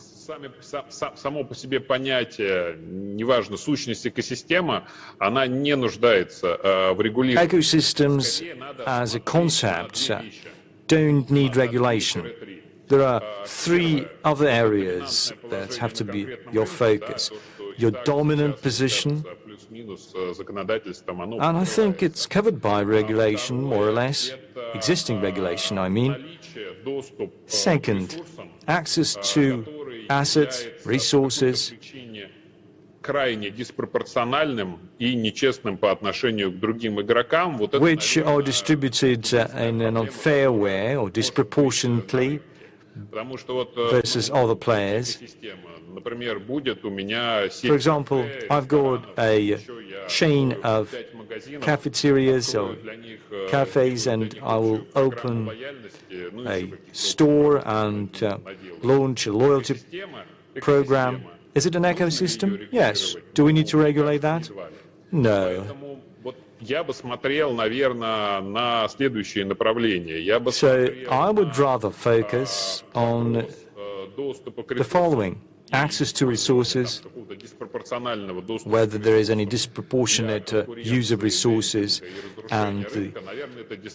само по себе понятие, неважно, сущность экосистема, она не нуждается в регулировании. Ecosystems as a concept don't need regulation. There are 3 other areas that have to be your focus. Your dominant position, and I think it's covered by regulation, more or less, existing regulation, I mean. Second, access to assets, resources, which are distributed in an unfair way or disproportionately versus other players. For example, I've got a chain of cafeterias or cafes, and I will open a store and launch a loyalty program. Is it an ecosystem? Yes. Do we need to regulate that? No. So I would rather focus on the following. Access to resources, whether there is any disproportionate use of resources, and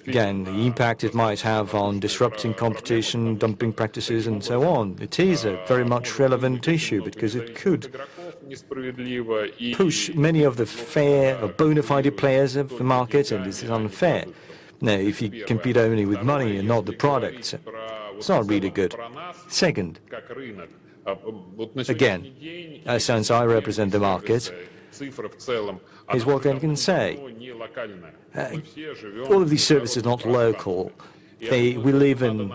again, the impact it might have on disrupting competition, dumping practices, and so on. It is a very much relevant issue because it could push many of the fair or bona fide players of the market, and this is unfair. Now, if you compete only with money and not the product, it's not really good. Second, again, since I represent the market, is what I can say. All of these services are not local. We live in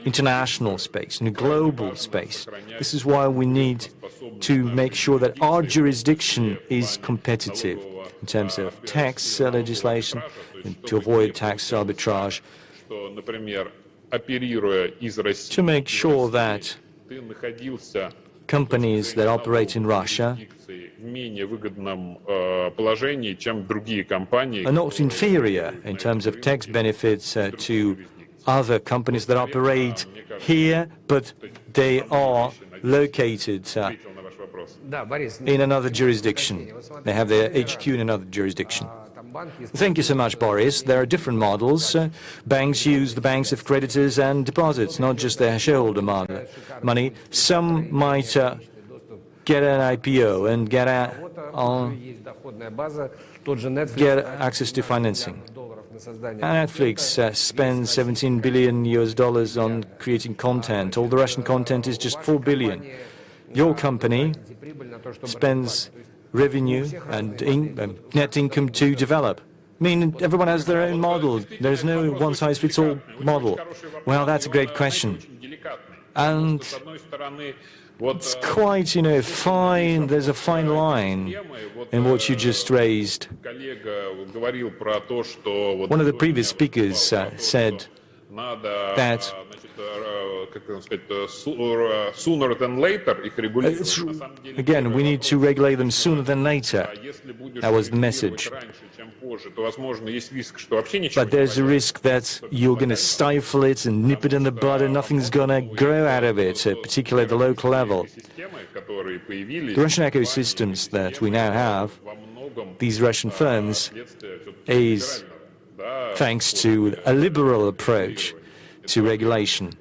international space, in a global space. This is why we need to make sure that our jurisdiction is competitive in terms of tax legislation, and to avoid tax arbitrage, to make sure that companies that operate in Russia are not inferior in terms of tax benefits to other companies that operate here, but they are located in another jurisdiction. They have their HQ in another jurisdiction. Thank you so much, Boris. There are different models. Banks use the banks of creditors and deposits, not just their shareholder money. Some might get an IPO and get access to financing. Netflix spends $17 billion on creating content. All the Russian content is just $4 billion. Your company spends revenue and net income to develop. I mean, everyone has their own model. There's no one-size-fits-all model. Well, that's a great question. And it's quite, fine. There's a fine line in what you just raised. One of the previous speakers said that sooner than later. Again, we need to regulate them sooner than later. That was the message. But there's a risk that you're going to stifle it and nip it in the bud and nothing's going to grow out of it, particularly at the local level. The Russian ecosystems that we now have, these Russian firms, is thanks to a liberal approach to regulation.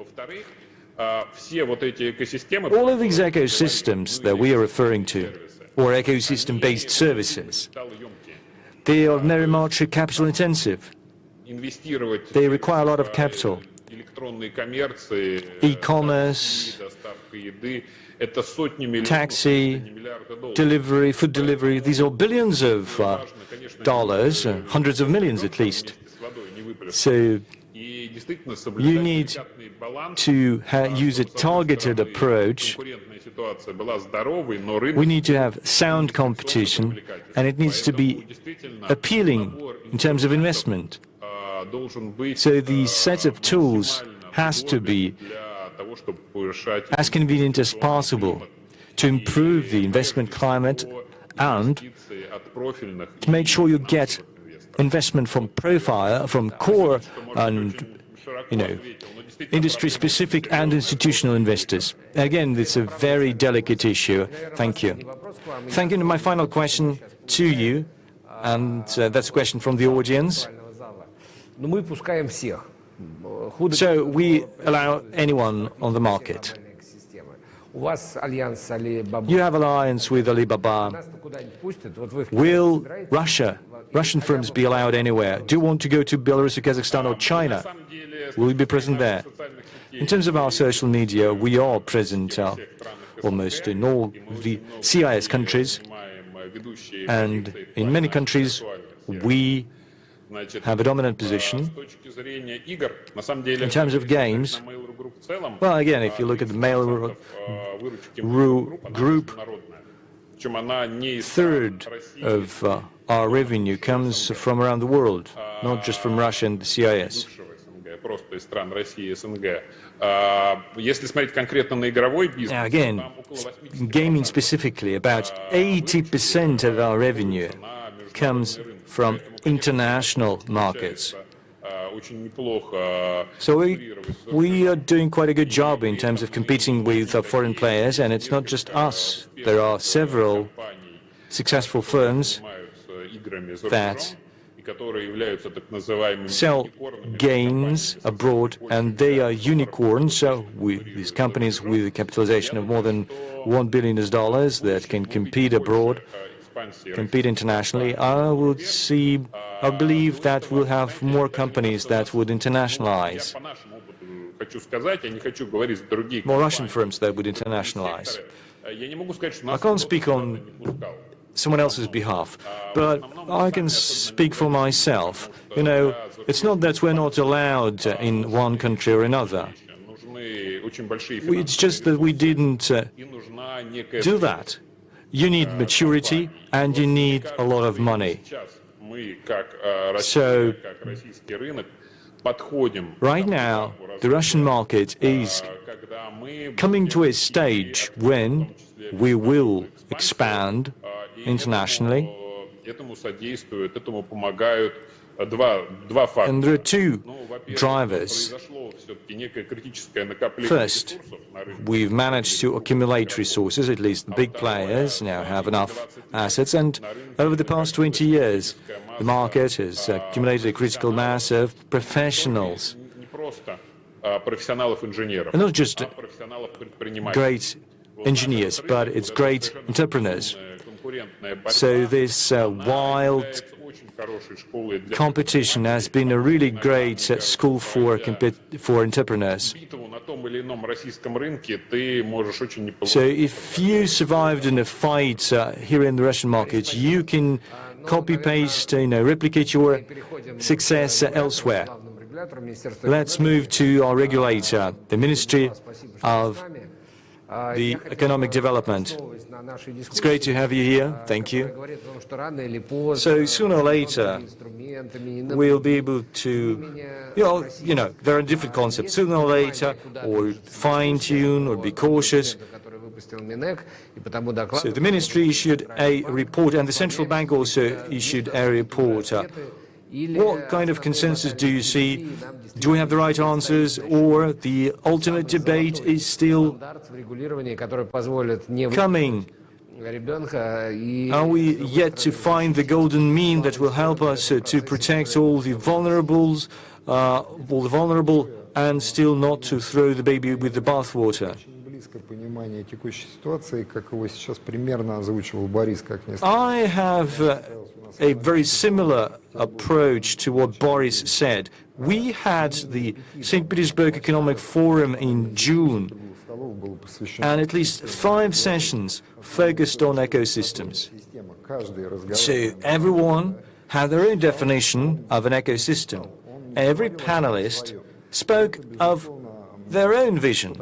All of these ecosystems that we are referring to, or ecosystem-based services, they are very much capital intensive. They require a lot of capital. E-commerce, taxi, delivery, food delivery, these are billions of dollars, hundreds of millions at least. So you need to use a targeted approach. We need to have sound competition, and it needs to be appealing in terms of investment. So the set of tools has to be as convenient as possible to improve the investment climate and to make sure you get investment from profile, from core and, industry-specific and institutional investors. Again, it's a very delicate issue. Thank you. Thank you. My final question to you, and that's a question from the audience. So we allow anyone on the market. You have alliance with Alibaba. Will Russian firms be allowed anywhere? Do you want to go to Belarus or Kazakhstan or China? Will you be present there? In terms of our social media, we are present almost in all the CIS countries, and in many countries we have a dominant position. In terms of games, well, again, if you look at the Mail.ru group, third of our revenue comes from around the world, not just from Russia and the CIS. Now again, gaming specifically, about 80% of our revenue comes from international markets. So we are doing quite a good job in terms of competing with foreign players, and it's not just us. There are several successful firms that sell games abroad, and they are unicorns. So these companies with a capitalization of more than $1 billion that can compete abroad, compete internationally. I believe that we'll have more companies that would internationalize, more Russian firms that would internationalize. I can't speak on someone else's behalf, but I can speak for myself. It's not that we're not allowed in one country or another. It's just that we didn't do that. You need maturity and you need a lot of money. So, right now, the Russian market is coming to a stage when we will expand internationally. And there are two drivers. First, we've managed to accumulate resources, at least the big players now have enough assets, and over the past 20 years, the market has accumulated a critical mass of professionals. And not just great engineers, but it's great entrepreneurs. So this wild competition has been a really great school for entrepreneurs. So if you survived in a fight here in the Russian market, you can copy-paste, replicate your success elsewhere. Let's move to our regulator, the Ministry of the Economic Development. It's great to have you here. Thank you. So sooner or later, we'll be able to, there are different concepts. Sooner or later, or fine-tune, or be cautious. So the ministry issued a report, and the central bank also issued a report. What kind of consensus do you see? Do we have the right answers, or the ultimate debate is still coming? Are we yet to find the golden mean that will help us to protect all the vulnerable, and still not to throw the baby with the bathwater? I have a very similar approach to what Boris said. We had the St. Petersburg Economic Forum in June, and at least 5 sessions focused on ecosystems. So everyone had their own definition of an ecosystem. Every panelist spoke of their own vision.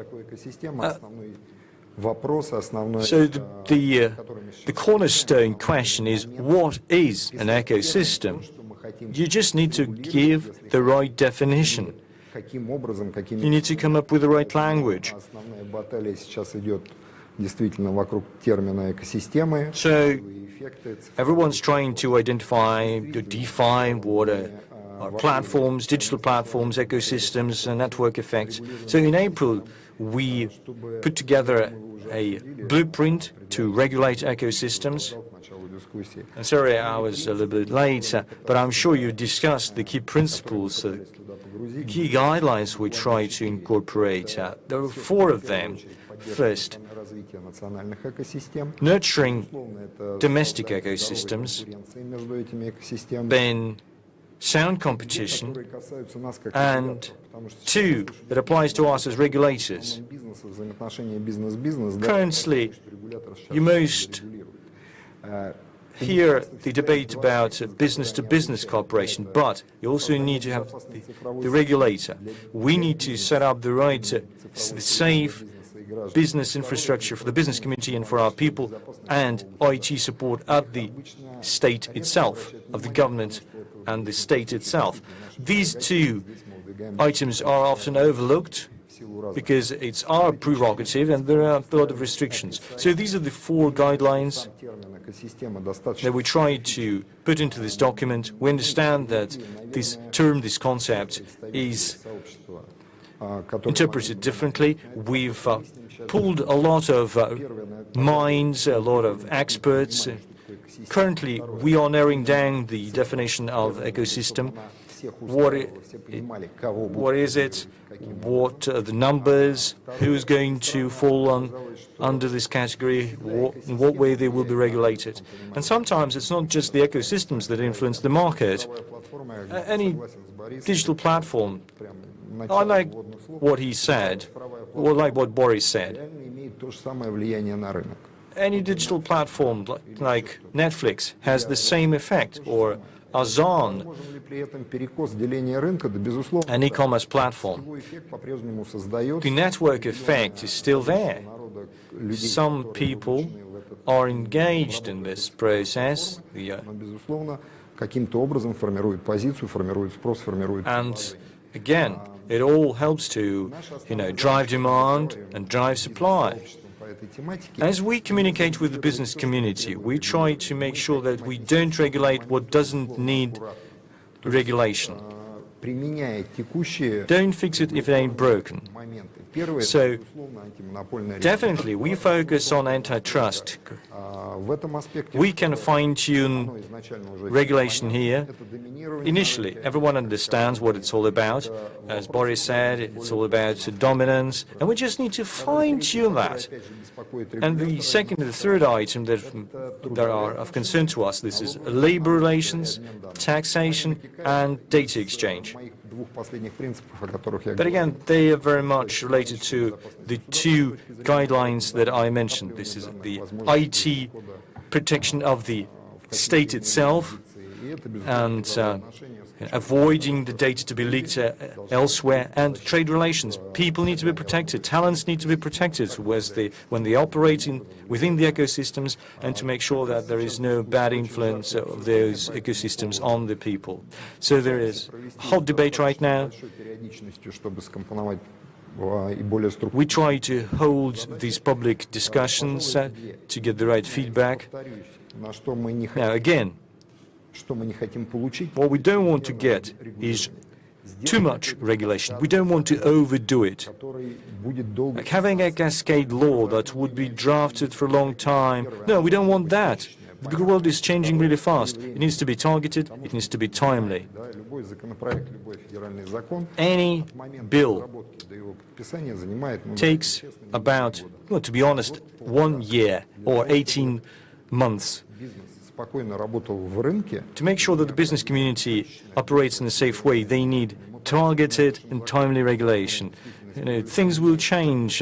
So the cornerstone question is, what is an ecosystem? You just need to give the right definition. You need to come up with the right language. So everyone's trying to identify, to define what are platforms, digital platforms, ecosystems, and network effects. So in April, we put together a blueprint to regulate ecosystems. I'm sorry I was a little bit late, but I'm sure you discussed the key principles, key guidelines we try to incorporate. There are 4 of them. First, nurturing domestic ecosystems, then sound competition, and 2, that applies to us as regulators. Currently, you most hear the debate about business-to-business cooperation, but you also need to have the regulator. We need to set up the right, safe business infrastructure for the business community and for our people, and IT support at the state itself, of the government and the state itself. These 2 items are often overlooked because it's our prerogative and there are a lot of restrictions. So these are the 4 guidelines that we try to put into this document. We understand that this term, this concept, is interpreted differently. We've pulled a lot of minds, a lot of experts. Currently, we are narrowing down the definition of ecosystem. What is it? What are the numbers? Who's going to fall under this category? In what way they will be regulated? And sometimes it's not just the ecosystems that influence the market. Any digital platform, I like what he said, or like what Boris said. Any digital platform like Netflix has the same effect, or Azan, an e-commerce platform. The network effect is still there. Some people are engaged in this process, and again, it all helps to, drive demand and drive supply. As we communicate with the business community, we try to make sure that we don't regulate what doesn't need regulation. Don't fix it if it ain't broken. So, definitely, we focus on antitrust. We can fine-tune regulation here. Initially, everyone understands what it's all about. As Boris said, it's all about dominance, and we just need to fine-tune that. And the second and the third item that are of concern to us, this is labor relations, taxation, and data exchange. But again, they are very much related to the 2 guidelines that I mentioned. This is the IT protection of the state itself and avoiding the data to be leaked elsewhere, and trade relations. People need to be protected, talents need to be protected when they operate within the ecosystems, and to make sure that there is no bad influence of those ecosystems on the people. So there is a hot debate right now. We try to hold these public discussions to get the right feedback. Now, again, what we don't want to get is too much regulation. We don't want to overdo it. Like having a cascade law that would be drafted for a long time. No, we don't want that. The world is changing really fast. It needs to be targeted, it needs to be timely. Any bill takes about, well, to be honest, 1 year or 18 months. To make sure that the business community operates in a safe way, they need targeted and timely regulation. Things will change.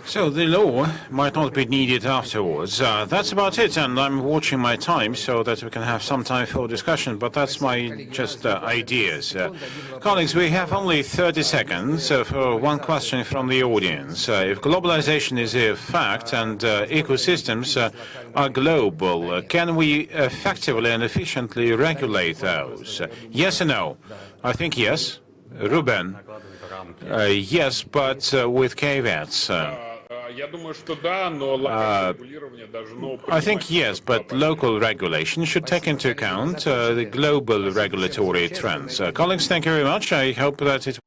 So the law might not be needed afterwards. That's about it, and I'm watching my time so that we can have some time for discussion, but that's my just ideas. Colleagues, we have only 30 seconds for one question from the audience. If globalization is a fact and ecosystems are global, can we effectively and efficiently regulate those? Yes or no? I think yes. Ruben? Yes, but with caveats. I think yes, but local regulation should take into account the global regulatory trends. Colleagues, thank you very much. I hope that it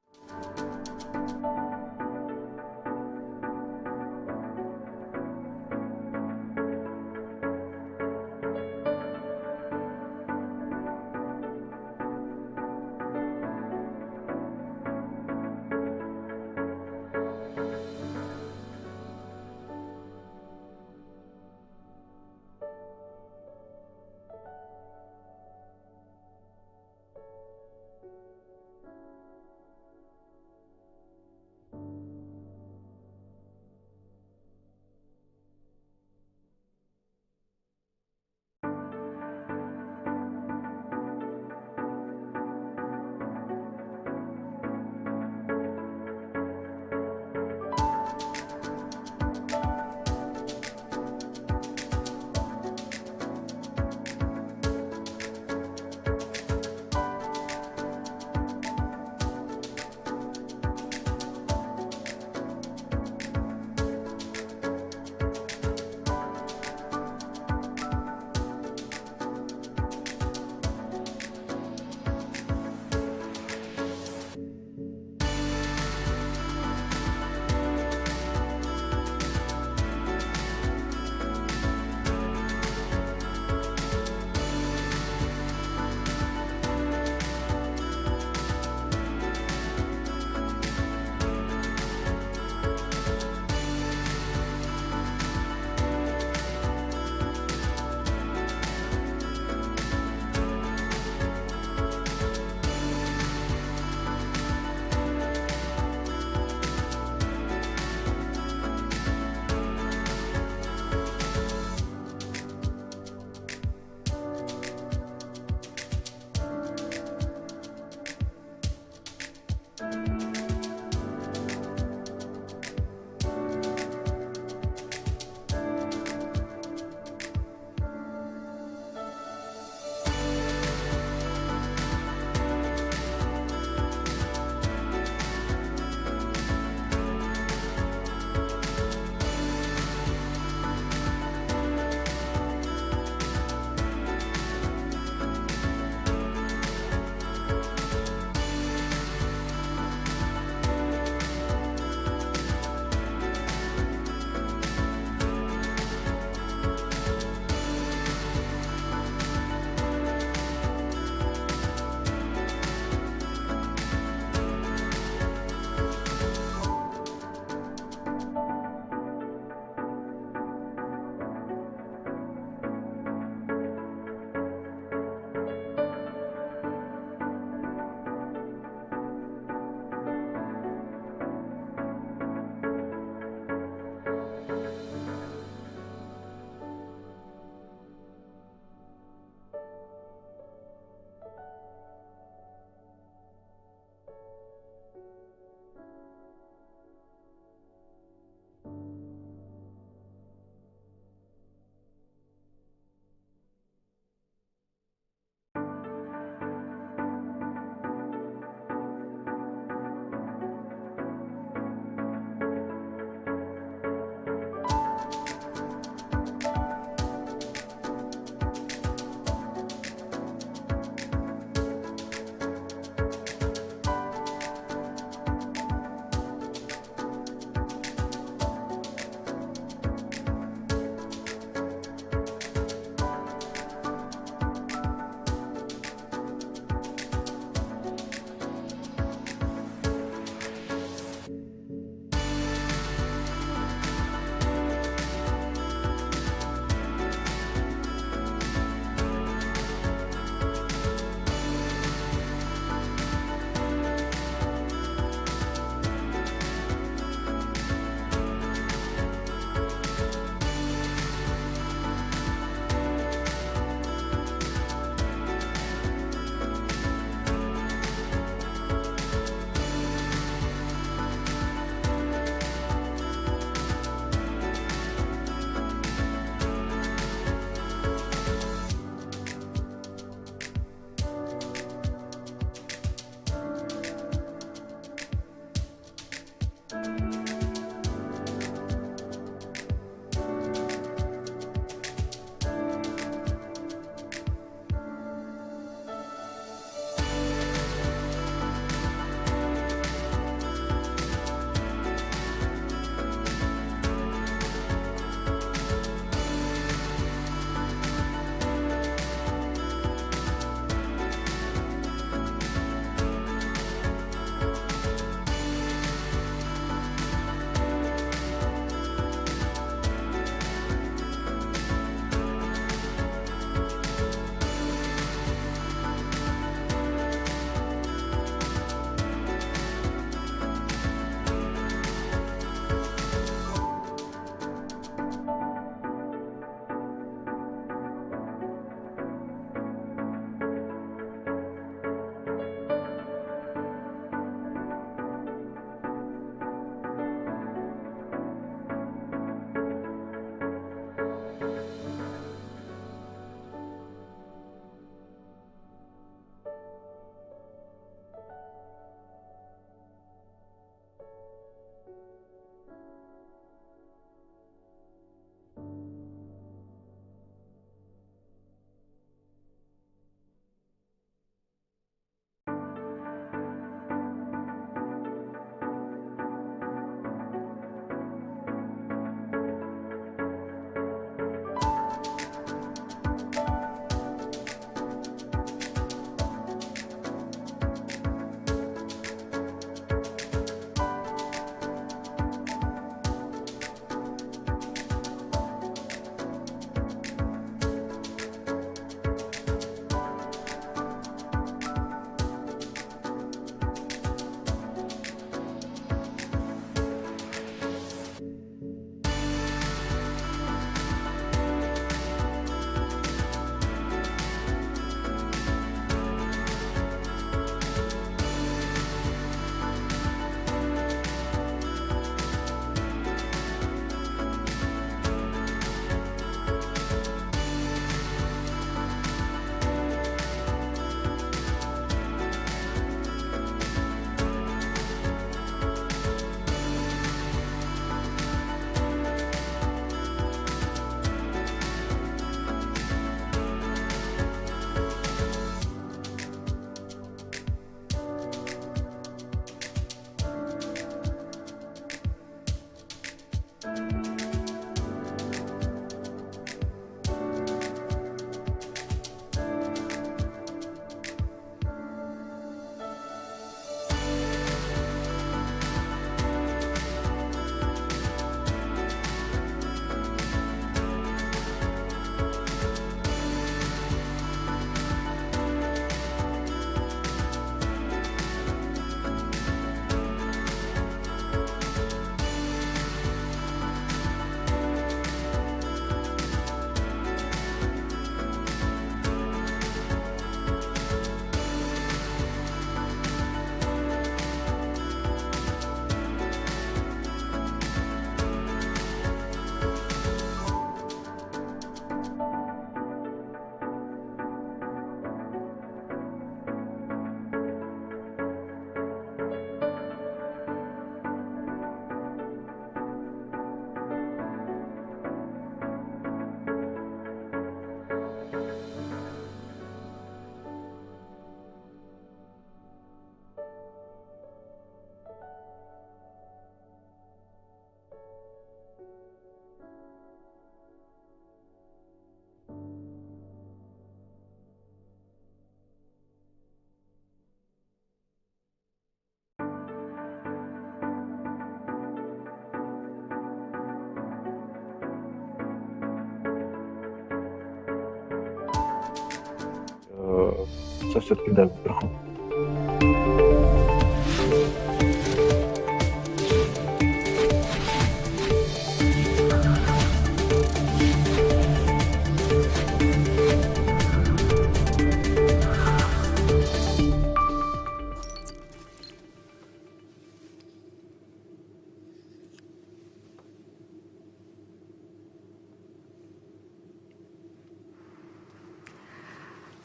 хочется все-таки, да, вверху.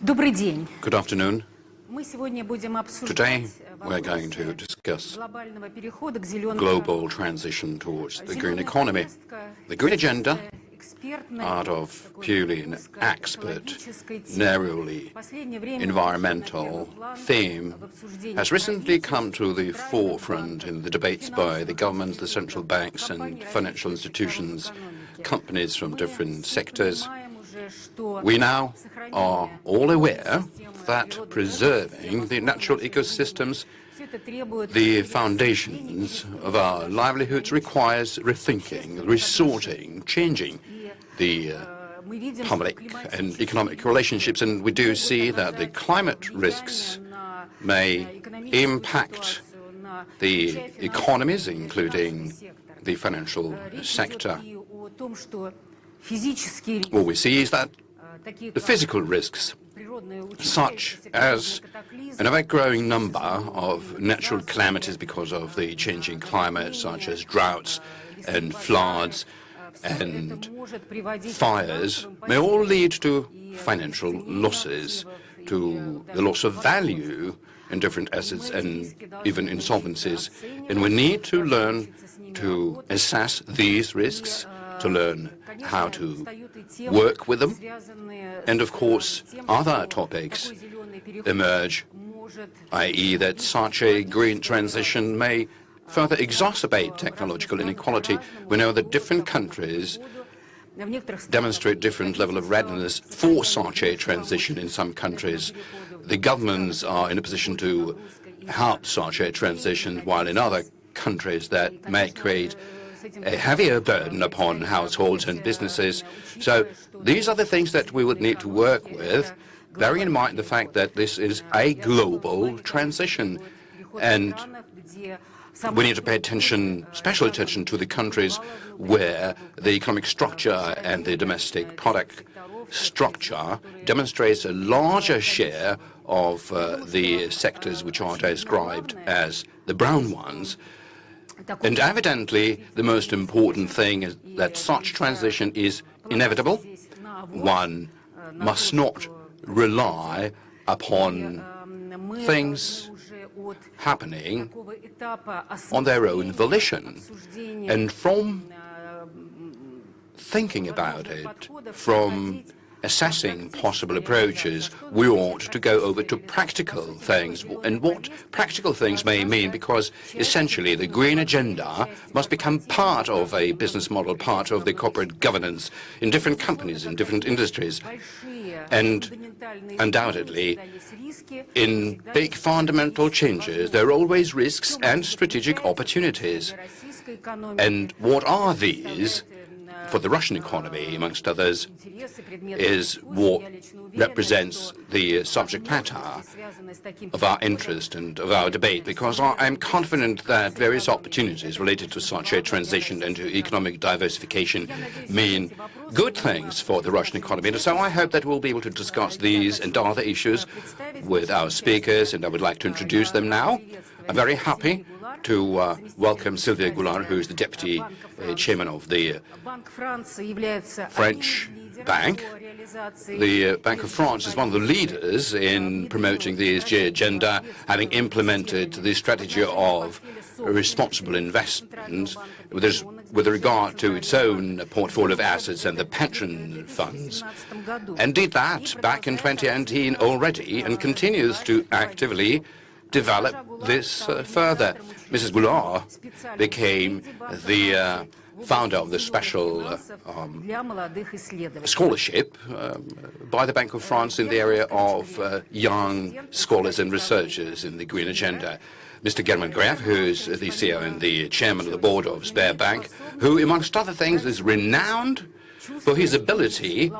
Добрый день. Good afternoon. Мы сегодня будем Today обсуждать we're going to вопросы discuss глобального перехода к зеленому global transition towards the green economy. The green agenda, out of purely an expert, narrowly environmental theme, has recently come to the forefront in the debates by the governments, the central banks and financial institutions, companies from different sectors. We now are all aware that preserving the natural ecosystems, the foundations of our livelihoods, requires rethinking, resorting, changing the public and economic relationships. And we do see that the climate risks may impact the economies, including the financial sector. What we see is that the physical risks, such as an ever-growing number of natural calamities because of the changing climate, such as droughts and floods and fires, may all lead to financial losses, to the loss of value in different assets and even insolvencies. And we need to learn to assess these risks, to learn how to work with them. And of course, other topics emerge, i.e. that such a green transition may further exacerbate technological inequality. We know that different countries demonstrate different level of readiness for such a transition. In some countries, the governments are in a position to help such a transition, while in other countries that may create a heavier burden upon households and businesses. So these are the things that we would need to work with, bearing in mind the fact that this is a global transition. And we need to pay attention, special attention, to the countries where the economic structure and the domestic product structure demonstrates a larger share of the sectors which are described as the brown ones. And evidently, the most important thing is that such transition is inevitable. One must not rely upon things happening on their own volition. And from thinking about it, from assessing possible approaches, we ought to go over to practical things, and what practical things may mean, because essentially the green agenda must become part of a business model, part of the corporate governance in different companies, in different industries. And undoubtedly, in big fundamental changes, there are always risks and strategic opportunities. And what are these? For the Russian economy, amongst others, is what represents the subject matter of our interest and of our debate, because I'm confident that various opportunities related to such a transition and to economic diversification mean good things for the Russian economy. And so I hope that we'll be able to discuss these and other issues with our speakers, and I would like to introduce them now. I'm very happy to welcome Sylvia Goulart, who is the deputy chairman of the French Bank. The Bank of France is one of the leaders in promoting the ESG agenda, having implemented the strategy of responsible investment with regard to its own portfolio of assets and the pension funds, and did that back in 2018 already, and continues to actively develop this further. Mrs. Goulart became the founder of the special scholarship by the Bank of France in the area of young scholars and researchers in the green agenda. Mr. German Graf, who is the CEO and the chairman of the board of Sberbank, who, amongst other things, is renowned for his ability,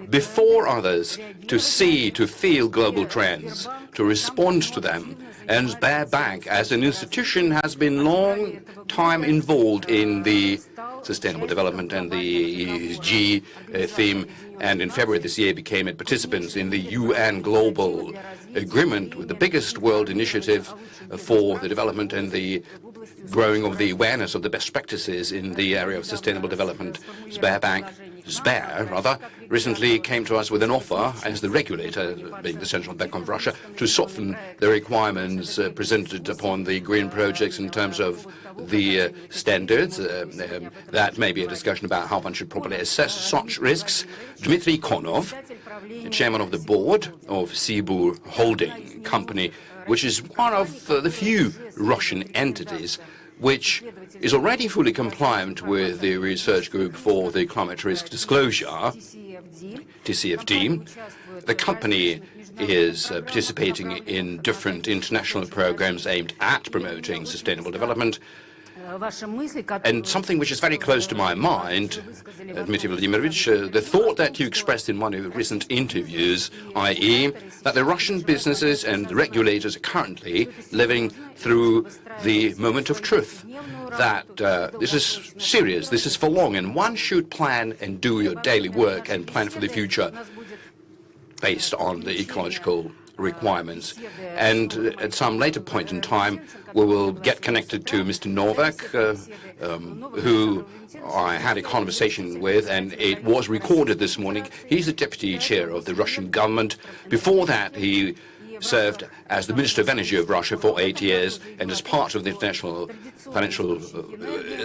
before others, to see, to feel global trends, to respond to them. And Sberbank, as an institution, has been long time involved in the sustainable development and the ESG theme, and in February this year became a participant in the UN Global Agreement, with the biggest world initiative for the development and the growing of the awareness of the best practices in the area of sustainable development. Sber, recently came to us with an offer as the regulator, being the Central Bank of Russia, to soften the requirements presented upon the green projects in terms of the standards. That may be a discussion about how one should properly assess such risks. Dmitry Konov, chairman of the board of Sibur Holding Company, which is one of the few Russian entities which is already fully compliant with the Research Group for the Climate Risk Disclosure, TCFD. The company is participating in different international programs aimed at promoting sustainable development. And something which is very close to my mind, Dmitry Vladimirovich, the thought that you expressed in one of your recent interviews, i.e. that the Russian businesses and the regulators are currently living through the moment of truth, that this is serious, this is for long, and one should plan and do your daily work and plan for the future based on the ecological requirements. And at some later point in time, we will get connected to Mr. Novak, who I had a conversation with, and it was recorded this morning. He's the deputy chair of the Russian government. Before that, he served as the Minister of Energy of Russia for 8 years, and as part of the International Financial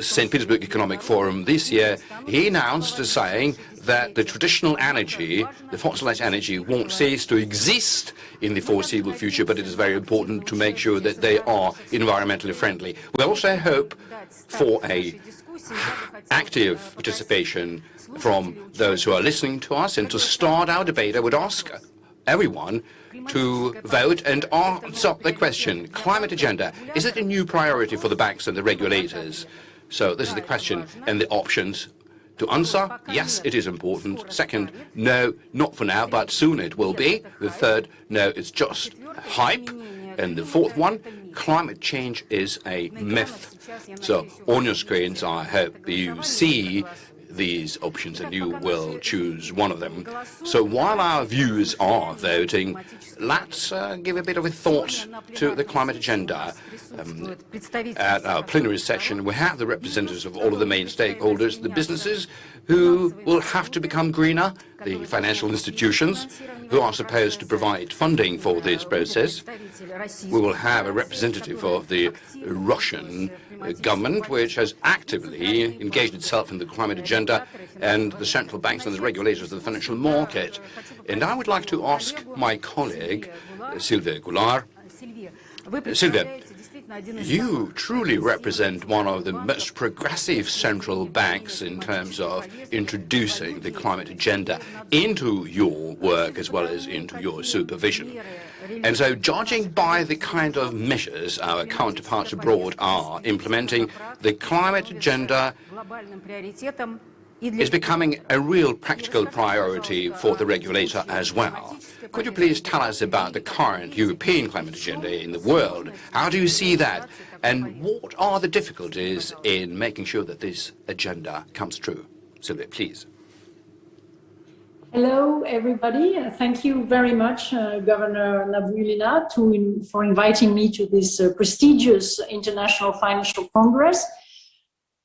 St. Petersburg Economic Forum this year, he announced saying that the traditional energy, the fossilized energy, won't cease to exist in the foreseeable future, but it is very important to make sure that they are environmentally friendly. We also hope for a active participation from those who are listening to us, and to start our debate, I would ask everyone to vote and answer the question, climate agenda, is it a new priority for the banks and the regulators? So this is the question, and the options to answer: yes, it is important. Second, no, not for now, but soon it will be. The third, no, it's just hype. And the fourth one, climate change is a myth. So on your screens, I hope you see these options and you will choose one of them. So while our views are voting, let's give a bit of a thought to the climate agenda. At our plenary session, we have the representatives of all of the main stakeholders, the businesses who will have to become greener, the financial institutions who are supposed to provide funding for this process. We will have a representative of the Russian government, which has actively engaged itself in the climate agenda, and the central banks and the regulators of the financial market. And I would like to ask my colleague, Sylvia Goulart. Sylvia, you truly represent one of the most progressive central banks in terms of introducing the climate agenda into your work as well as into your supervision. And so, judging by the kind of measures our counterparts abroad are implementing, the climate agenda is becoming a real practical priority for the regulator as well. Could you please tell us about the current European climate agenda in the world? How do you see that? And what are the difficulties in making sure that this agenda comes true? Sylvia, please. Hello, everybody. Thank you very much, Governor Navulina, for inviting me to this prestigious International Financial Congress.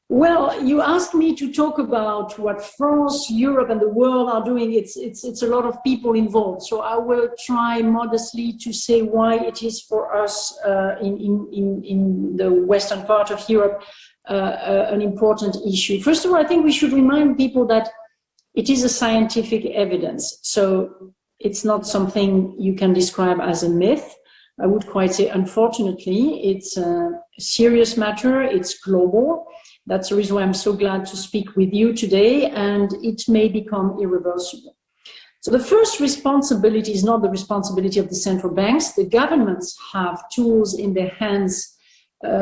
Well, you asked me to talk about what France, Europe, and the world are doing. It's a lot of people involved. So I will try modestly to say why it is for us in the western part of Europe an important issue. First of all, I think we should remind people that it is a scientific evidence. So it's not something you can describe as a myth. I would quite say, unfortunately, it's a serious matter. It's global. That's the reason why I'm so glad to speak with you today, and it may become irreversible. So the first responsibility is not the responsibility of the central banks. The governments have tools in their hands,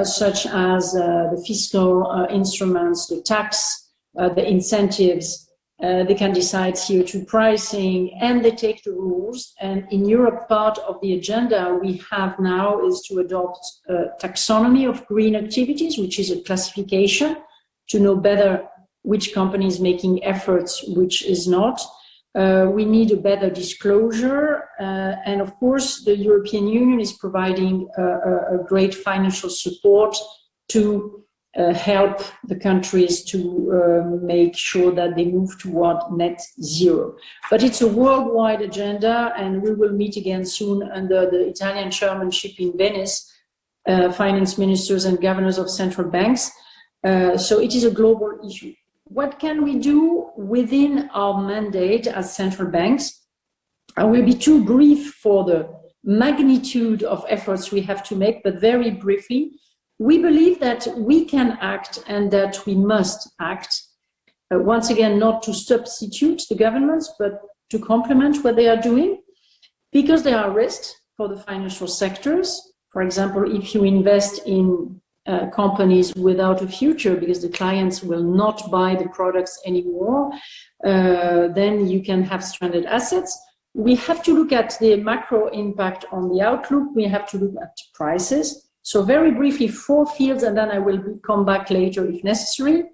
such as the fiscal instruments, the tax, the incentives, They can decide CO2 pricing, and they take the rules. And in Europe, part of the agenda we have now is to adopt a taxonomy of green activities, which is a classification to know better which company is making efforts, which is not. We need a better disclosure. And of course, the European Union is providing a great financial support to help the countries to make sure that they move toward net zero. But it's a worldwide agenda, and we will meet again soon under the Italian chairmanship in Venice, finance ministers and governors of central banks. So it is a global issue. What can we do within our mandate as central banks? I will be too brief for the magnitude of efforts we have to make, but very briefly, we believe that we can act and that we must act. Once again, not to substitute the governments, but to complement what they are doing, because there are risks for the financial sectors. For example, if you invest in companies without a future because the clients will not buy the products anymore, then you can have stranded assets. We have to look at the macro impact on the outlook. We have to look at prices. So very briefly, 4 fields, and then I will come back later if necessary.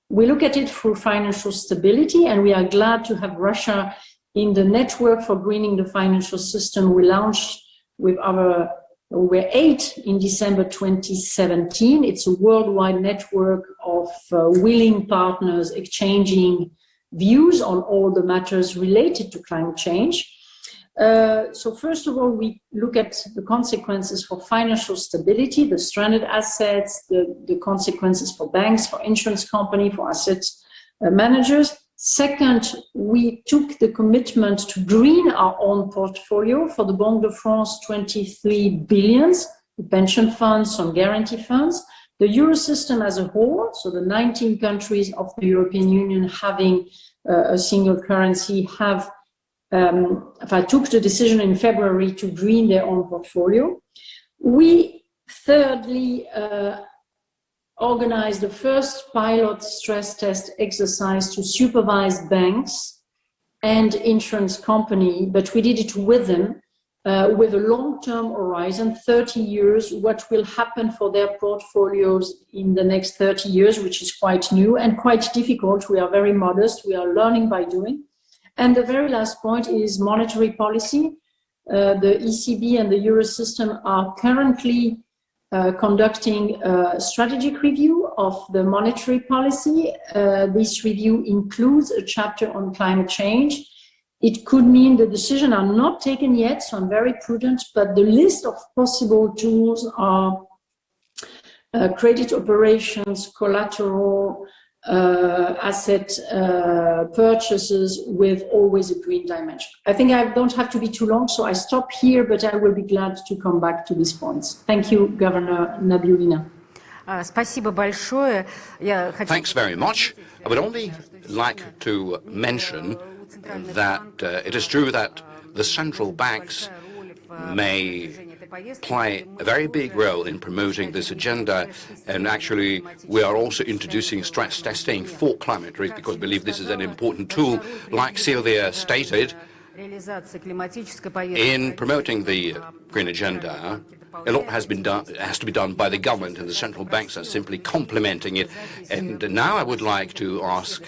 We look at it through financial stability, and we are glad to have Russia in the network for greening the financial system. We launched with our, we were 8 in December 2017. It's a worldwide network of willing partners exchanging views on all the matters related to climate change. So first of all, we look at the consequences for financial stability, the stranded assets, the consequences for banks, for insurance companies, for asset managers. Second, we took the commitment to green our own portfolio. For the Banque de France, 23 billion, the pension funds, some guarantee funds. The Eurosystem as a whole, so the 19 countries of the European Union having a single currency have took the decision in February to green their own portfolio. We thirdly organized the first pilot stress test exercise to supervise banks and insurance company, but we did it with them with a long-term horizon, 30 years, what will happen for their portfolios in the next 30 years, which is quite new and quite difficult. We are very modest. We are learning by doing. And the very last point is monetary policy. The ECB and the Eurosystem are currently conducting a strategic review of the monetary policy. This review includes a chapter on climate change. It could mean the decisions are not taken yet, so I'm very prudent, but the list of possible tools are credit operations, collateral, asset purchases with always a green dimension. I think I don't have to be too long, so I stop here, but I will be glad to come back to these points. Thank you, Governor Nabiullina. Thanks very much. I would only like to mention that it is true that the central banks may play a very big role in promoting this agenda, and actually we are also introducing stress testing for climate risk because we believe this is an important tool. Like Sylvia stated, in promoting the green agenda, a lot has to be done by the government, and the central banks are simply complementing it. And now I would like to ask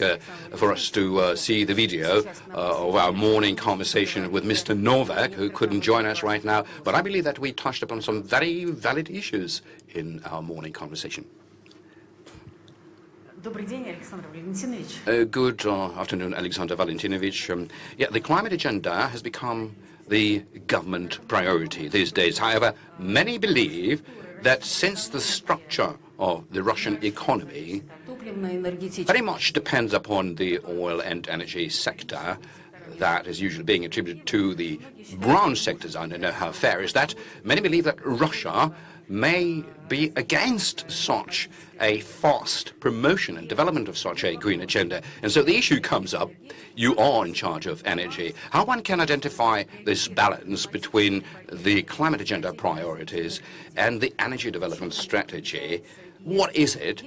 for us to see the video of our morning conversation with Mr. Novak, who couldn't join us right now. But I believe that we touched upon some very valid issues in our morning conversation. Good afternoon, Alexander Valentinovich. Yeah, the climate agenda has become the government priority these days. However, many believe that since the structure of the Russian economy very much depends upon the oil and energy sector, that is usually being attributed to the brown sectors. I don't know how fair is that. Many believe that Russia may be against such a fast promotion and development of such a green agenda. And so the issue comes up, you are in charge of energy. How one can identify this balance between the climate agenda priorities and the energy development strategy? What is it?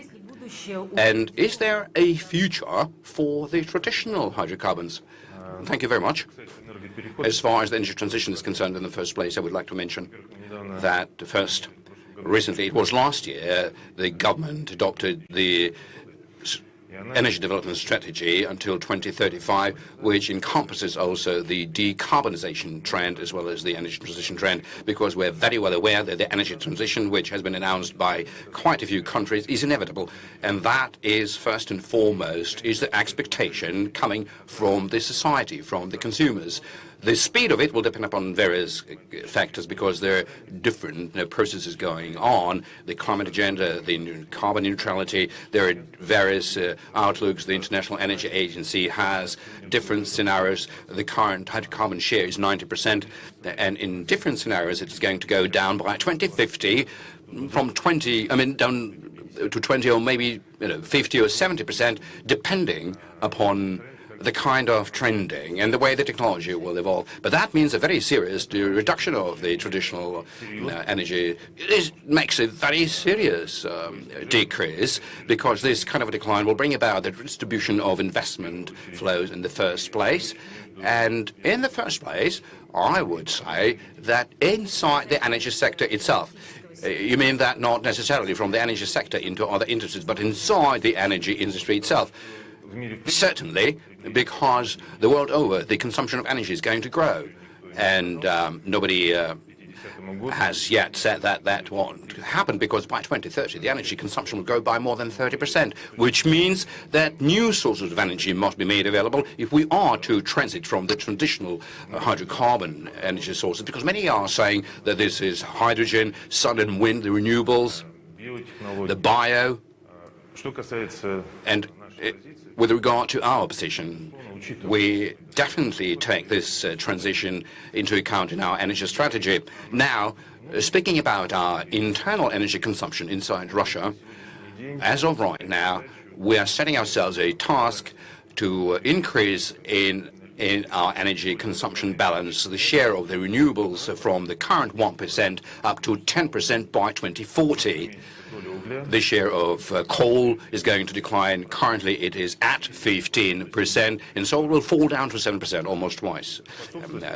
And is there a future for the traditional hydrocarbons? Thank you very much. As far as the energy transition is concerned, in the first place, I would like to mention that recently, it was last year, the government adopted the energy development strategy until 2035, which encompasses also the decarbonization trend as well as the energy transition trend, because we're very well aware that the energy transition, which has been announced by quite a few countries, is inevitable. And that is, first and foremost, is the expectation coming from the society, from the consumers. The speed of it will depend upon various factors because there are different processes going on. The climate agenda, the carbon neutrality, there are various outlooks. The International Energy Agency has different scenarios. The current hydrocarbon share is 90%, and in different scenarios it is going to go down by 2050 from 20, down to 20 or maybe 50 or 70%, depending upon the kind of trending and the way the technology will evolve. But that means a very serious reduction of the traditional energy. It makes a very serious decrease, because this kind of a decline will bring about the distribution of investment flows in the first place. And in the first place, I would say that inside the energy sector itself, you mean that not necessarily from the energy sector into other industries, but inside the energy industry itself. Certainly, because the world over, the consumption of energy is going to grow. And nobody has yet said that that won't happen, because by 2030, the energy consumption will grow by more than 30%, which means that new sources of energy must be made available if we are to transit from the traditional hydrocarbon energy sources, because many are saying that this is hydrogen, sun and wind, the renewables, the bio, and with regard to our position, we definitely take this transition into account in our energy strategy. Now, speaking about our internal energy consumption inside Russia, as of right now, we are setting ourselves a task to increase in our energy consumption balance the share of the renewables from the current 1% up to 10% by 2040. The share of coal is going to decline. Currently, it is at 15%, and so it will fall down to 7%, almost twice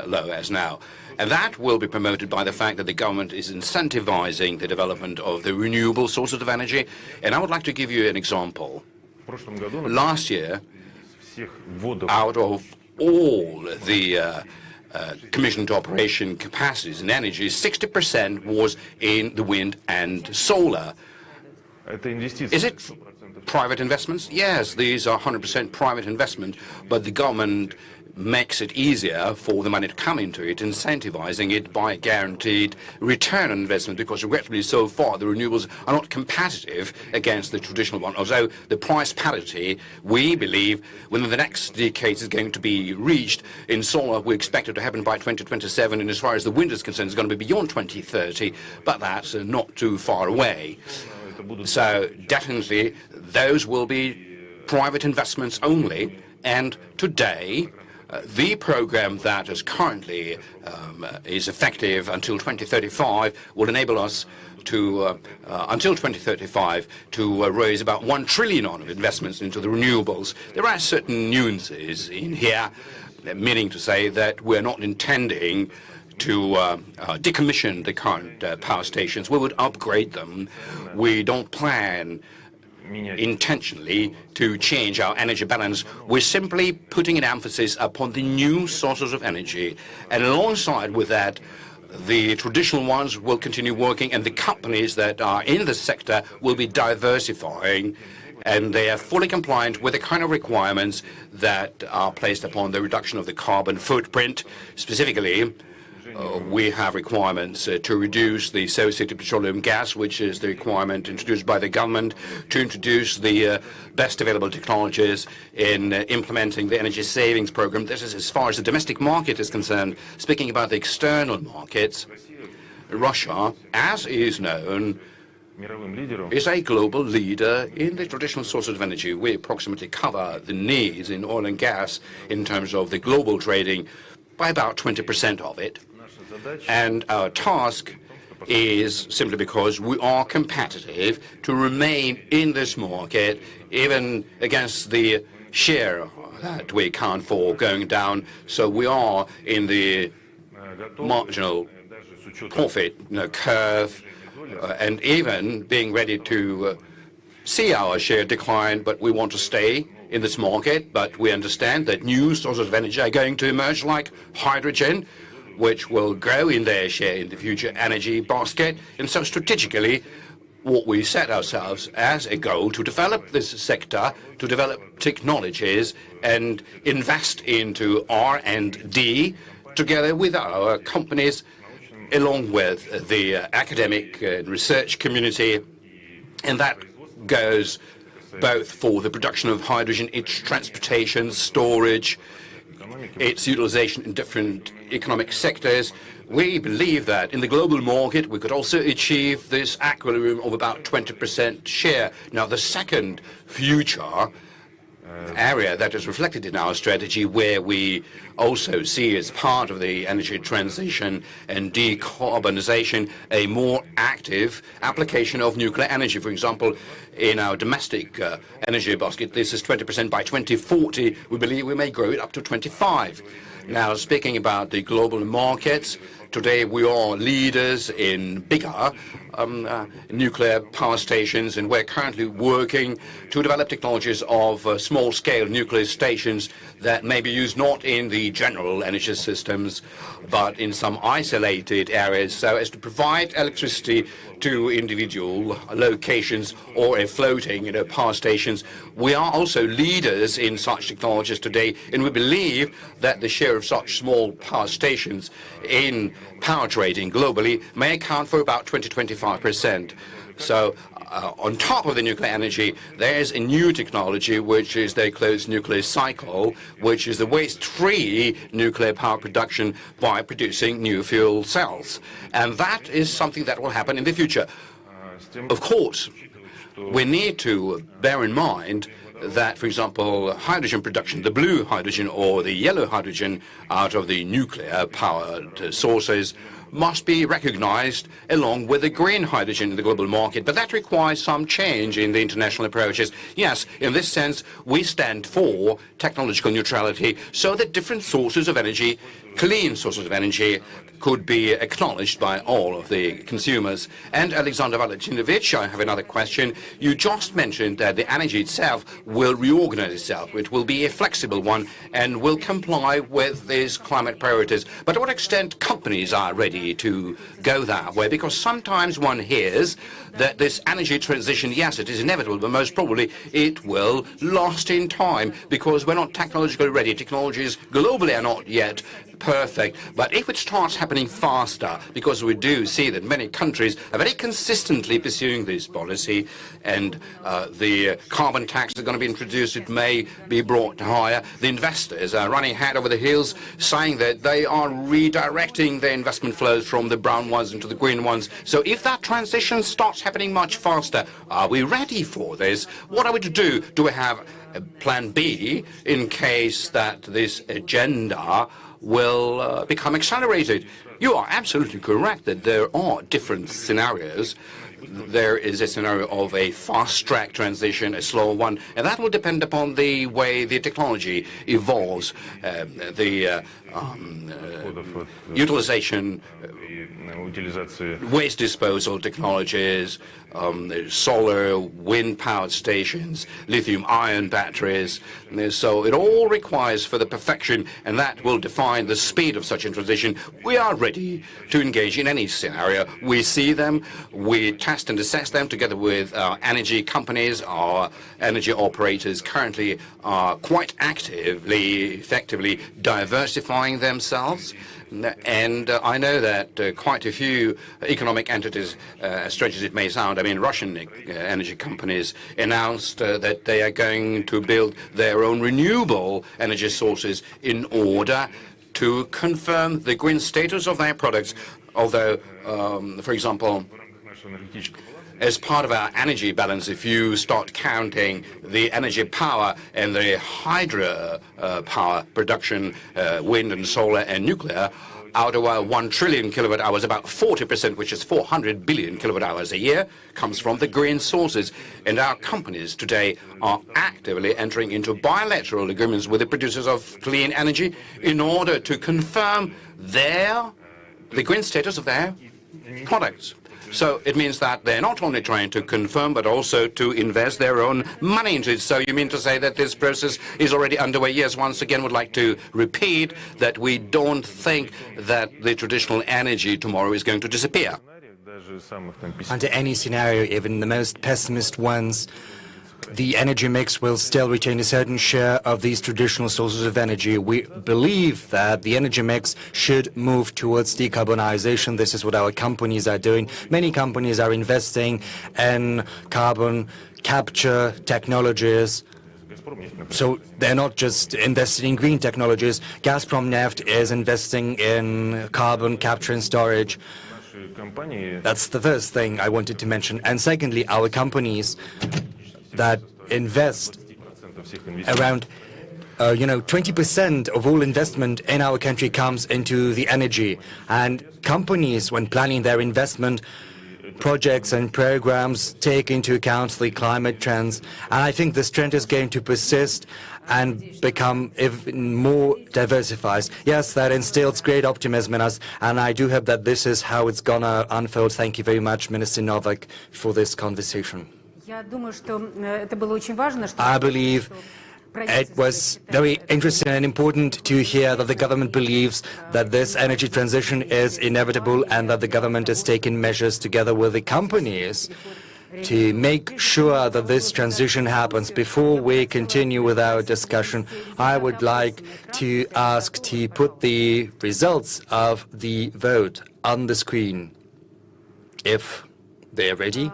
low as now. And that will be promoted by the fact that the government is incentivizing the development of the renewable sources of energy. And I would like to give you an example. Last year, out of all the commissioned operation capacities in energy, 60% was in the wind and solar. Is it private investments? Yes, these are 100% private investment, but the government makes it easier for the money to come into it, incentivizing it by a guaranteed return on investment, because regrettably so far the renewables are not competitive against the traditional one. Although the price parity, we believe, within the next decade is going to be reached. In solar, we expect it to happen by 2027, and as far as the wind is concerned, it's going to be beyond 2030, but that's not too far away. So definitely those will be private investments only, and today the program that is currently is effective until 2035 will enable us to, until 2035, to raise about 1 trillion of investments into the renewables. There are certain nuances in here, meaning to say that we're not intending to decommission the current power stations. We would upgrade them. We don't plan intentionally to change our energy balance. We're simply putting an emphasis upon the new sources of energy. And alongside with that, the traditional ones will continue working, and the companies that are in the sector will be diversifying, and they are fully compliant with the kind of requirements that are placed upon the reduction of the carbon footprint. Specifically, we have requirements to reduce the associated petroleum gas, which is the requirement introduced by the government, to introduce the best available technologies in implementing the energy savings program. This is as far as the domestic market is concerned. Speaking about the external markets, Russia, as is known, is a global leader in the traditional sources of energy. We approximately cover the needs in oil and gas in terms of the global trading by about 20% of it. And our task is simply because we are competitive to remain in this market, even against the share that we account for going down. So we are in the marginal profit curve, and even being ready to see our share decline, but we want to stay in this market. But we understand that new sources of energy are going to emerge, like hydrogen, which will grow in their share in the future energy basket. And so strategically, what we set ourselves as a goal to develop this sector, to develop technologies and invest into R&D together with our companies, along with the academic and research community. And that goes both for the production of hydrogen, its transportation, storage, its utilization in different economic sectors. We believe that in the global market we could also achieve this equilibrium of about 20% share. Now, the second future area that is reflected in our strategy, where we also see as part of the energy transition and decarbonization a more active application of nuclear energy. For example, in our domestic energy basket, this is 20%. By 2040, we believe we may grow it up to 25%. Now, speaking about the global markets, today we are leaders in bigger nuclear power stations, and we're currently working to develop technologies of small-scale nuclear stations that may be used not in the general energy systems, but in some isolated areas, so as to provide electricity to individual locations or a floating power stations. We are also leaders in such technologies today, and we believe that the share of such small power stations in power trading globally may account for about 20-25%. So on top of the nuclear energy, there's a new technology, which is the closed nuclear cycle, which is the waste-free nuclear power production by producing new fuel cells. And that is something that will happen in the future. Of course, we need to bear in mind that, for example, hydrogen production, the blue hydrogen or the yellow hydrogen out of the nuclear powered sources, must be recognized along with the green hydrogen in the global market. But that requires some change in the international approaches. Yes, in this sense, we stand for technological neutrality, so that different sources of energy, clean sources of energy, could be acknowledged by all of the consumers. And Alexander Valentinovich, I have another question. You just mentioned that the energy itself will reorganize itself. It will be a flexible one and will comply with these climate priorities. But to what extent companies are ready to go that way? Because sometimes one hears that this energy transition, yes, it is inevitable, but most probably it will last in time because we're not technologically ready. Technologies globally are not yet perfect, but if it starts happening faster, because we do see that many countries are very consistently pursuing this policy, and the carbon tax is going to be introduced, it may be brought higher. The investors are running head over the heels, saying that they are redirecting their investment flows from the brown ones into the green ones. So if that transition starts happening much faster, are we ready for this? What are we to do? Do we have a plan B in case that this agenda will become accelerated? You are absolutely correct that there are different scenarios. There is a scenario of a fast-track transition, a slower one, and that will depend upon the way the technology evolves, the utilization, waste disposal technologies, solar, wind-powered stations, lithium-ion batteries. So it all requires further perfection, and that will define the speed of such a transition. We are ready to engage in any scenario. We see them, we test and assess them together with our energy companies. Our energy operators currently are quite actively, effectively diversifying themselves. And I know that quite a few economic entities, as strange as it may sound, I mean, Russian energy companies announced that they are going to build their own renewable energy sources in order to confirm the green status of their products. Although, for example, as part of our energy balance, if you start counting the energy power and the hydro power production, wind and solar and nuclear, out of our 1 trillion kilowatt hours, about 40%, which is 400 billion kilowatt hours a year, comes from the green sources. And our companies today are actively entering into bilateral agreements with the producers of clean energy in order to confirm the green status of their products. So it means that they're not only trying to confirm, but also to invest their own money into it. So you mean to say that this process is already underway? Yes, once again, would like to repeat that we don't think that the traditional energy tomorrow is going to disappear. Under any scenario, even the most pessimist ones, the energy mix will still retain a certain share of these traditional sources of energy. We believe that the energy mix should move towards decarbonization. This is what our companies are doing. Many companies are investing in carbon capture technologies. So they're not just investing in green technologies. Gazprom Neft is investing in carbon capture and storage. That's the first thing I wanted to mention. And secondly, our companies that invest around 20% of all investment in our country comes into the energy. And companies, when planning their investment projects and programs, take into account the climate trends. And I think this trend is going to persist and become even more diversified. Yes, that instills great optimism in us, and I do hope that this is how it's gonna unfold. Thank you very much, Minister Novak, for this conversation. I believe it was very interesting and important to hear that the government believes that this energy transition is inevitable and that the government is taking measures together with the companies to make sure that this transition happens. Before we continue with our discussion, I would like to ask to put the results of the vote on the screen, if they are ready.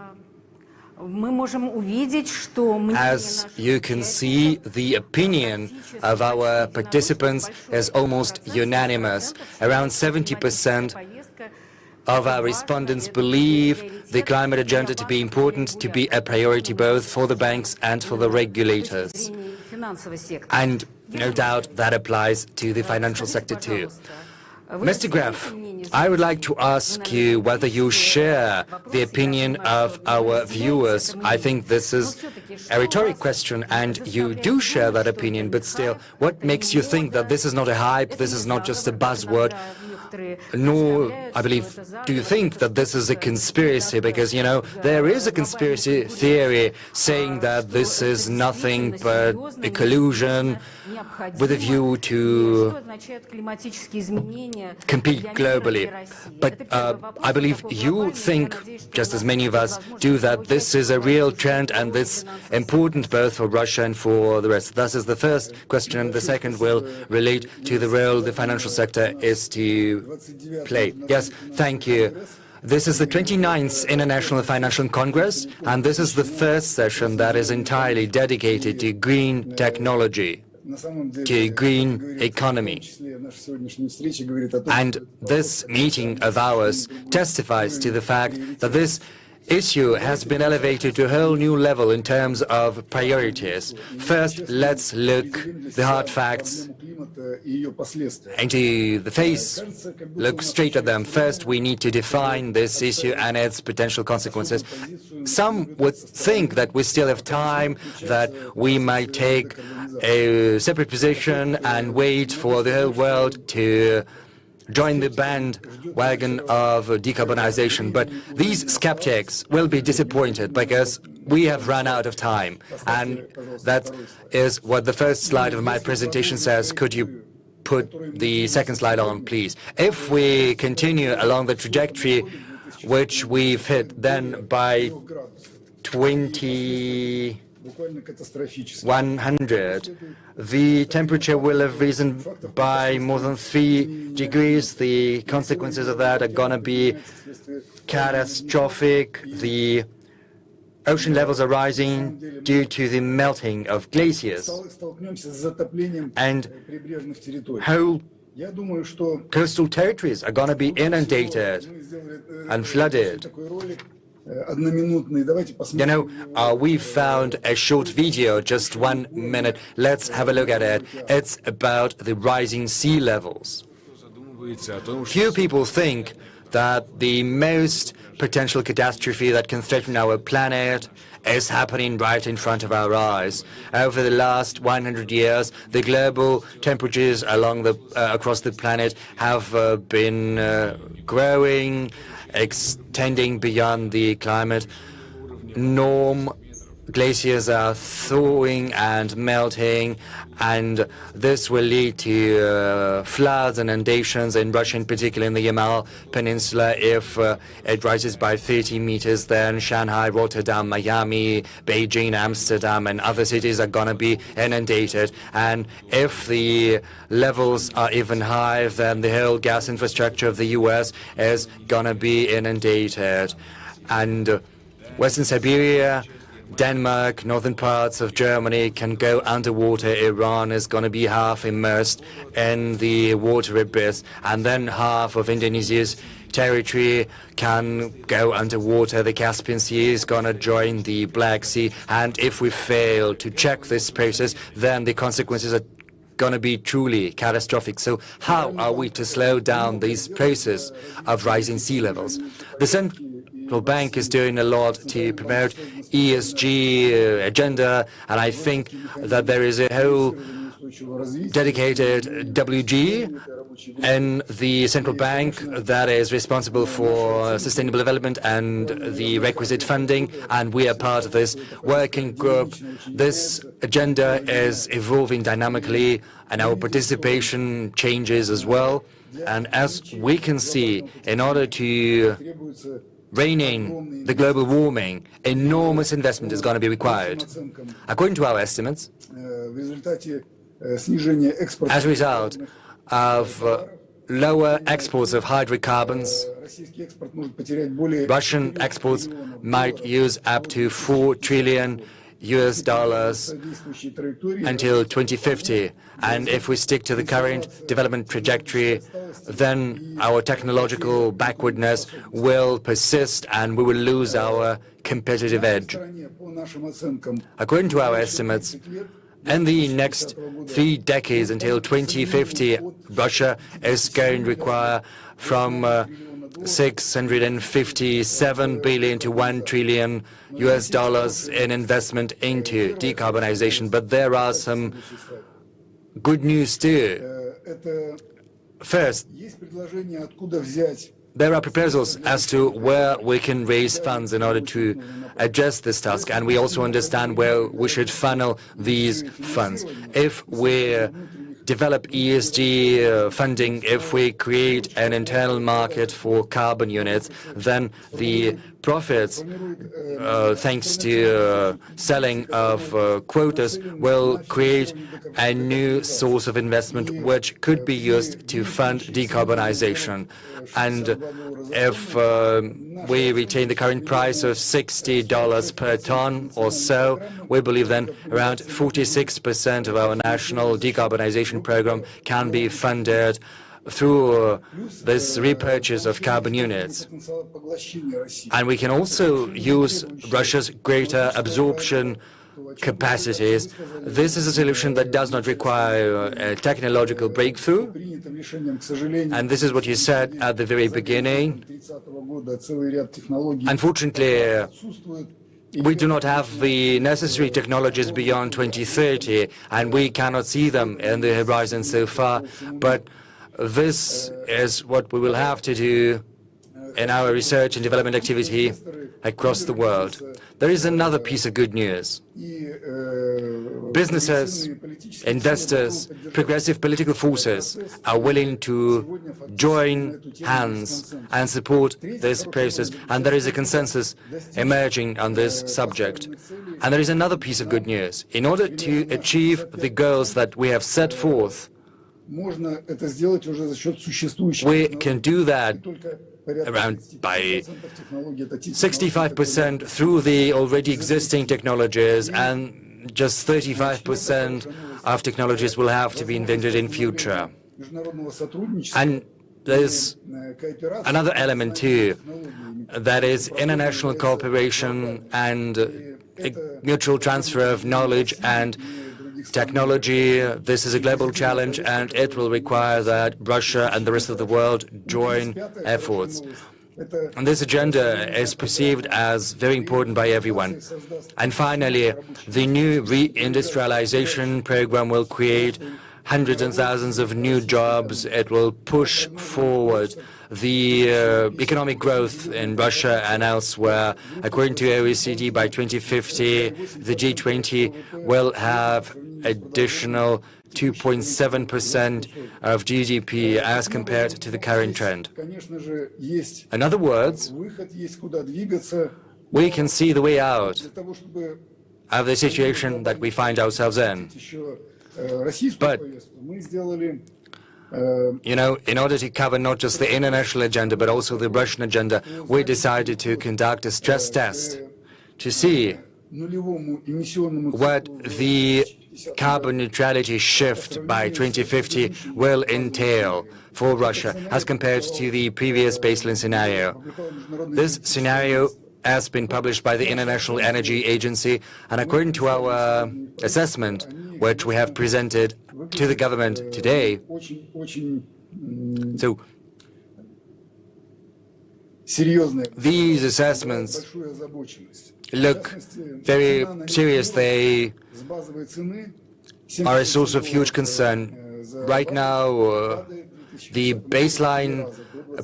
As you can see, the opinion of our participants is almost unanimous. Around 70% of our respondents believe the climate agenda to be important, to be a priority both for the banks and for the regulators. And no doubt that applies to the financial sector too. Mr. Graf, I would like to ask you whether you share the opinion of our viewers. I think this is a rhetoric question, and you do share that opinion, but still, what makes you think that this is not a hype, this is not just a buzzword, nor, I believe, do you think that this is a conspiracy? Because, you know, there is a conspiracy theory saying that this is nothing but a collusion with a view to compete globally. But I believe you think, just as many of us do, that this is a real trend and this important both for Russia and for the rest. That is the first question, and the second will relate to the role the financial sector is to play. Yes, thank you. This is the 29th International Financial Congress, and this is the first session that is entirely dedicated to green technology, to green economy. And this meeting of ours testifies to the fact that this issue has been elevated to a whole new level in terms of priorities. First, let's look the hard facts into the face, look straight at them. First, we need to define this issue and its potential consequences. Some would think that we still have time, that we might take a separate position and wait for the whole world to join the bandwagon of decarbonization. But these skeptics will be disappointed because we have run out of time. And that is what the first slide of my presentation says. Could you put the second slide on, please? If we continue along the trajectory which we've hit, then by 2100, the temperature will have risen by more than 3 degrees. The consequences of that are going to be catastrophic. The ocean levels are rising due to the melting of glaciers. And whole coastal territories are going to be inundated and flooded. You know, we found a short video, just 1 minute. Let's have a look at it. It's about the rising sea levels. Few people think that the most potential catastrophe that can threaten our planet is happening right in front of our eyes. Over the last 100 years, the global temperatures across the planet have been growing, extending beyond the climate norm. Glaciers are thawing and melting, and this will lead to floods and inundations in Russia, in particular in the Yamal Peninsula. If it rises by 30 meters, then Shanghai, Rotterdam, Miami, Beijing, Amsterdam, and other cities are going to be inundated. And if the levels are even higher, then the whole gas infrastructure of the US is going to be inundated. And Western Siberia, Denmark, northern parts of Germany can go underwater. Iran is going to be half immersed in the water abyss, and then half of Indonesia's territory can go underwater. The Caspian Sea is going to join the Black Sea, and if we fail to check this process, then the consequences are going to be truly catastrophic. So how are we to slow down this process of rising sea levels? The Central Bank is doing a lot to promote ESG agenda, and I think that there is a whole dedicated WG in the Central Bank that is responsible for sustainable development and the requisite funding, and we are part of this working group. This agenda is evolving dynamically, and our participation changes as well. And as we can see, in order to rein in the global warming, enormous investment is going to be required. According to our estimates, as a result of lower exports of hydrocarbons, Russian exports might use up to $4 trillion until 2050. And if we stick to the current development trajectory, then our technological backwardness will persist and we will lose our competitive edge. According to our estimates, in the next 3 decades until 2050, Russia is going to require from $657 billion to $1 trillion in investment into decarbonization. But there are some good news too. First, there are proposals as to where we can raise funds in order to address this task, and we also understand where we should funnel these funds. If we develop ESG funding, if we create an internal market for carbon units, then the profits, thanks to selling of quotas, will create a new source of investment which could be used to fund decarbonization. And if we retain the current price of $60 per ton or so, we believe then around 46% of our national decarbonization program can be funded through this repurchase of carbon units. And we can also use Russia's greater absorption capacities. This is a solution that does not require a technological breakthrough. And this is what you said at the very beginning. Unfortunately, we do not have the necessary technologies beyond 2030, and we cannot see them in the horizon so far. But this is what we will have to do in our research and development activity across the world. There is another piece of good news. Businesses, investors, progressive political forces are willing to join hands and support this process, and there is a consensus emerging on this subject. And there is another piece of good news. In order to achieve the goals that we have set forth, we can do that around by 65% through the already existing technologies, and just 35% of technologies will have to be invented in future. And there's another element too, that is international cooperation and mutual transfer of knowledge and technology. This is a global challenge, and it will require that Russia and the rest of the world join efforts. And this agenda is perceived as very important by everyone. And finally, the new reindustrialization program will create hundreds and thousands of new jobs. It will push forward the economic growth in Russia and elsewhere. According to OECD, by 2050, the G20 will have additional 2.7% of GDP as compared to the current trend. In other words, we can see the way out of the situation that we find ourselves in. But, you know, in order to cover not just the international agenda, but also the Russian agenda, we decided to conduct a stress test to see what the carbon neutrality shift by 2050 will entail for Russia as compared to the previous baseline scenario. This scenario has been published by the International Energy Agency, and according to our assessment, which we have presented to the government today, so these assessments look very serious. They are a source of huge concern. Right now, the baseline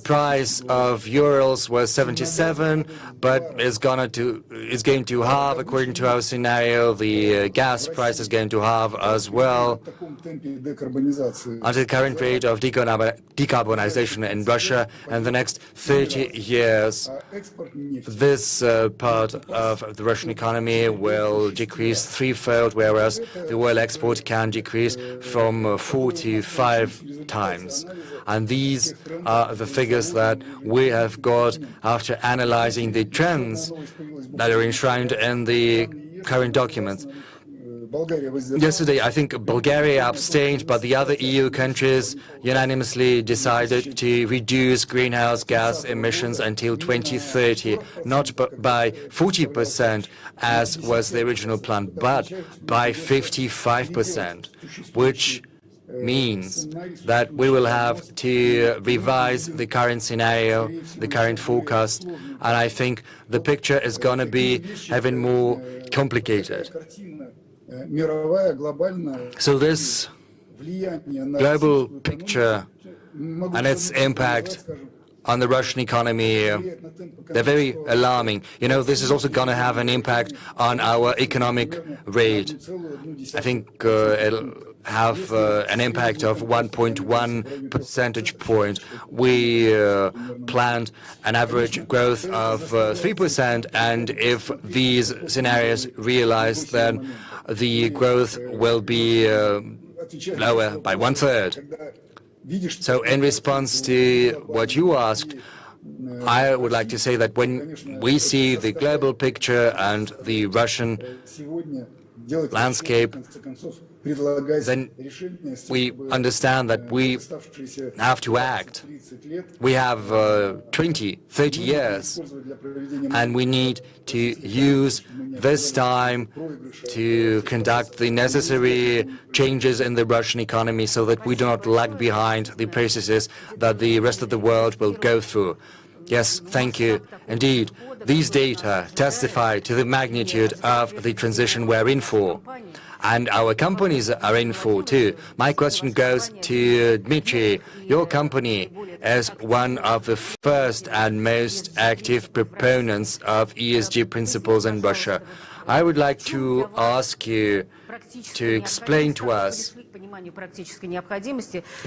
price of Urals was 77, but it's going to halve according to our scenario. The gas price is going to halve as well. At the current rate of decarbonization in Russia, in the next 30 years, this part of the Russian economy will decrease threefold, whereas the oil export can decrease from 4 to 5 times. And these are the figures that we have got after analyzing the trends that are enshrined in the current documents. Yesterday, I think Bulgaria abstained, but the other EU countries unanimously decided to reduce greenhouse gas emissions until 2030, not by 40%, as was the original plan, but by 55%, which means that we will have to revise the current scenario, the current forecast, and I think the picture is going to be even more complicated. So this global picture and its impact on the Russian economy, they're very alarming. You know, this is also going to have an impact on our economic rate. I think it'll have an impact of 1.1 percentage point. We planned an average growth of 3%, and if these scenarios realize, then the growth will be lower by 1/3. So in response to what you asked, I would like to say that when we see the global picture and the Russian landscape, then we understand that we have to act. We have 20, 30 years, and we need to use this time to conduct the necessary changes in the Russian economy so that we do not lag behind the processes that the rest of the world will go through. Yes, thank you. Indeed, these data testify to the magnitude of the transition we're in for. And our companies are in for too. My question goes to Dmitry. Your company is one of the first and most active proponents of ESG principles in Russia. I would like to ask you to explain to us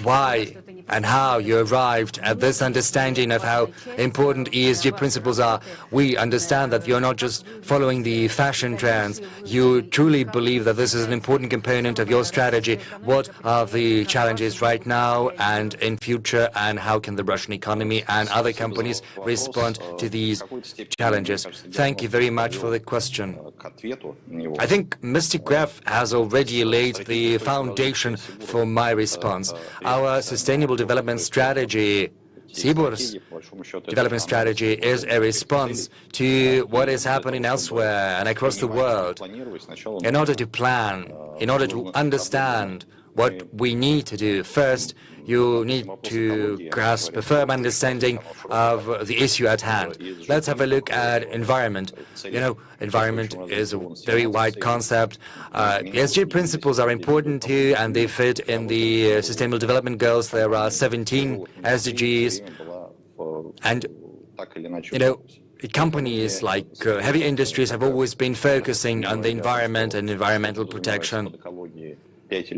why and how you arrived at this understanding of how important ESG principles are. We understand that you're not just following the fashion trends. You truly believe that this is an important component of your strategy. What are the challenges right now and in future, and how can the Russian economy and other companies respond to these challenges? Thank you very much for the question. I think Mr. Graf has already laid the foundation for my response. Our sustainable development strategy CBDCs development strategy is a response to what is happening elsewhere and across the world. In order to plan, in order to understand what we need to do, first, you need to grasp a firm understanding of the issue at hand. Let's have a look at environment. You know, environment is a very wide concept. ESG principles are important too, and they fit in the Sustainable Development Goals. There are 17 SDGs, and you know, companies like heavy industries have always been focusing on the environment and environmental protection. But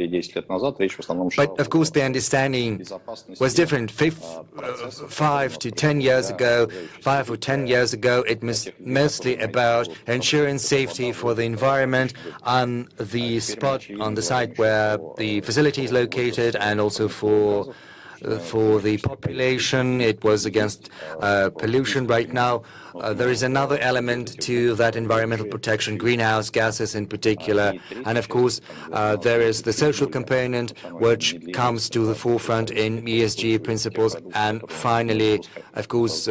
of course, the understanding was different. 5 to 10 years ago, 5 or 10 years ago, it was mostly about ensuring safety for the environment on the spot, on the site where the facility is located, and also for the population. It was against pollution. Right now, there is another element to that environmental protection, greenhouse gases in particular. And of course, there is the social component, which comes to the forefront in ESG principles. And finally, of course,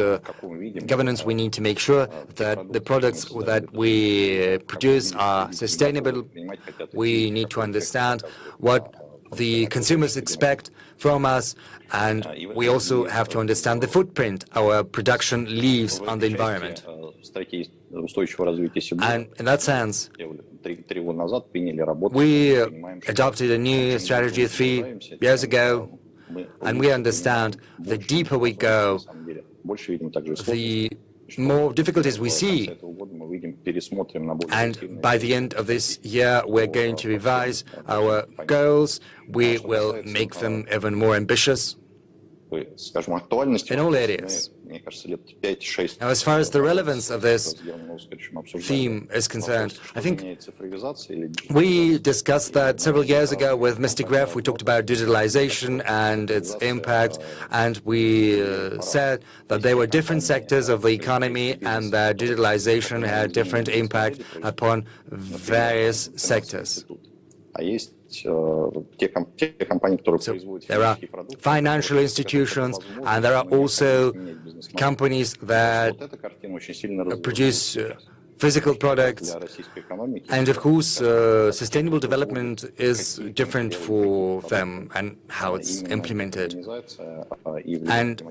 governance. We need to make sure that the products that we produce are sustainable. We need to understand what the consumers expect from us, and we also have to understand the footprint our production leaves on the environment. And in that sense, we adopted a new strategy 3 years ago, and we understand the deeper we go, the more difficulties we see. And by the end of this year, we're going to revise our goals. We will make them even more ambitious in all areas. Now, as far as the relevance of this theme is concerned, I think we discussed that several years ago with Mr. Gref. We talked about digitalization and its impact, and we said that there were different sectors of the economy and that digitalization had different impact upon various sectors. So there are financial institutions, and there are also companies that produce physical products, and of course sustainable development is different for them and how it's implemented. And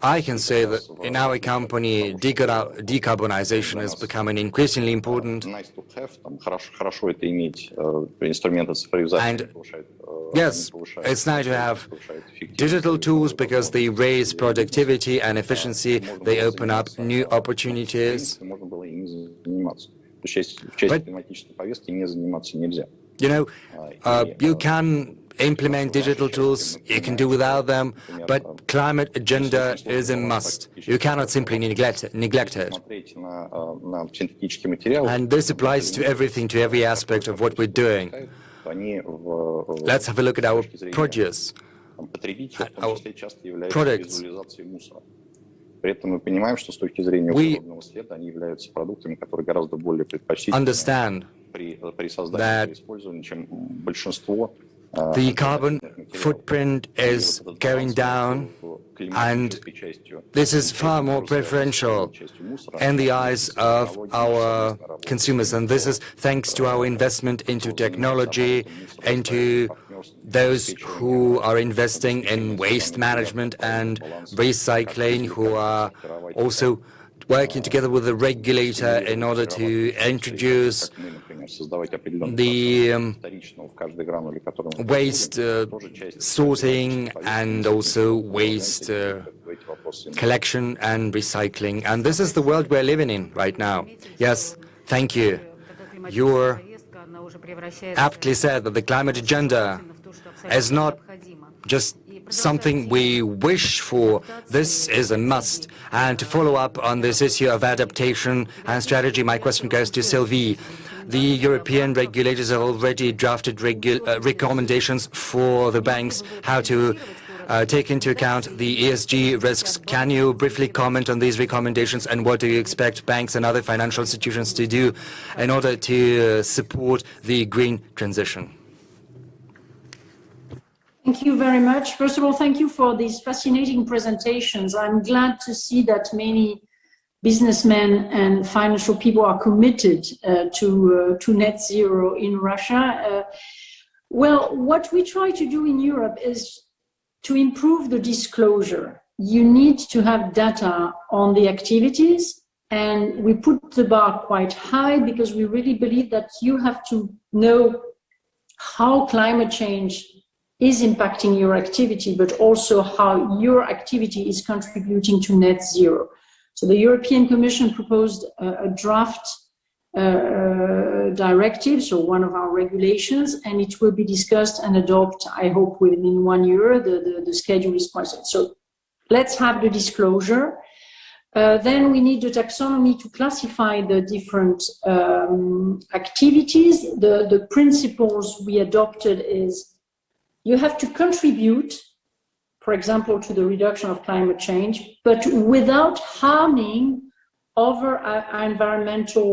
I can say that in our company decarbonization is becoming increasingly important. And yes, it's nice to have digital tools because they raise productivity and efficiency, they open up new opportunities. But, you know, you can implement digital tools, you can do without them, but climate agenda is a must. You cannot simply neglect it. And this applies to everything, to every aspect of what we're doing. Let's have a look at our produce, our products. We understand that the carbon footprint is going down, and this is far more preferential in the eyes of our consumers. And this is thanks to our investment into technology, into those who are investing in waste management and recycling, who are also working together with the regulator in order to introduce the waste sorting and also waste collection and recycling. And this is the world we're living in right now. Yes, thank you. You aptly said that the climate agenda is not just something we wish for. This is a must. And to follow up on this issue of adaptation and strategy, my question goes to Sylvie. The European regulators have already drafted recommendations for the banks how to take into account the ESG risks. Can you briefly comment on these recommendations, and what do you expect banks and other financial institutions to do in order to support the green transition? Thank you very much. First of all, thank you for these fascinating presentations. I'm glad to see that many businessmen and financial people are committed to net zero in Russia. Well, what we try to do in Europe is to improve the disclosure. You need to have data on the activities, and we put the bar quite high because we really believe that you have to know how climate change is impacting your activity, but also how your activity is contributing to net zero. So the European Commission proposed a draft directive, so one of our regulations, and it will be discussed and adopted, I hope, within 1 year. The schedule is quite set. So let's have the disclosure. Then we need the taxonomy to classify the different activities. The principles we adopted is you have to contribute, for example, to the reduction of climate change, but without harming other environmental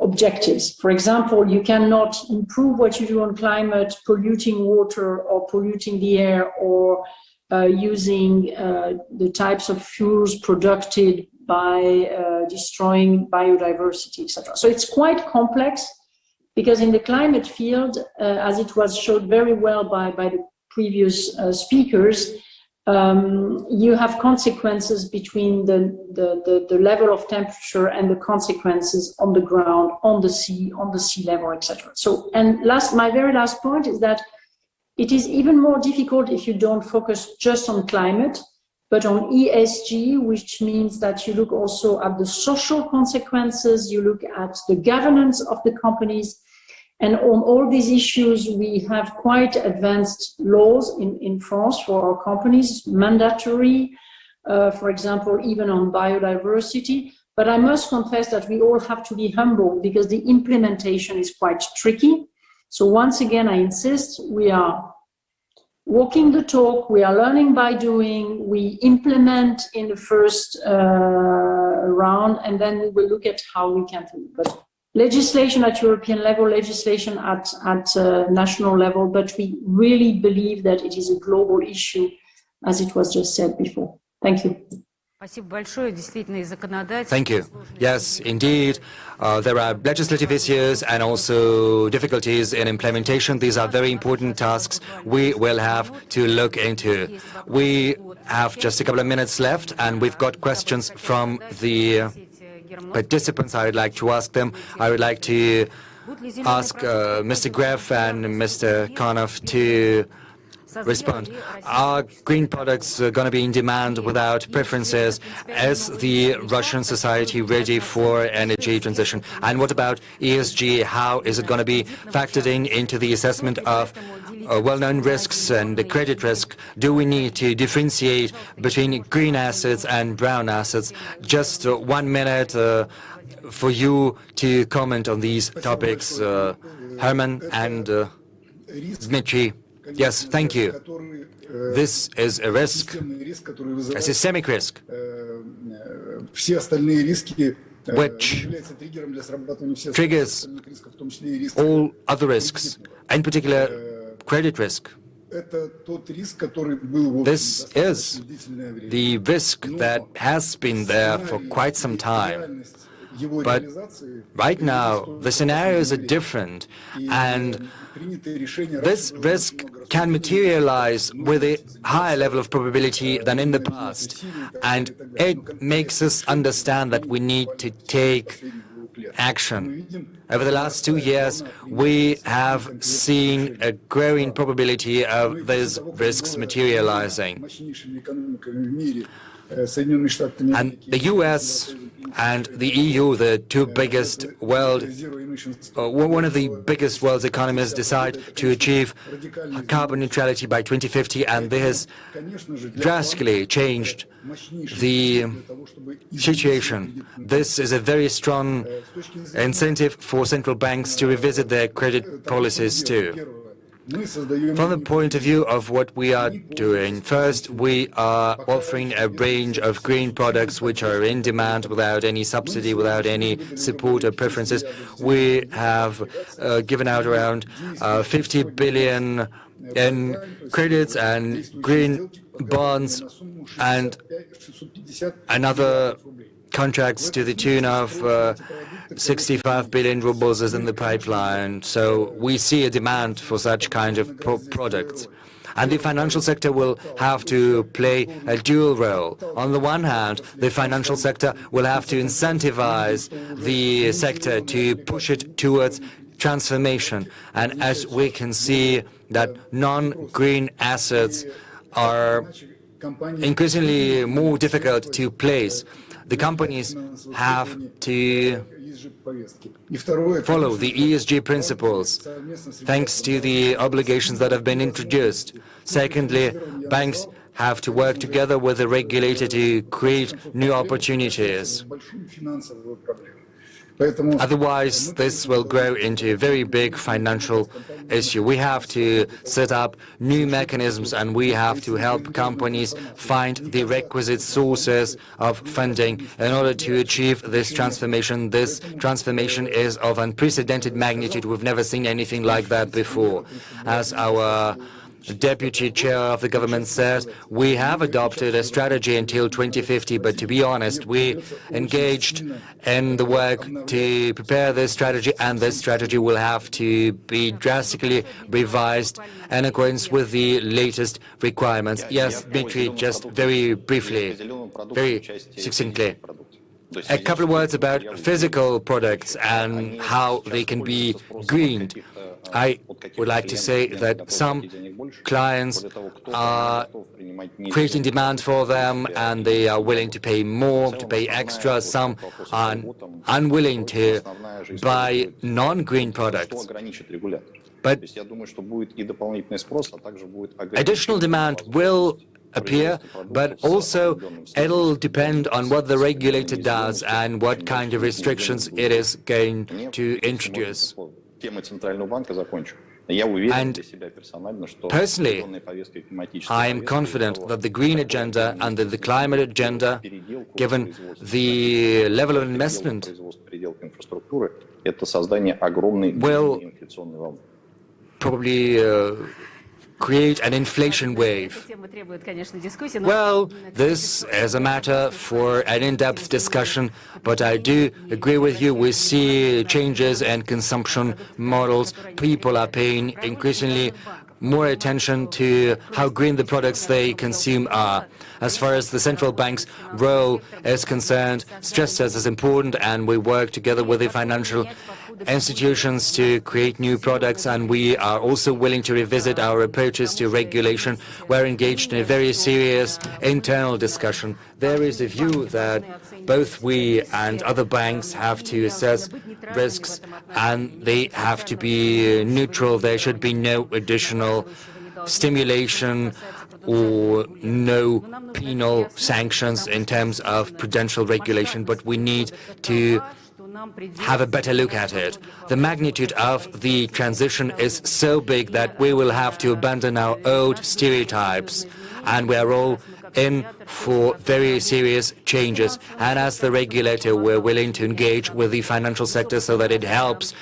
objectives. For example, you cannot improve what you do on climate, polluting water or polluting the air or using the types of fuels produced by destroying biodiversity, etc. So it's quite complex because in the climate field, as it was showed very well by the previous speakers, you have consequences between the level of temperature and the consequences on the ground, on the sea level, etc. So, and my very last point is that it is even more difficult if you don't focus just on climate, but on ESG, which means that you look also at the social consequences, you look at the governance of the companies. And on all these issues, we have quite advanced laws in France for our companies, mandatory, for example, even on biodiversity. But I must confess that we all have to be humble because the implementation is quite tricky. So once again, I insist, we are walking the talk, we are learning by doing, we implement in the first round, and then we will look at how we can do it. But legislation at European level, legislation at national level, but we really believe that it is a global issue, as it was just said before. Thank you. Thank you. Yes, indeed, there are legislative issues and also difficulties in implementation. These are very important tasks we will have to look into. We have just a couple of minutes left, and we've got questions from the participants. I would like to ask them. I would like to ask Mr. Greff and Mr. Konov to respond. Are green products going to be in demand without preferences? Is the Russian society ready for energy transition? And what about ESG? How is it going to be factored into the assessment of well-known risks and the credit risk? Do we need to differentiate between green assets and brown assets? Just 1 minute for you to comment on these topics, Herman and Dmitry. Yes, thank you. This is a risk, a systemic risk, which triggers all other risks, in particular credit risk. This is the risk that has been there for quite some time. But right now, the scenarios are different, and this risk can materialize with a higher level of probability than in the past. And it makes us understand that we need to take action. Over the last 2 years, we have seen a growing probability of these risks materializing. And the US and the EU, the two biggest one of the biggest world's economies, decide to achieve carbon neutrality by 2050, and this has drastically changed the situation. This is a very strong incentive for central banks to revisit their credit policies too. From the point of view of what we are doing, first, we are offering a range of green products which are in demand without any subsidy, without any support or preferences. We have given out around 50 billion in credits and green bonds and another contracts to the tune of 65 billion rubles is in the pipeline. So we see a demand for such kind of products. And the financial sector will have to play a dual role. On the one hand, the financial sector will have to incentivize the sector to push it towards transformation. And as we can see that non-green assets are increasingly more difficult to place, the companies have to follow the ESG principles, thanks to the obligations that have been introduced. Secondly, banks have to work together with the regulator to create new opportunities. Otherwise, this will grow into a very big financial issue. We have to set up new mechanisms and we have to help companies find the requisite sources of funding in order to achieve this transformation. This transformation is of unprecedented magnitude. We've never seen anything like that before. As our Deputy Chair of the government said, we have adopted a strategy until 2050, but to be honest, we engaged in the work to prepare this strategy, and this strategy will have to be drastically revised in accordance with the latest requirements. Yes, Dmitry, just very briefly, very succinctly. A couple of words about physical products and how they can be greened. I would like to say that some clients are creating demand for them and they are willing to pay more, to pay extra. Some are unwilling to buy non-green products. But additional demand will appear, but also it'll depend on what the regulator does and what kind of restrictions it is going to introduce. And personally, I am confident that the green agenda and the climate agenda, given the level of investment, will probably create an inflation wave. Well, this is a matter for an in-depth discussion, but I do agree with you. We see changes in consumption models. People are paying increasingly more attention to how green the products they consume are. As far as the central bank's role is concerned, stress test is important, and we work together with the financial institutions to create new products, and we are also willing to revisit our approaches to regulation. We're engaged in a very serious internal discussion. There is a view that both we and other banks have to assess risks, and they have to be neutral. There should be no additional stimulation or no penal sanctions in terms of prudential regulation, but we need to have a better look at it. The magnitude of the transition is so big that we will have to abandon our old stereotypes, and we are all in for very serious changes. And as the regulator, we're willing to engage with the financial sector so that it helps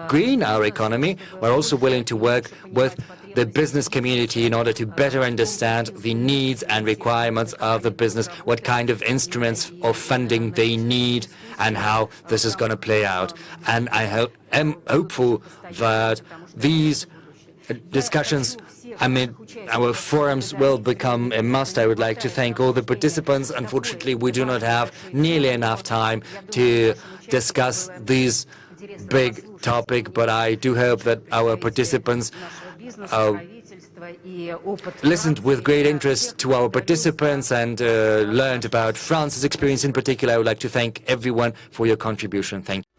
green our economy. We're also willing to work with the business community in order to better understand the needs and requirements of the business, what kind of instruments of funding they need, and how this is going to play out. And I am hopeful that these discussions amid our forums will become a must. I would like to thank all the participants. Unfortunately, we do not have nearly enough time to discuss these big topic, but I do hope that our participants listened with great interest to our participants and learned about France's experience in particular. I would like to thank everyone for your contribution. Thank you.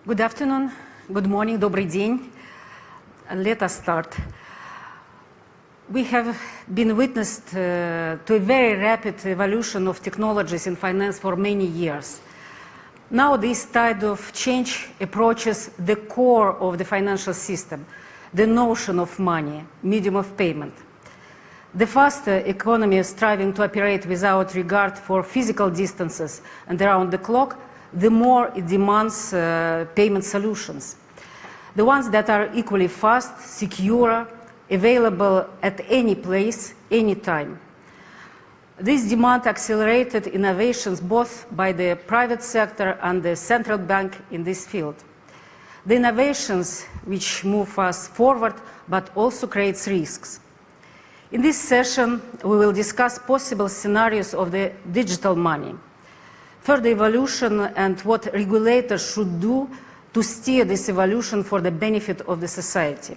Good afternoon, good morning, добрый день. Let us start. We have been witness to a very rapid evolution of technologies in finance for many years. Now this tide of change approaches the core of the financial system, the notion of money, medium of payment. The faster economy is striving to operate without regard for physical distances and around the clock, the more it demands payment solutions. The ones that are equally fast, secure, available at any place, any time. This demand accelerated innovations both by the private sector and the central bank in this field. The innovations which move us forward but also creates risks. In this session, we will discuss possible scenarios of the digital money, further evolution and what regulators should do to steer this evolution for the benefit of the society.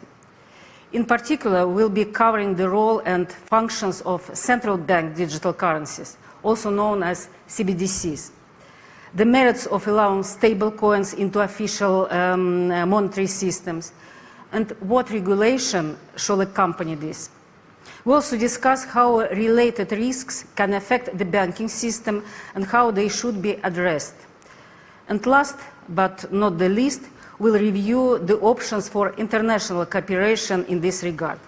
In particular, we'll be covering the role and functions of central bank digital currencies, also known as CBDCs, the merits of allowing stablecoins into official monetary systems, and what regulation shall accompany this. We'll also discuss how related risks can affect the banking system and how they should be addressed. And last but not the least, we'll review the options for international cooperation in this regard.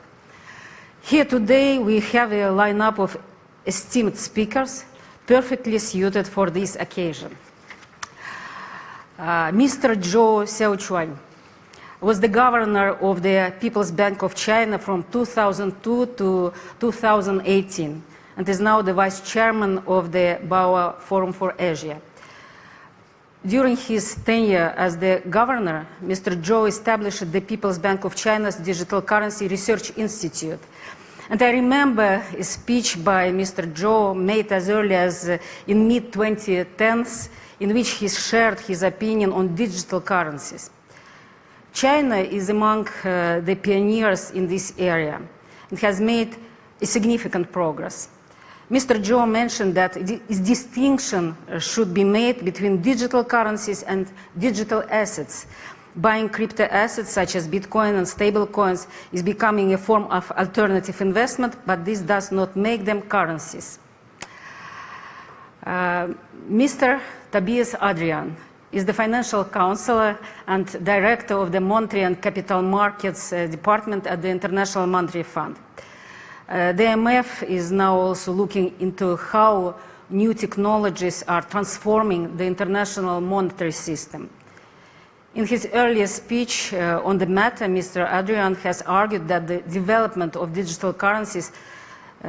Here today we have a lineup of esteemed speakers perfectly suited for this occasion. Mr. Zhou Xiaochuan was the governor of the People's Bank of China from 2002 to 2018 and is now the vice chairman of the BAO Forum for Asia. During his tenure as the governor, Mr. Zhou established the People's Bank of China's Digital Currency Research Institute. And I remember a speech by Mr. Zhou made as early as in mid-2010s, in which he shared his opinion on digital currencies. China is among the pioneers in this area and has made a significant progress. Mr. Zhou mentioned that a distinction should be made between digital currencies and digital assets. Buying crypto assets such as Bitcoin and stablecoins is becoming a form of alternative investment, but this does not make them currencies. Mr. Tobias Adrian is the financial counselor and director of the Monetary and Capital Markets Department at the International Monetary Fund. The IMF is now also looking into how new technologies are transforming the international monetary system. In his earlier speech on the matter, Mr. Adrian has argued that the development of digital currencies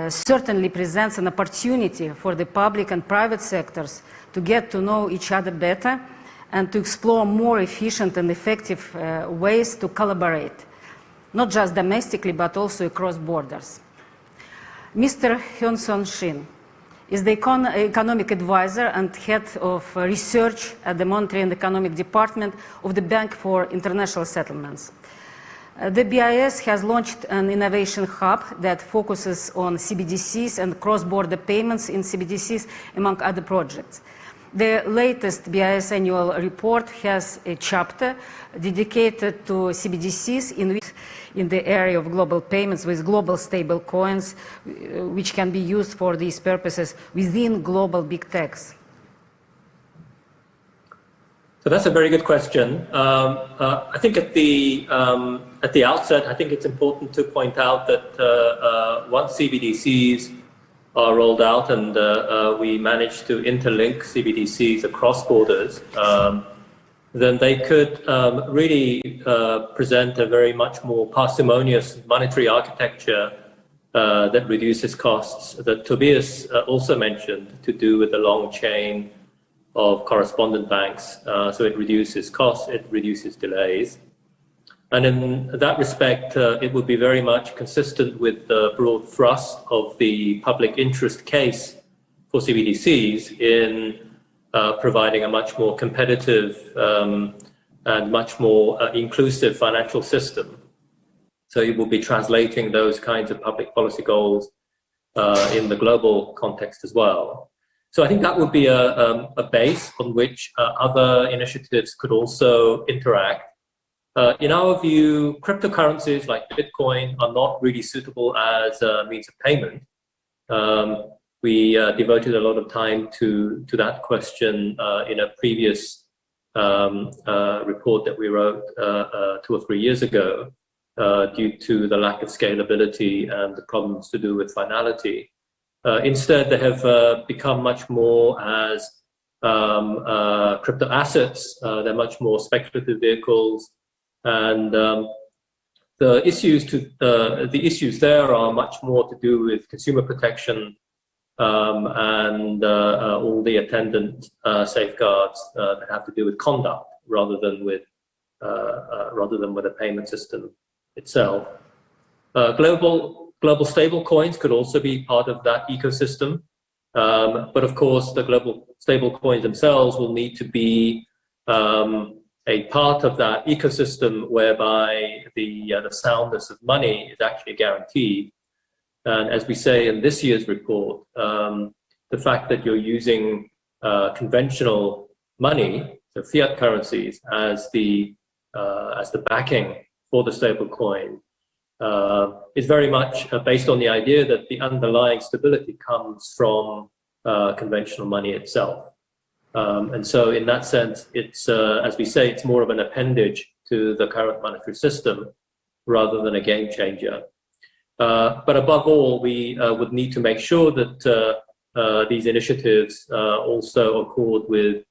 certainly presents an opportunity for the public and private sectors to get to know each other better and to explore more efficient and effective ways to collaborate, not just domestically, but also across borders. Mr. Hyun-Sun Shin is the economic advisor and head of research at the Monetary and Economic Department of the Bank for International Settlements. The BIS has launched an innovation hub that focuses on CBDCs and cross-border payments in CBDCs, among other projects. The latest BIS annual report has a chapter dedicated to CBDCs in the area of global payments with global stable coins, which can be used for these purposes within global big techs. So that's a very good question. I think at the outset, I think it's important to point out that once CBDCs are rolled out and we manage to interlink CBDCs across borders, then they could really present a very much more parsimonious monetary architecture that reduces costs, that Tobias also mentioned, to do with the long chain of correspondent banks. So it reduces costs, it reduces delays. And in that respect, it would be very much consistent with the broad thrust of the public interest case for CBDCs in providing a much more competitive and much more inclusive financial system. So it will be translating those kinds of public policy goals in the global context as well. So I think that would be a base on which other initiatives could also interact. In our view, cryptocurrencies like Bitcoin are not really suitable as a means of payment. We devoted a lot of time to that question in a previous report that we wrote 2 or 3 years ago due to the lack of scalability and the problems to do with finality. Instead, they have become much more as crypto assets. They're much more speculative vehicles, and the issues there are much more to do with consumer protection and all the attendant safeguards that have to do with conduct rather than with a payment system itself. Global stable coins could also be part of that ecosystem. But of course, the global stable coins themselves will need to be a part of that ecosystem whereby the soundness of money is actually guaranteed. And as we say in this year's report, the fact that you're using conventional money, so fiat currencies, as the backing for the stable coin is very much based on the idea that the underlying stability comes from conventional money itself. And so in that sense, it's, as we say, it's more of an appendage to the current monetary system rather than a game changer. But above all, we would need to make sure that these initiatives also accord with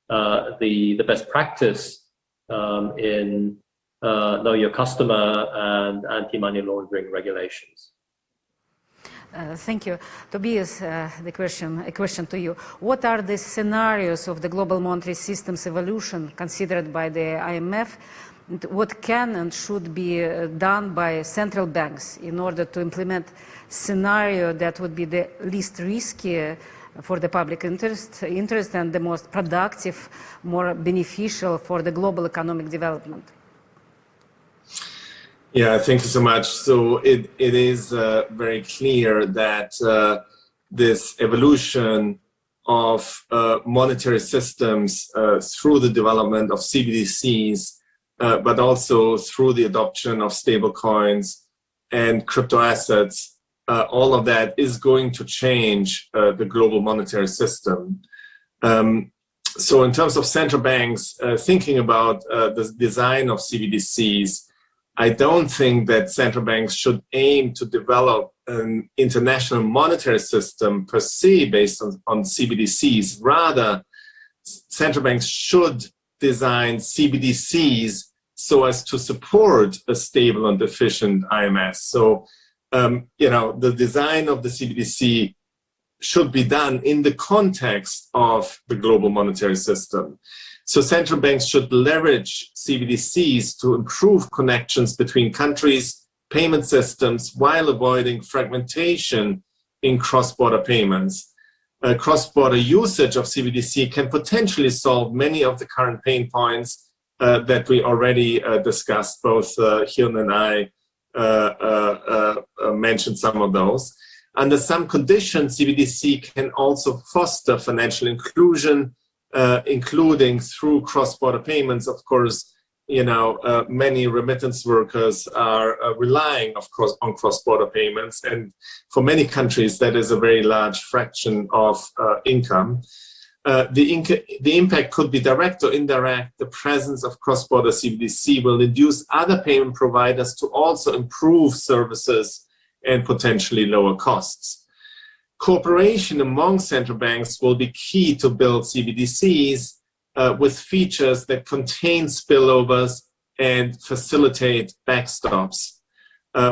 the best practice in know your customer and anti-money laundering regulations. Thank you. Tobias, a question to you. What are the scenarios of the global monetary system's evolution considered by the IMF? What can and should be done by central banks in order to implement scenario that would be the least risky for the public interest and the most productive, more beneficial for the global economic development? Yeah, thank you so much. So it is very clear that this evolution of monetary systems through the development of CBDCs, but also through the adoption of stablecoins and crypto assets, all of that is going to change the global monetary system. So in terms of central banks thinking about the design of CBDCs, I don't think that central banks should aim to develop an international monetary system per se based on CBDCs. Rather, central banks should design CBDCs so as to support a stable and efficient IMS. So, the design of the CBDC should be done in the context of the global monetary system. So central banks should leverage CBDCs to improve connections between countries, payment systems, while avoiding fragmentation in cross-border payments. Cross-border usage of CBDC can potentially solve many of the current pain points that we already discussed. Both Hyun and I mentioned some of those. Under some conditions, CBDC can also foster financial inclusion, including through cross-border payments. Of course, many remittance workers are relying, of course, on cross-border payments, and for many countries, that is a very large fraction of income. The impact could be direct or indirect. The presence of cross-border CBDC will induce other payment providers to also improve services and potentially lower costs. Cooperation among central banks will be key to build CBDCs with features that contain spillovers and facilitate backstops.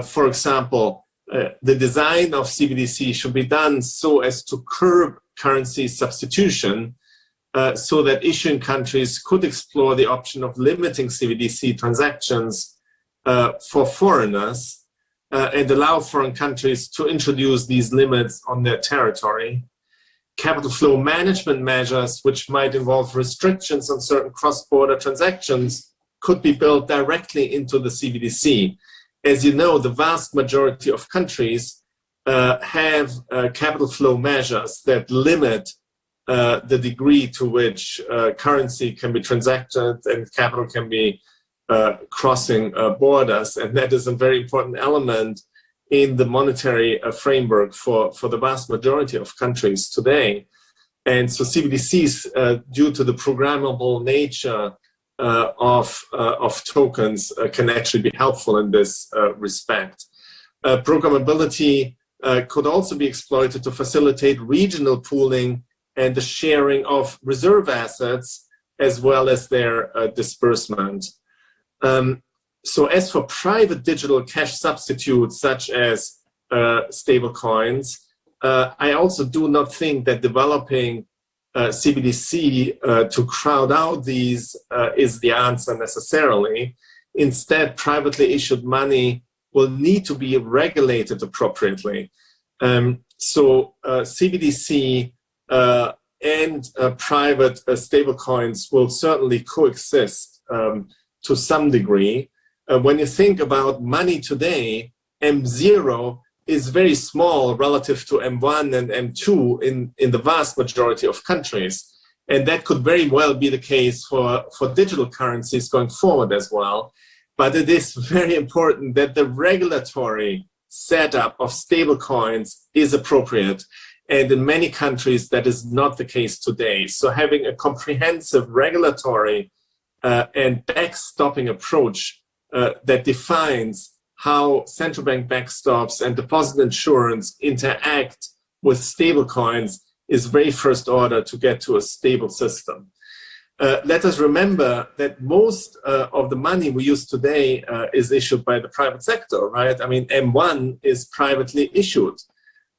For example, the design of CBDC should be done so as to curb currency substitution so that issuing countries could explore the option of limiting CBDC transactions for foreigners and allow foreign countries to introduce these limits on their territory. Capital flow management measures, which might involve restrictions on certain cross-border transactions, could be built directly into the CBDC. As you know, the vast majority of countries have capital flow measures that limit the degree to which currency can be transacted and capital can be crossing borders. And that is a very important element in the monetary framework for the vast majority of countries today. And so CBDCs, due to the programmable nature of tokens, can actually be helpful in this respect. Programmability could also be exploited to facilitate regional pooling and the sharing of reserve assets as well as their disbursement. So as for private digital cash substitutes such as stablecoins, I also do not think that developing CBDC to crowd out these is the answer necessarily. Instead, privately issued money will need to be regulated appropriately. So CBDC and private stablecoins will certainly coexist to some degree. When you think about money today, M0 is very small relative to M1 and M2 in the vast majority of countries. And that could very well be the case for digital currencies going forward as well. But it is very important that the regulatory setup of stablecoins is appropriate. And in many countries, that is not the case today. So having a comprehensive regulatory and backstopping approach that defines how central bank backstops and deposit insurance interact with stablecoins is very first order to get to a stable system. Let us remember that most of the money we use today is issued by the private sector, right? I mean, M1 is privately issued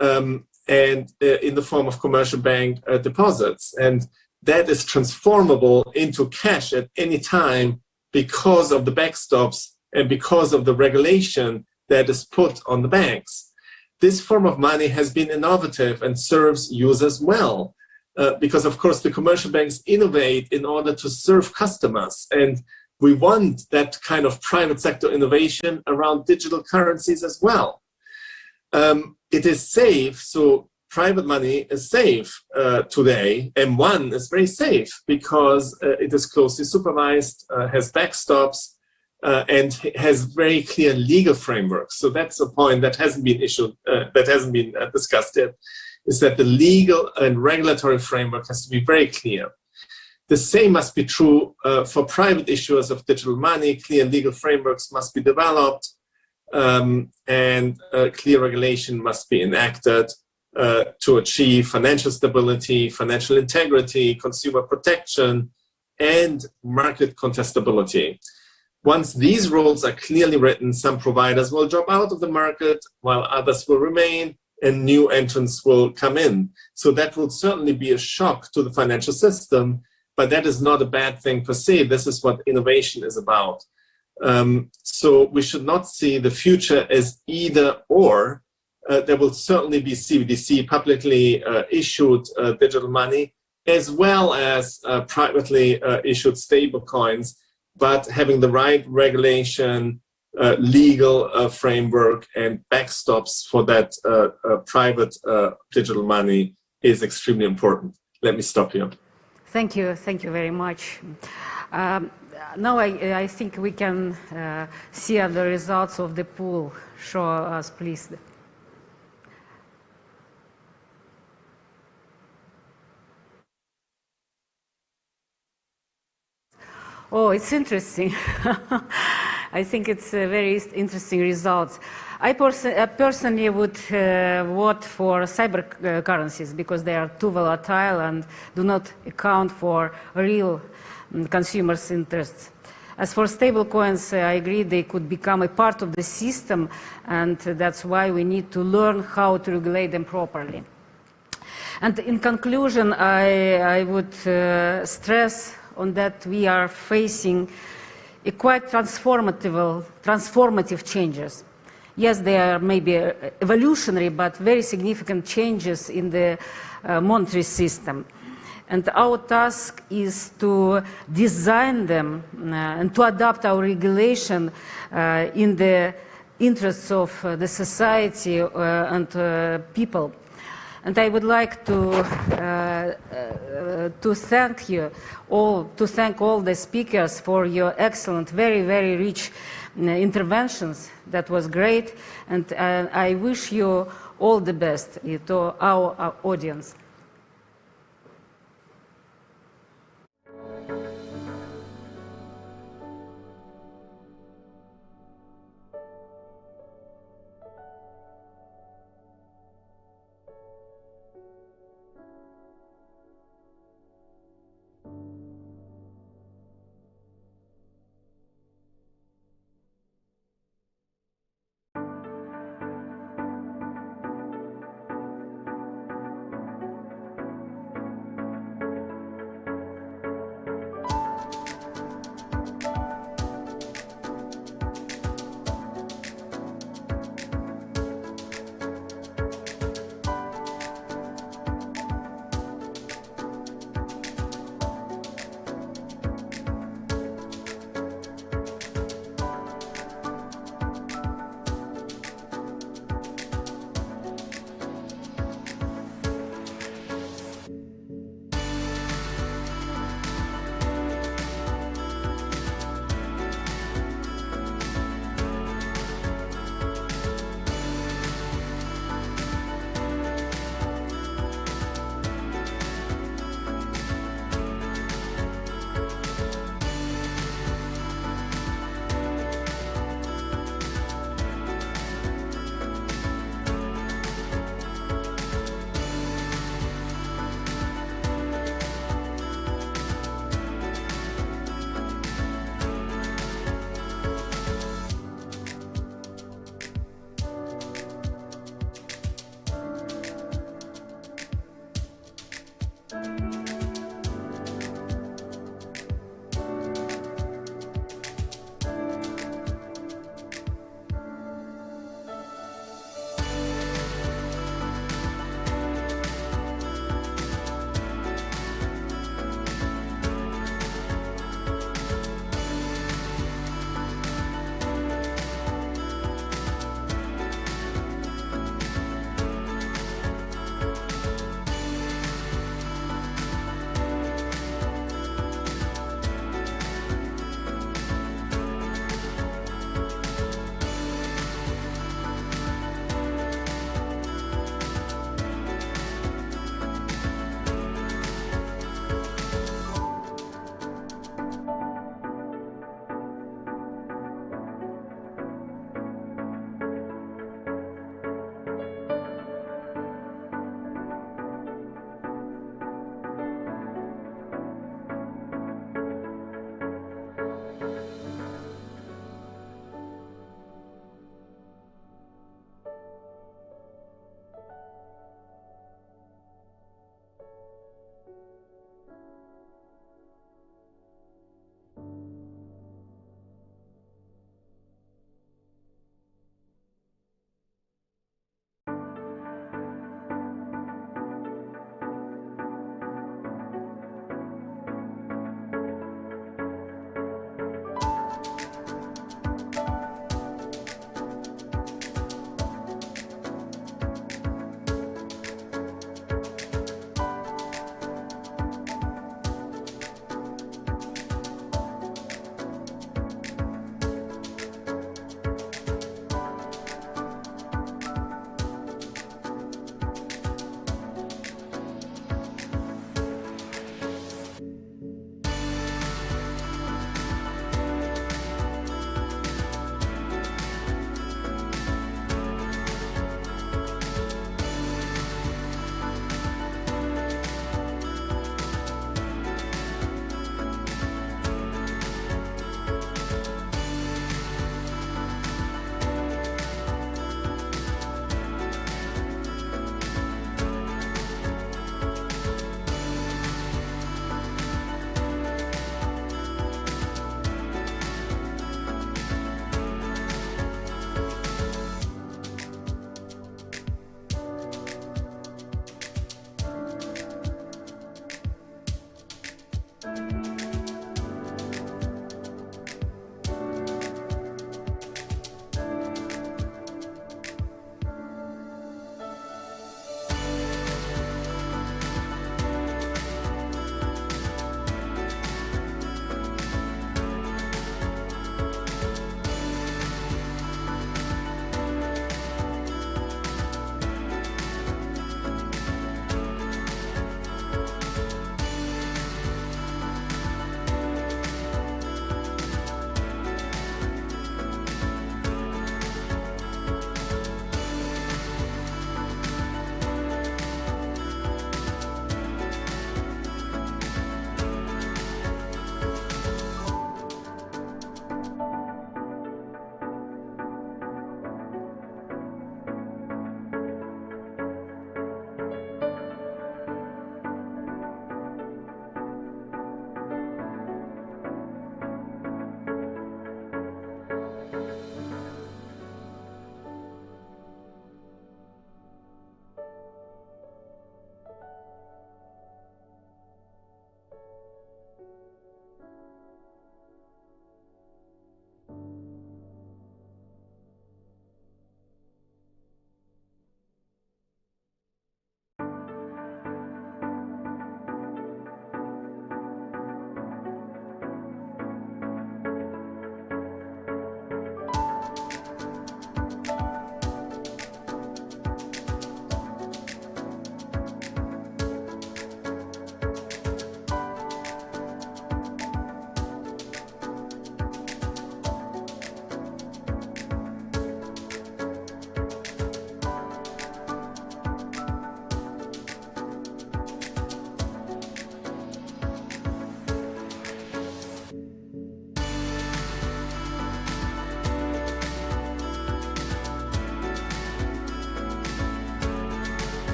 and in the form of commercial bank deposits. And that is transformable into cash at any time because of the backstops and because of the regulation that is put on the banks. This form of money has been innovative and serves users well. Because of course the commercial banks innovate in order to serve customers, and we want that kind of private sector innovation around digital currencies as well. It is safe, so private money is safe today. M1 is very safe because it is closely supervised, has backstops, and has very clear legal frameworks. So that's a point that hasn't been discussed yet. Is that the legal and regulatory framework has to be very clear. The same must be true for private issuers of digital money. Clear legal frameworks must be developed and clear regulation must be enacted to achieve financial stability, financial integrity, consumer protection, and market contestability. Once these rules are clearly written, some providers will drop out of the market while others will remain, and new entrants will come in. So that will certainly be a shock to the financial system, but that is not a bad thing per se. This is what innovation is about. So we should not see the future as either or. There will certainly be CBDC, publicly issued digital money, as well as privately issued stable coins, but having the right regulation, legal framework and backstops for that private digital money is extremely important. Let me stop here. Thank you very much. Now I think we can see the results of the poll. Show us, please. Oh, it's interesting. I think it's a very interesting results. I personally would vote for cyber currencies because they are too volatile and do not account for real consumers' interests. As for stablecoins, I agree they could become a part of the system, and that's why we need to learn how to regulate them properly. And in conclusion, I would stress on that we are facing a quite transformative changes. Yes, they are maybe evolutionary, but very significant changes in the monetary system. And our task is to design them and to adapt our regulation in the interests of the society and people. And I would like to thank you all, to thank all the speakers for your excellent, very, very rich interventions. That was great, and I wish you all the best to our audience.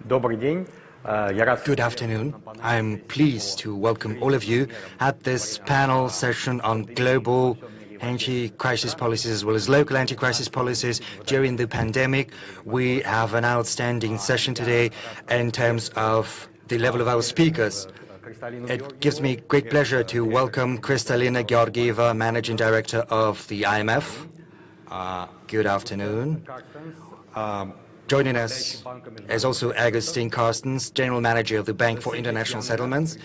Good afternoon. I'm pleased to welcome all of you at this panel session on global anti-crisis policies as well as local anti-crisis policies during the pandemic. We have an outstanding session today in terms of the level of our speakers. It gives me great pleasure to welcome Kristalina Georgieva, Managing Director of the IMF. Good afternoon. Joining us is also Agustin Carstens, General Manager of the Bank for International Settlements.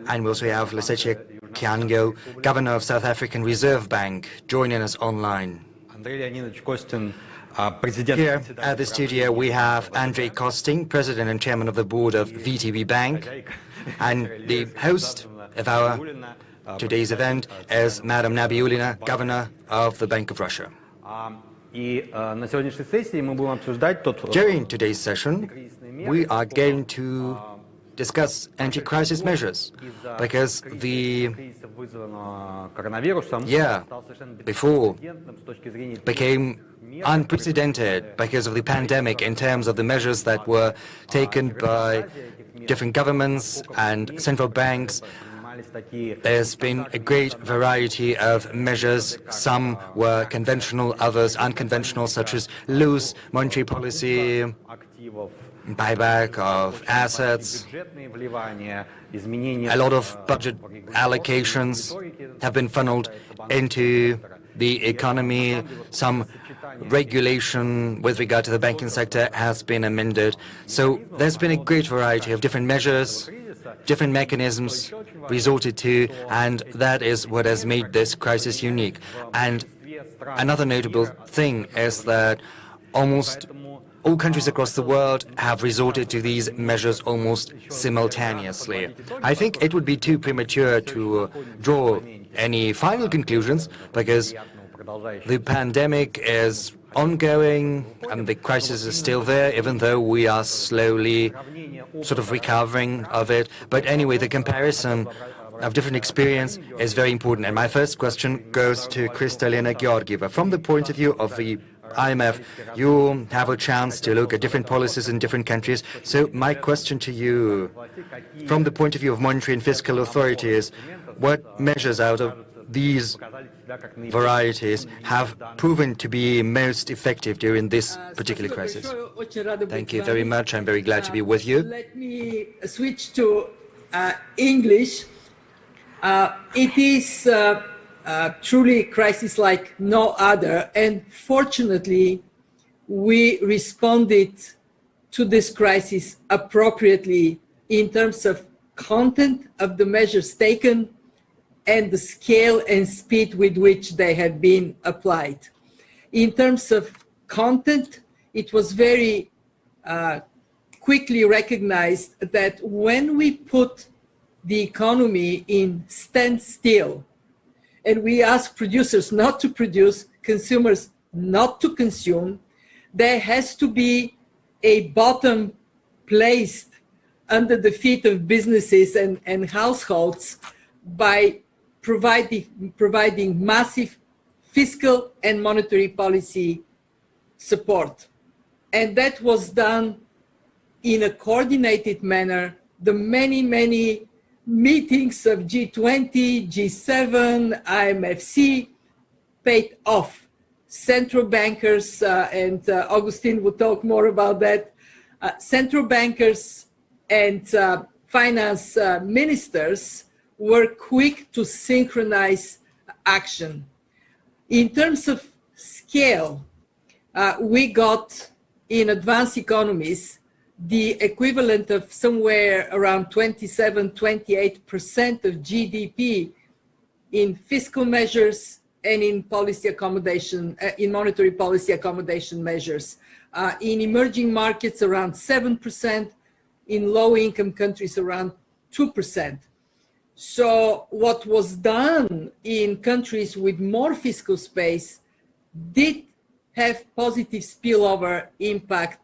And we also have Lesetja Kiango, Governor of South African Reserve Bank, joining us online. Here at the studio, we have Andrei Kosting, President and Chairman of the Board of VTB Bank. And the host of our today's event is Madam Nabiullina, Governor of the Bank of Russia. During today's session, we are going to discuss anti-crisis measures because the year before became unprecedented because of the pandemic in terms of the measures that were taken by different governments and central banks. There's been a great variety of measures. Some were conventional, others unconventional, such as loose monetary policy, buyback of assets. A lot of budget allocations have been funneled into the economy. Some regulation with regard to the banking sector has been amended. So there's been a great variety of different measures, different mechanisms resorted to, and that is what has made this crisis unique. And another notable thing is that almost all countries across the world have resorted to these measures almost simultaneously. I think it would be too premature to draw any final conclusions because the pandemic is ongoing and the crisis is still there, even though we are slowly sort of recovering of it. But anyway, the comparison of different experience is very important. And my first question goes to Kristalina Georgieva. From the point of view of the IMF, you have a chance to look at different policies in different countries. So my question to you, from the point of view of monetary and fiscal authorities, what measures out of these varieties have proven to be most effective during this particular crisis? Thank you very much. I'm very glad to be with you. Let me switch to English. It is truly a crisis like no other, and fortunately, we responded to this crisis appropriately in terms of content of the measures taken and the scale and speed with which they have been applied. In terms of content, it was very quickly recognized that when we put the economy in standstill and we ask producers not to produce, consumers not to consume, there has to be a bottom placed under the feet of businesses and households by providing massive fiscal and monetary policy support. And that was done in a coordinated manner. The many, many meetings of G20, G7, IMFC paid off. Central bankers, and Augustin will talk more about that, central bankers and finance ministers were quick to synchronize action. In terms of scale, we got in advanced economies the equivalent of somewhere around 27, 28% of GDP in fiscal measures and in policy accommodation, in monetary policy accommodation measures. In emerging markets, around 7%, in low-income countries, around 2%. So what was done in countries with more fiscal space did have positive spillover impact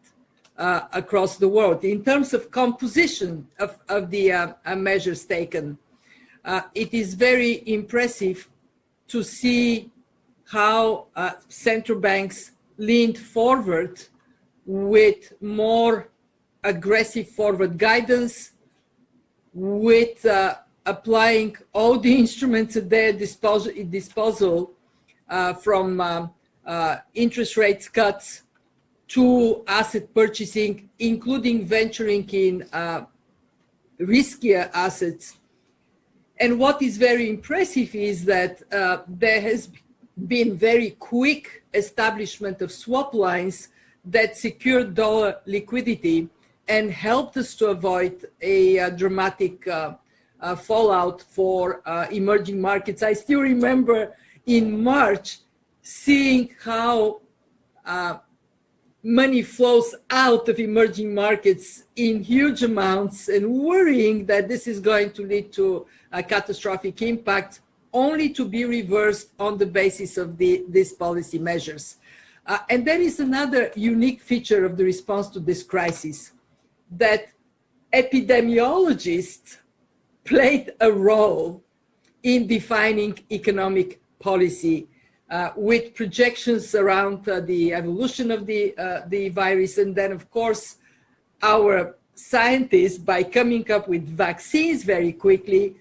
across the world. In terms of composition of the measures taken, it is very impressive to see how central banks leaned forward with more aggressive forward guidance, with applying all the instruments at their disposal from interest rate cuts to asset purchasing, including venturing in riskier assets. And what is very impressive is that there has been very quick establishment of swap lines that secured dollar liquidity and helped us to avoid a dramatic fallout for emerging markets. I still remember in March seeing how money flows out of emerging markets in huge amounts and worrying that this is going to lead to a catastrophic impact, only to be reversed on the basis of these policy measures. And there is another unique feature of the response to this crisis, that epidemiologists played a role in defining economic policy with projections around the evolution of the virus. And then, of course, our scientists, by coming up with vaccines very quickly,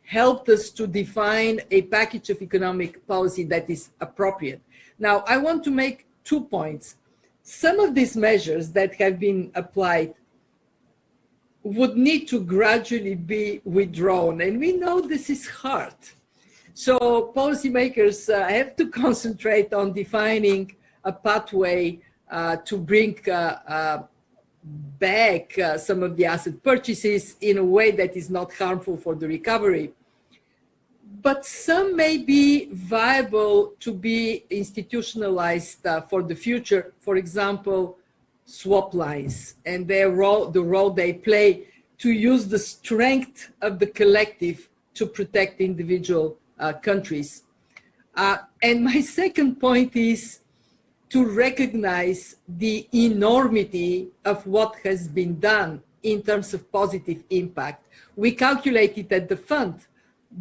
helped us to define a package of economic policy that is appropriate. Now, I want to make 2 points. Some of these measures that have been applied would need to gradually be withdrawn, and we know this is hard. So policymakers have to concentrate on defining a pathway to bring back some of the asset purchases in a way that is not harmful for the recovery. But some may be viable to be institutionalized for the future. For example, swap lines and the role they play to use the strength of the collective to protect individual countries. And my second point is to recognize the enormity of what has been done in terms of positive impact. We calculated at the fund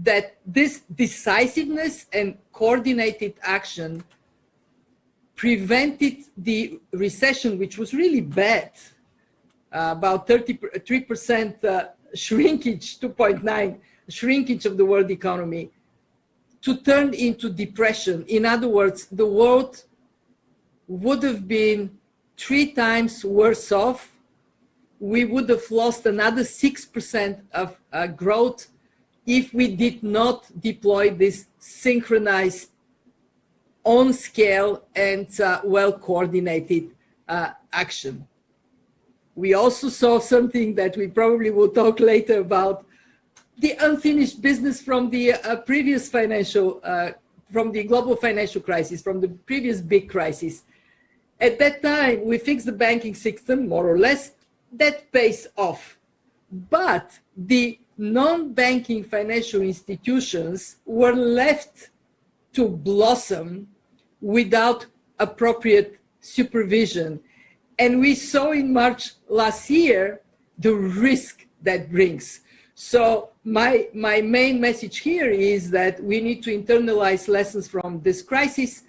that this decisiveness and coordinated action prevented the recession, which was really bad, about 3% shrinkage, 2.9 shrinkage of the world economy, to turn into depression. In other words, the world would have been 3 times worse off. We would have lost another 6% of growth if we did not deploy this synchronized, on scale and well-coordinated action. We also saw something that we probably will talk later about, the unfinished business from the previous financial, from the global financial crisis, from the previous big crisis. At that time, we fixed the banking system, more or less. That pays off. But the non-banking financial institutions were left to blossom without appropriate supervision. And we saw in March last year the risk that brings. So my main message here is that we need to internalize lessons from this crisis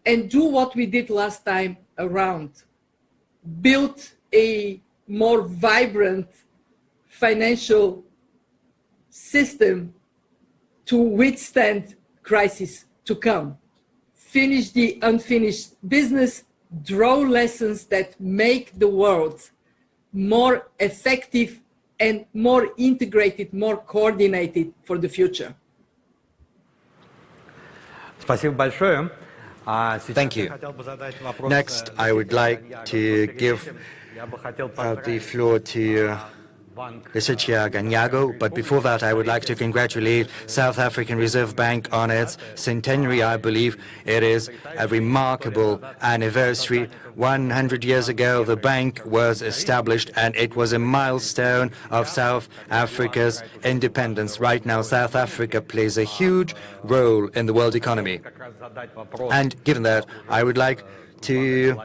and do what we did last time around. Build a more vibrant financial system to withstand crisis to come. Finish the unfinished business, draw lessons that make the world more effective and more integrated, more coordinated for the future. Thank you. Next, I would like to give the floor to Isachia Ganyago, but before that I would like to congratulate South African Reserve Bank on its centenary. I believe it is a remarkable anniversary. 100 years ago the bank was established and it was a milestone of South Africa's independence. Right now South Africa plays a huge role in the world economy. And given that, I would like to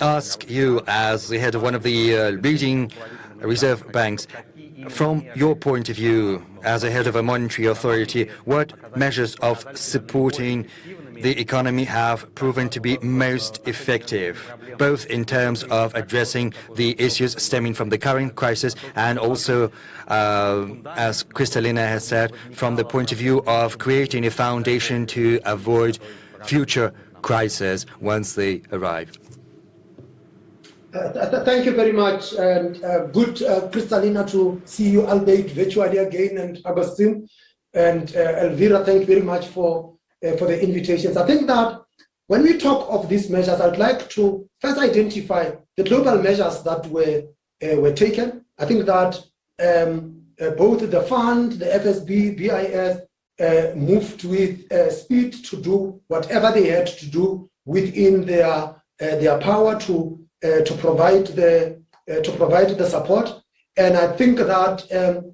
ask you, as the head of one of the leading reserve banks, from your point of view as a head of a monetary authority, what measures of supporting the economy have proven to be most effective, both in terms of addressing the issues stemming from the current crisis and also, as Kristalina has said, from the point of view of creating a foundation to avoid future crises once they arrive. Thank you very much, and good, Kristalina, to see you albeit virtually again, and Agustin and Elvira, thank you very much for the invitations. I think that when we talk of these measures, I'd like to first identify the global measures that were taken. I think that both the fund, the FSB, BIS moved with speed to do whatever they had to do within their power to provide the support. And I think that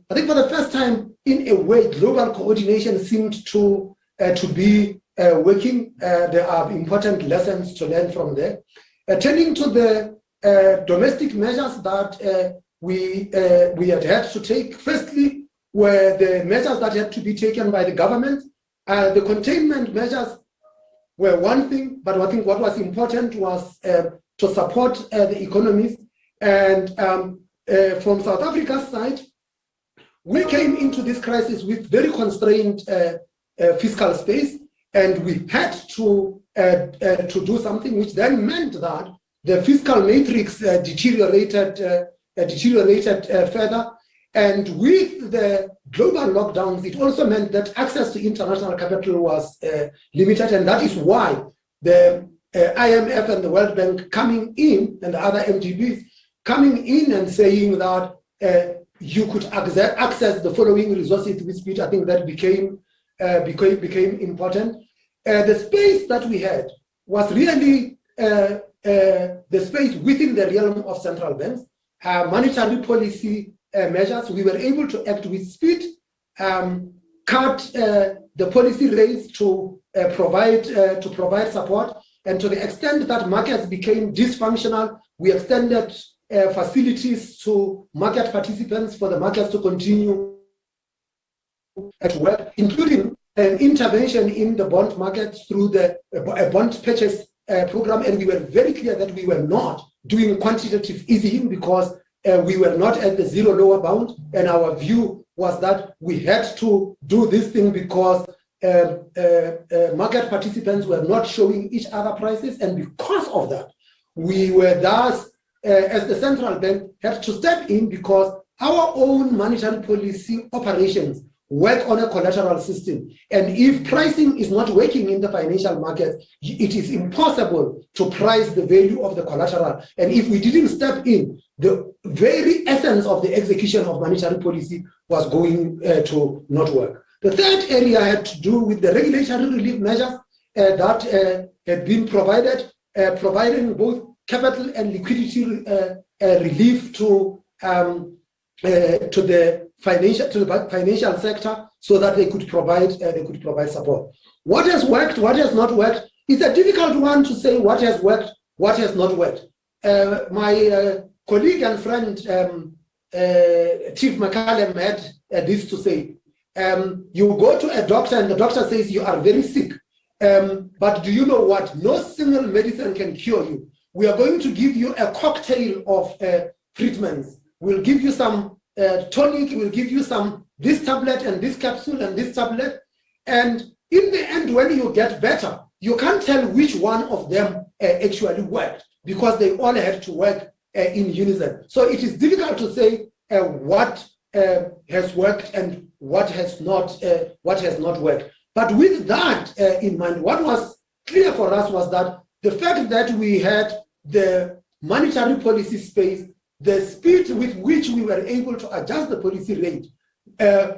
for the first time in a way, global coordination seemed to be working. There are important lessons to learn from there. Turning to the domestic measures that we had to take, firstly were the measures that had to be taken by the government. The containment measures were one thing, but I think what was important was to support the economies. And from South Africa's side, we came into this crisis with very constrained fiscal space, and we had to do something, which then meant that the fiscal matrix deteriorated further. And with the global lockdowns, it also meant that access to international capital was limited, and that is why the IMF and the World Bank coming in, and the other MGBs coming in and saying that you could access the following resources with speed. I think that became important. The space that we had was really the space within the realm of central banks, monetary policy measures. We were able to act with speed, cut the policy rates to provide support. And to the extent that markets became dysfunctional, we extended facilities to market participants for the markets to continue at work, including an intervention in the bond market through the bond purchase program. And we were very clear that we were not doing quantitative easing because we were not at the zero lower bound. And our view was that we had to do this thing because market participants were not showing each other prices, and because of that, we were thus, as the central bank, had to step in because our own monetary policy operations work on a collateral system. And if pricing is not working in the financial markets, it is impossible to price the value of the collateral. And if we didn't step in, the very essence of the execution of monetary policy was going to not work. The third area had to do with the regulatory relief measures that had been provided, providing both capital and liquidity relief to the financial sector, so that they could provide support. What has worked, what has not worked? It's a difficult one to say what has worked, what has not worked. My colleague and friend Chief McCallum had this to say. You go to a doctor and the doctor says you are very sick. But do you know what? No single medicine can cure you. We are going to give you a cocktail of treatments. We'll give you some tonic, we'll give you some this tablet and this capsule and this tablet. And in the end, when you get better, you can't tell which one of them actually worked, because they all had to work in unison. So it is difficult to say what has worked and what has not worked. But with that in mind, what was clear for us was that the fact that we had the monetary policy space, the speed with which we were able to adjust the policy rate,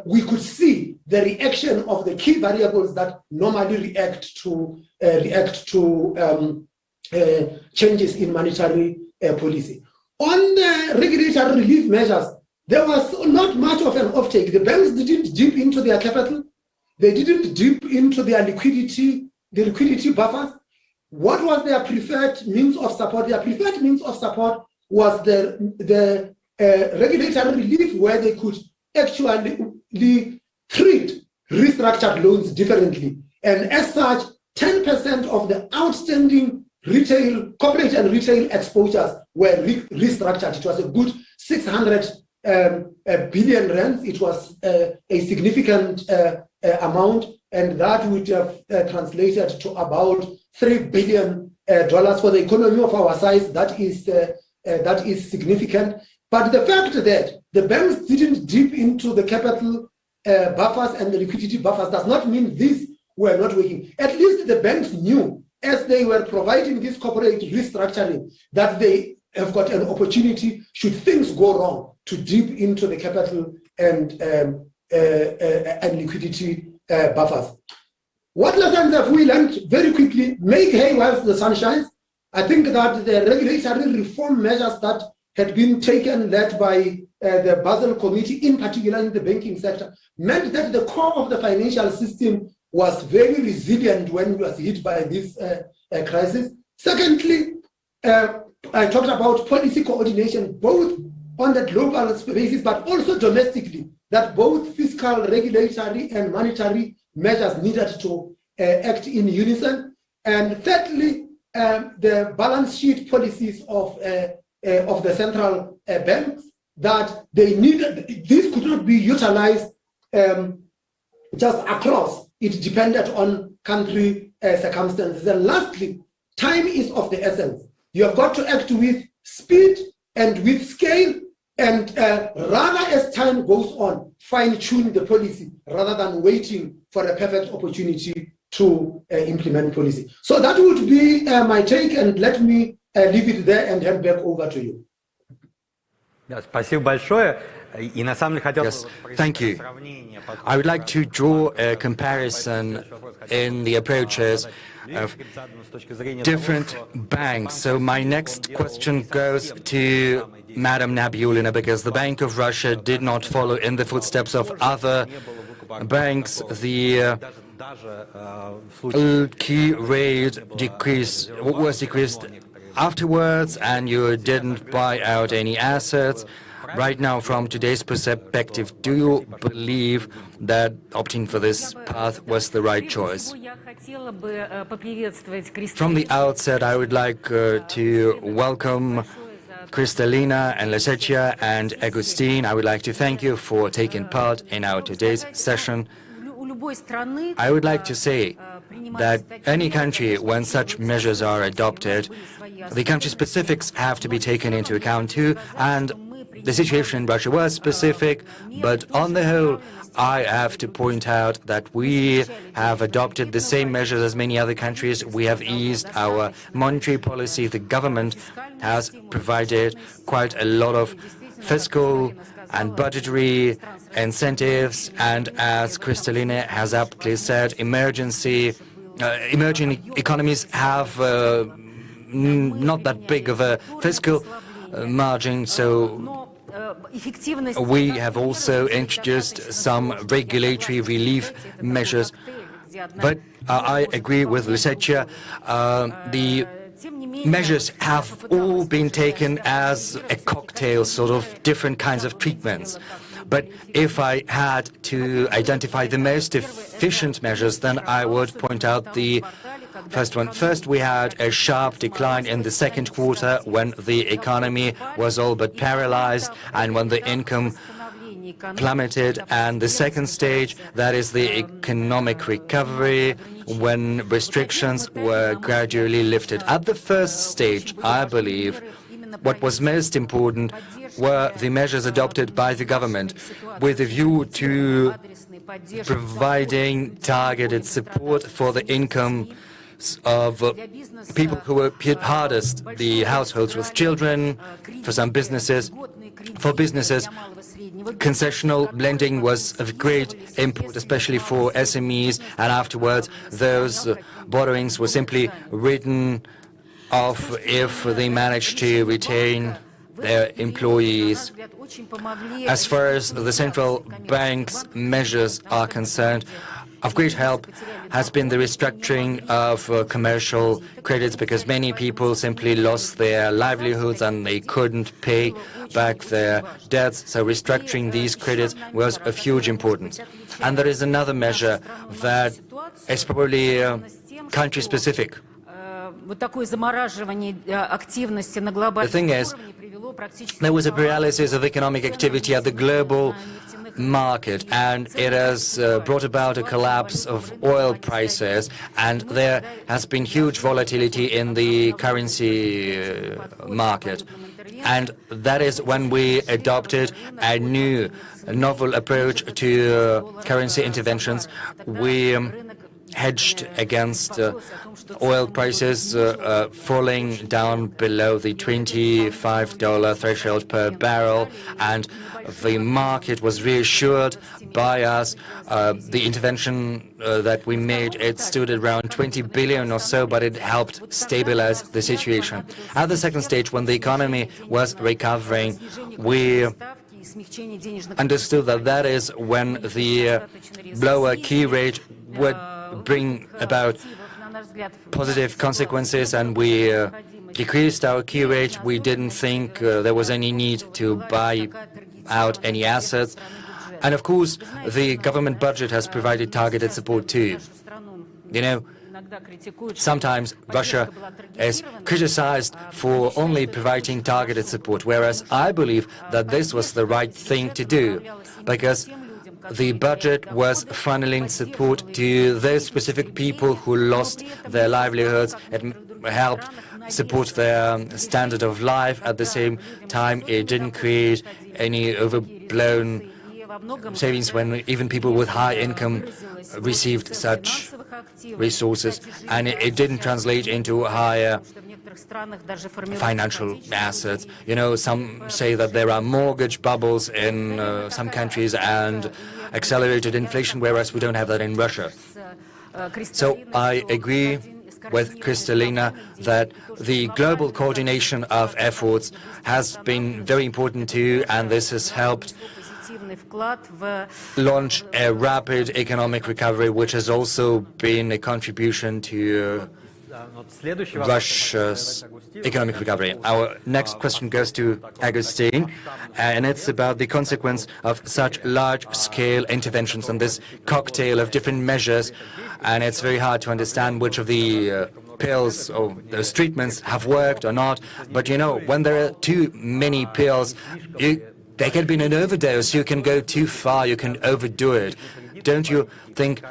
we could see the reaction of the key variables that normally react to changes in monetary policy. On the regulatory relief measures, there was not much of an offtake. The banks didn't dip into their capital. They didn't dip into their liquidity buffers. What was their preferred means of support? Their preferred means of support was the regulatory relief, where they could actually treat restructured loans differently. And as such, 10 10% of the outstanding retail, corporate and retail exposures were restructured. It was a good 600 billion rands. It was a significant amount, and that would have translated to about $3 billion for the economy of our size. That is significant. But the fact that the banks didn't dip into the capital buffers and the liquidity buffers does not mean these were not working. At least the banks knew, as they were providing this corporate restructuring, that they have got an opportunity, should things go wrong, to dip into the capital and liquidity buffers. What lessons have we learned? Very quickly, make hay whilst the sun shines. I think that the regulatory reform measures that had been taken, led by the Basel Committee, in particular in the banking sector, meant that the core of the financial system was very resilient when it was hit by this crisis. Secondly, I talked about policy coordination, both on the global basis, but also domestically, that both fiscal, regulatory, and monetary measures needed to act in unison. And thirdly, the balance sheet policies of the central banks, that they needed, this could not be utilized just across. It depended on country circumstances. And lastly, time is of the essence. You have got to act with speed and with scale, and rather, as time goes on, fine-tune the policy rather than waiting for a perfect opportunity to implement policy. So that would be my take, and let me leave it there and hand back over to you. Yes, thank you. I would like to draw a comparison in the approaches of different banks. So my next question goes to Madam Nabiullina, because the Bank of Russia did not follow in the footsteps of other banks. The key rate was decreased afterwards, and you didn't buy out any assets. Right now, from today's perspective, do you believe that opting for this path was the right choice? From the outset, I would like to welcome Kristalina and Lesetia and Agustin. I would like to thank you for taking part in our today's session. I would like to say that any country, when such measures are adopted, the country specifics have to be taken into account too, and the situation in Russia was specific, but on the whole, I have to point out that we have adopted the same measures as many other countries. We have eased our monetary policy. The government has provided quite a lot of fiscal and budgetary incentives, and as Kristalina has aptly said, emerging economies have not that big of a fiscal margin, so we have also introduced some regulatory relief measures. But I agree with Lesetia, the measures have all been taken as a cocktail, sort of different kinds of treatments. But if I had to identify the most efficient measures, then I would point out the first one. First, we had a sharp decline in the second quarter when the economy was all but paralyzed and when the income plummeted. And the second stage, that is the economic recovery, when restrictions were gradually lifted. At the first stage, I believe, what was most important were the measures adopted by the government with a view to providing targeted support for the income of people who were hit hardest, the households with children, for some businesses. For businesses, concessional lending was of great import, especially for SMEs, and afterwards those borrowings were simply written off if they managed to retain their employees. As far as the central bank's measures are concerned, of great help has been the restructuring of commercial credits, because many people simply lost their livelihoods and they couldn't pay back their debts. So restructuring these credits was of huge importance. And there is another measure that is probably country-specific. The thing is, there was a paralysis of economic activity at the global market, and it has brought about a collapse of oil prices, and there has been huge volatility in the currency market. And that is when we adopted a new, novel approach to currency interventions. We hedged against oil prices falling down below the $25 threshold per barrel, and the market was reassured by us. The intervention that we made, it stood at around 20 billion or so, but it helped stabilize the situation. At the second stage, when the economy was recovering, we understood that that is when the lower key rate would bring about positive consequences, and we decreased our key rate. We didn't think there was any need to buy out any assets. And of course, the government budget has provided targeted support too. You know, sometimes Russia is criticized for only providing targeted support, whereas I believe that this was the right thing to do, because the budget was funneling support to those specific people who lost their livelihoods. It helped support their standard of life. At the same time, it didn't create any overblown savings when even people with high income received such resources, and it didn't translate into higher financial assets. You know, some say that there are mortgage bubbles in some countries and accelerated inflation, whereas we don't have that in Russia. So I agree with Kristalina that the global coordination of efforts has been very important too, and this has helped launch a rapid economic recovery, which has also been a contribution to Russia's economic recovery. Our next question goes to Agustin, and it's about the consequence of such large-scale interventions and this cocktail of different measures, and it's very hard to understand which of the pills or those treatments have worked or not. But you know, when there are too many pills, there can be an overdose. You can go too far, you can overdo it. Don't you think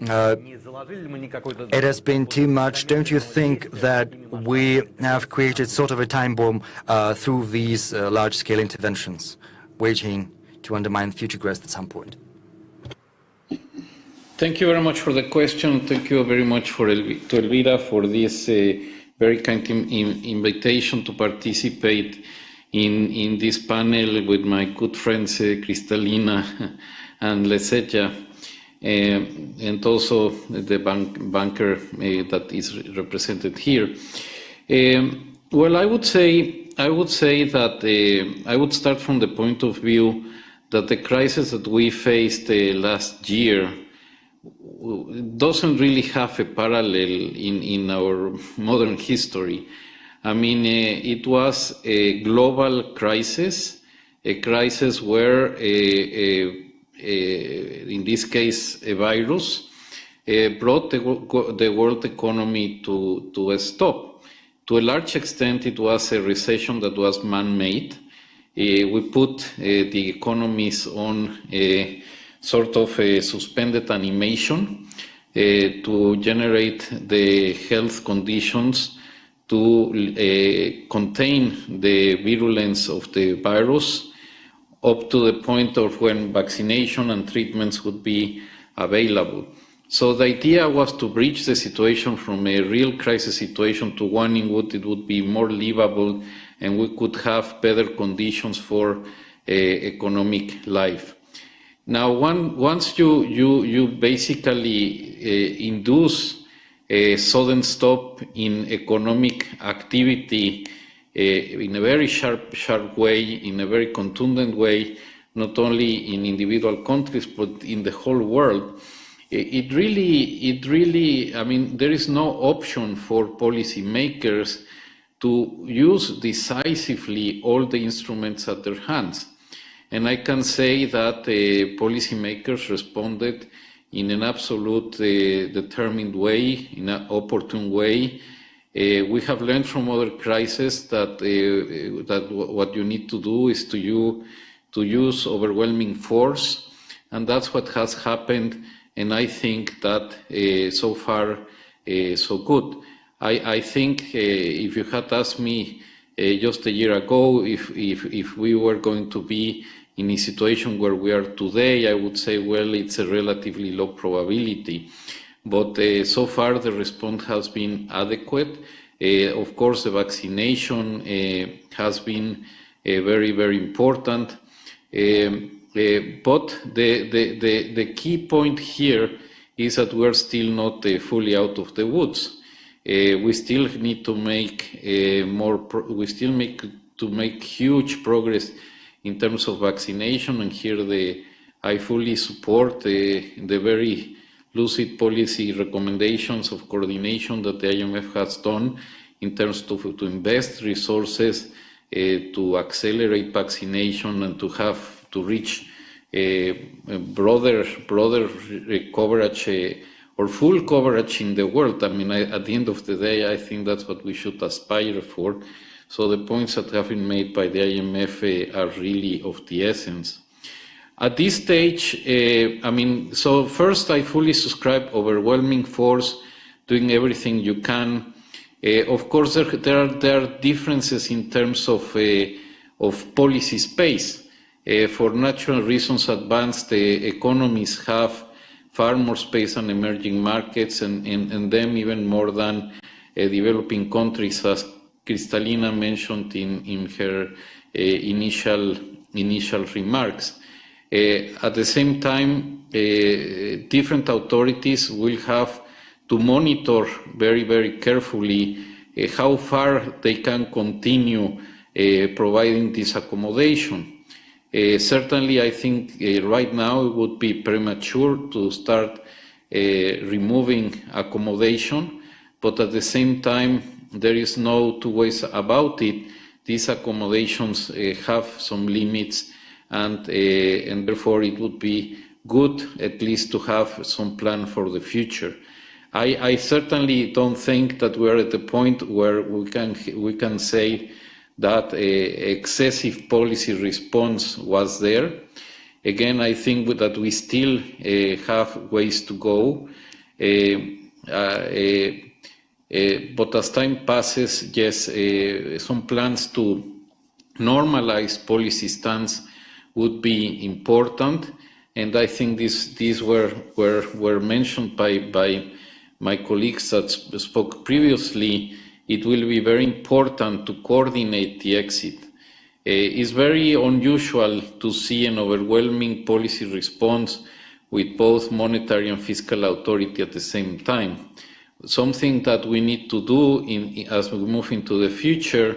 it has been too much? Don't you think that we have created sort of a time bomb through these large-scale interventions, waiting to undermine future growth at some point? Thank you very much for the question. Thank you very much to Elvira for this very kind invitation to participate in this panel with my good friends Kristalina and Lesetja, and also the banker that is represented here. Well, I would say that I would start from the point of view that the crisis that we faced last year doesn't really have a parallel in our modern history. I mean, it was a global crisis, a crisis where, in this case, a virus brought the world economy to a stop. To a large extent, it was a recession that was man-made. We put the economies on a sort of a suspended animation to generate the health conditions to contain the virulence of the virus up to the point of when vaccination and treatments would be available. So the idea was to bridge the situation from a real crisis situation to one in which it would be more livable and we could have better conditions for economic life. Now, once you basically induce a sudden stop in economic activity in a very sharp way, in a very contundent way, not only in individual countries, but in the whole world, it really, I mean, there is no option for policymakers to use decisively all the instruments at their hands. And I can say that policymakers responded in an absolute determined way, in an opportune way. We have learned from other crises that what you need to do is to use overwhelming force, and that's what has happened. And I think that so far so good. I think if you had asked me just a year ago if we were going to be in a situation where we are today, I would say, well, it's a relatively low probability. But so far the response has been adequate. Of course, the vaccination has been very, very important. But the key point here is that we're still not fully out of the woods. We still need to make make huge progress in terms of vaccination, and here I fully support the very lucid policy recommendations of coordination that the IMF has done in terms to invest resources to accelerate vaccination and to reach a broader coverage or full coverage in the world. I mean, at the end of the day, I think that's what we should aspire for. So the points that have been made by the IMF are really of the essence. At this stage, I mean, so first I fully subscribe overwhelming force, doing everything you can. Of course, there are differences in terms of policy space. For natural reasons, advanced economies have far more space than emerging markets, and them even more than developing countries, as Kristalina mentioned in her initial remarks. At the same time, different authorities will have to monitor very, very carefully how far they can continue providing this accommodation. Certainly, I think right now it would be premature to start removing accommodation, but at the same time, there is no two ways about it. These accommodations have some limits, and therefore it would be good at least to have some plan for the future. I certainly don't think that we're at the point where we can say that excessive policy response was there. Again, I think that we still have ways to go. But as time passes, yes, some plans to normalize policy stance would be important, and I think these were mentioned by my colleagues that spoke previously. It will be very important to coordinate the exit. It's very unusual to see an overwhelming policy response with both monetary and fiscal authority at the same time. Something that we need to do as we move into the future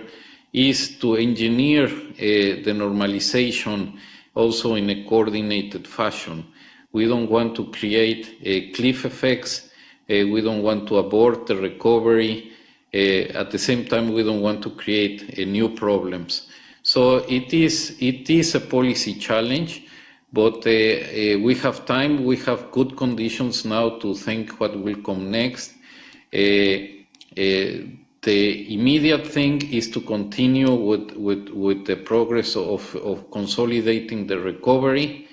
is to engineer the normalization also in a coordinated fashion. We don't want to create cliff effects. We don't want to abort the recovery. At the same time, we don't want to create new problems. So it is a policy challenge, but we have time. We have good conditions now to think what will come next. The immediate thing is to continue with the progress of consolidating the recovery,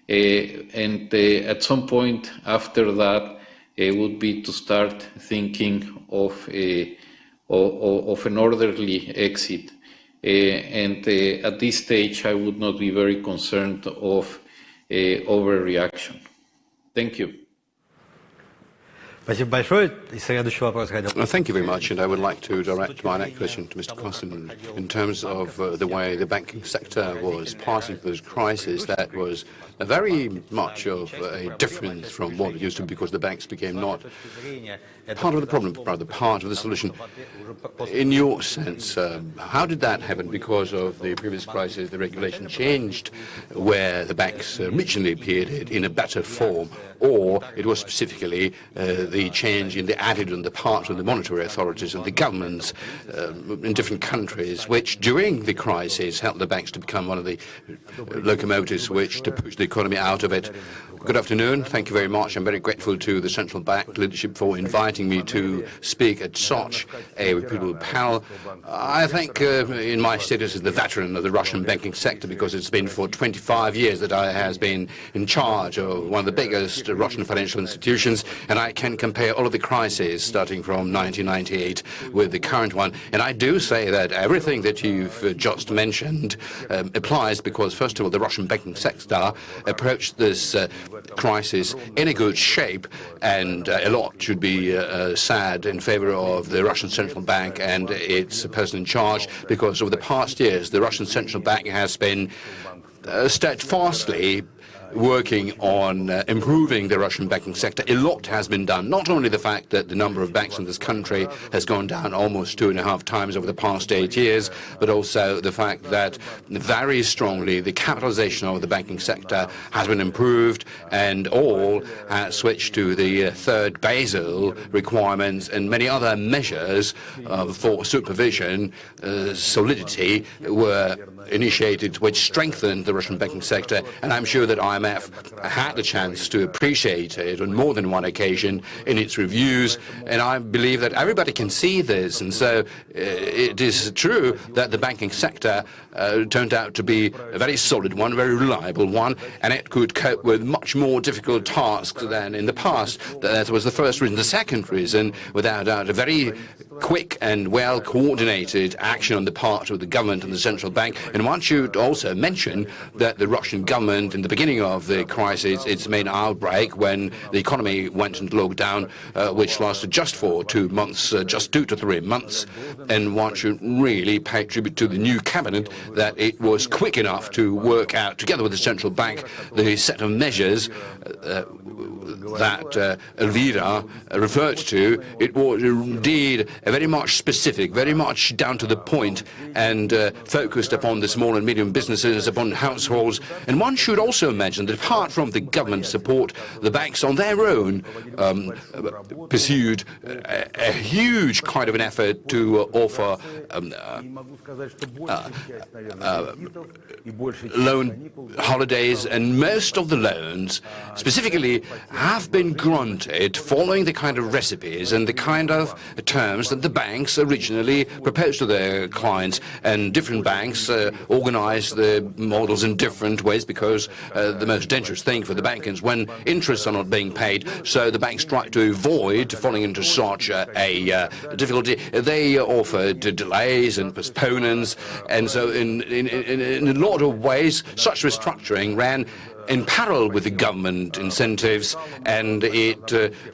and at some point after that would be to start thinking of an orderly exit. And at this stage, I would not be very concerned of overreaction. Thank you. Thank you very much, and I would like to direct my next question to Mr. Crossen. In terms of the way the banking sector was passing through this crisis, that was very much of a difference from what it used to be, because the banks became not part of the problem, but rather part of the solution. In your sense, how did that happen? Because of the previous crisis, the regulation changed where the banks originally appeared in a better form, or it was specifically the change in the attitude on the part of the monetary authorities and the governments in different countries, which during the crisis helped the banks to become one of the locomotives which to push the economy out of it. Good afternoon. Thank you very much. I'm very grateful to the Central Bank leadership for inviting me to speak at such a reputable panel. I think in my status as the veteran of the Russian banking sector, because it's been for 25 years that I has been in charge of one of the biggest Russian financial institutions, and I can compare all of the crises starting from 1998 with the current one. And I do say that everything that you've just mentioned applies, because first of all, the Russian banking sector approached this crisis in a good shape, and a lot should be said in favor of the Russian Central Bank and its person in charge, because over the past years the Russian Central Bank has been steadfastly working on improving the Russian banking sector. A lot has been done. Not only the fact that the number of banks in this country has gone down almost 2.5 times over the past 8 years, but also the fact that very strongly the capitalization of the banking sector has been improved, and all has switched to the third Basel requirements and many other measures for supervision. Solidity were initiated, which strengthened the Russian banking sector, and I'm sure that IMF had the chance to appreciate it on more than one occasion in its reviews, and I believe that everybody can see this. And so it is true that the banking sector turned out to be a very solid one, a very reliable one, and it could cope with much more difficult tasks than in the past. That was the first reason. The second reason, without doubt, a very quick and well-coordinated action on the part of the government and the central bank. And one should also mention that the Russian government, in the beginning of the crisis, its main outbreak, when the economy went into lockdown, which lasted just for 2 months, just 2 to 3 months, and one should really pay tribute to the new cabinet that it was quick enough to work out, together with the central bank, the set of measures that Elvira referred to. It was indeed very much specific, very much down to the point, and focused upon the small and medium businesses, upon households. And one should also mention that apart from the government support, the banks on their own pursued a huge kind of an effort to offer loan holidays, and most of the loans specifically have been granted following the kind of recipes and the kind of terms that the banks originally proposed to their clients. And different banks organize the models in different ways, because the most dangerous thing for the bank is when interests are not being paid. So the banks try to avoid falling into such a difficulty. They offered delays and postponements, and so in a lot of ways such restructuring ran in parallel with the government incentives, and it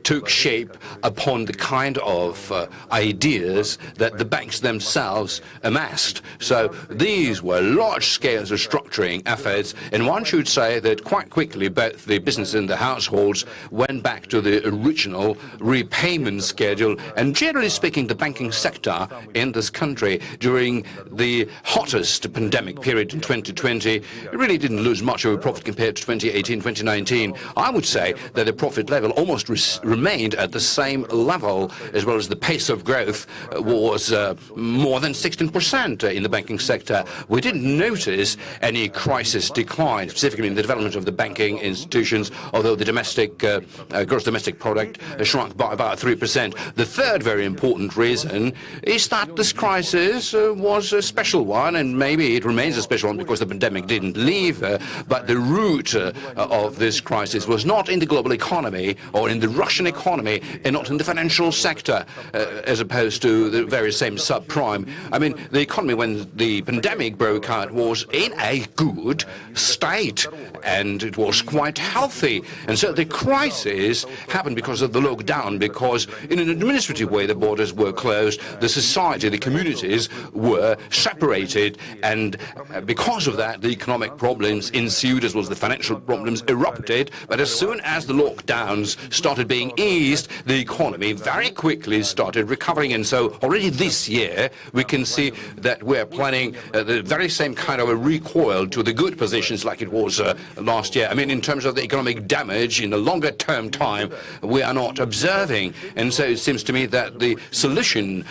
took shape upon the kind of ideas that the banks themselves amassed. So these were large-scale restructuring efforts, and one should say that quite quickly both the business and the households went back to the original repayment schedule. And generally speaking, the banking sector in this country during the hottest pandemic period in 2020 really didn't lose much of a profit compared to 2018, 2019. I would say that the profit level almost remained at the same level, as well as the pace of growth was more than 16% in the banking sector. We didn't notice any crisis decline, specifically in the development of the banking institutions, although the domestic gross domestic product shrunk by about 3%. The third very important reason is that this crisis was a special one, and maybe it remains a special one because the pandemic didn't leave, but the root root of this crisis was not in the global economy or in the Russian economy and not in the financial sector, as opposed to the very same subprime. I mean, the economy when the pandemic broke out was in a good state and it was quite healthy. And so the crisis happened because of the lockdown, because in an administrative way the borders were closed, the society, the communities were separated, and because of that the economic problems ensued as well as the financial problems erupted. But as soon as the lockdowns started being eased, the economy very quickly started recovering. And so already this year we can see that we're planning the very same kind of a recoil to the good positions like it was last year. I mean, in terms of the economic damage in the longer term time, we are not observing. And so it seems to me that the solution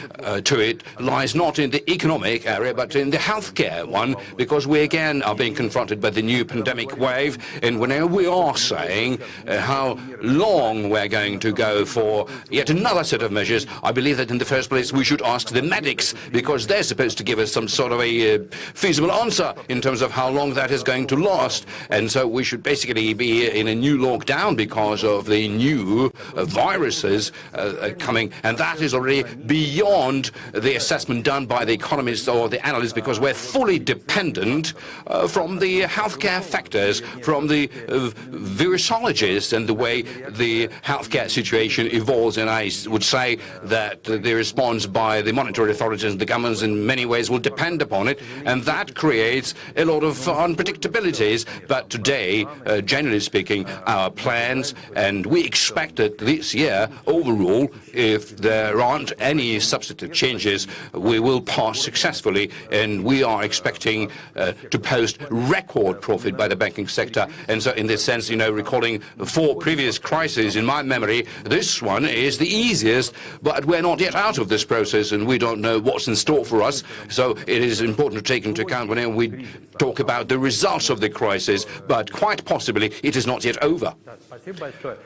to it lies not in the economic area but in the healthcare one, because we again are being confronted by the new pandemic wave. And whenever we are saying how long we're going to go for yet another set of measures, I believe that in the first place we should ask the medics, because they're supposed to give us some sort of a feasible answer in terms of how long that is going to last. And so we should basically be in a new lockdown because of the new viruses coming, and that is already beyond the assessment done by the economists or the analysts, because we're fully dependent from the healthcare factors, from the virusologists and the way the healthcare situation evolves. And I would say that the response by the monetary authorities and the governments in many ways will depend upon it, and that creates a lot of unpredictabilities. But today, generally speaking, our plans, and we expect that this year overall, if there aren't any substantive changes, we will pass successfully, and we are expecting to post record profit by the banking sector. And so in this sense, recalling 4 previous crises in my memory, this one is the easiest, but we're not yet out of this process and we don't know what's in store for us. So it is important to take into account whenever we talk about the results of the crisis, but quite possibly it is not yet over.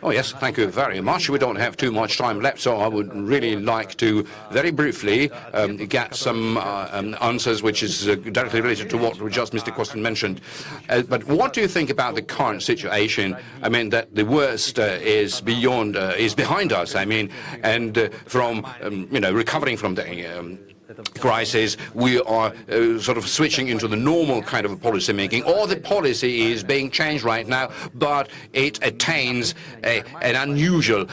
Oh yes, thank you very much. We don't have too much time left, so I would really like to very briefly get some answers which is directly related to what just Mr. Kostin mentioned. But what do you think about the current situation? I mean, that the worst is behind us. I mean, and from recovering from the crisis, we are sort of switching into the normal kind of policy making. All the policy is being changed right now, but it attains an unusual,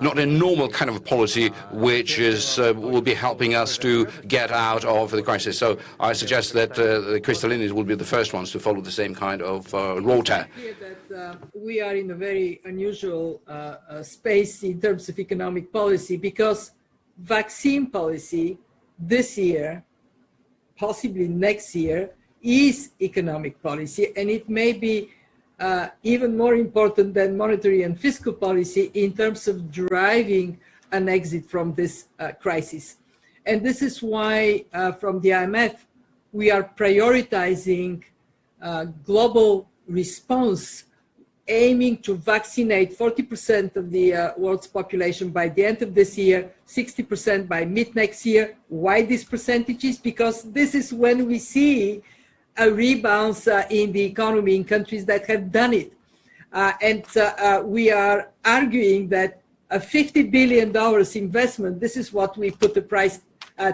not a normal kind of policy, which is will be helping us to get out of the crisis. So I suggest that the Kristallinis will be the first ones to follow the same kind of route. We are in a very unusual space in terms of economic policy, because vaccine policy this year, possibly next year, is economic policy, and it may be even more important than monetary and fiscal policy in terms of driving an exit from this crisis. And this is why from the IMF we are prioritizing global response, aiming to vaccinate 40% of the world's population by the end of this year, 60% by mid-next year. Why these percentages? Because this is when we see a rebound in the economy in countries that have done it. We are arguing that a $50 billion investment, this is what we put the price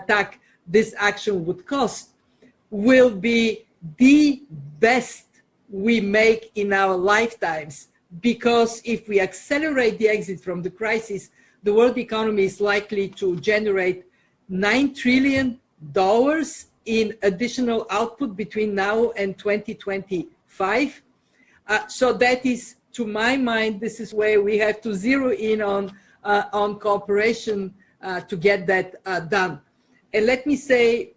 tag this action would cost, will be the best we make in our lifetimes, because if we accelerate the exit from the crisis, the world economy is likely to generate $9 trillion in additional output between now and 2025. So that is, to my mind, this is where we have to zero in on cooperation to get that done. And let me say,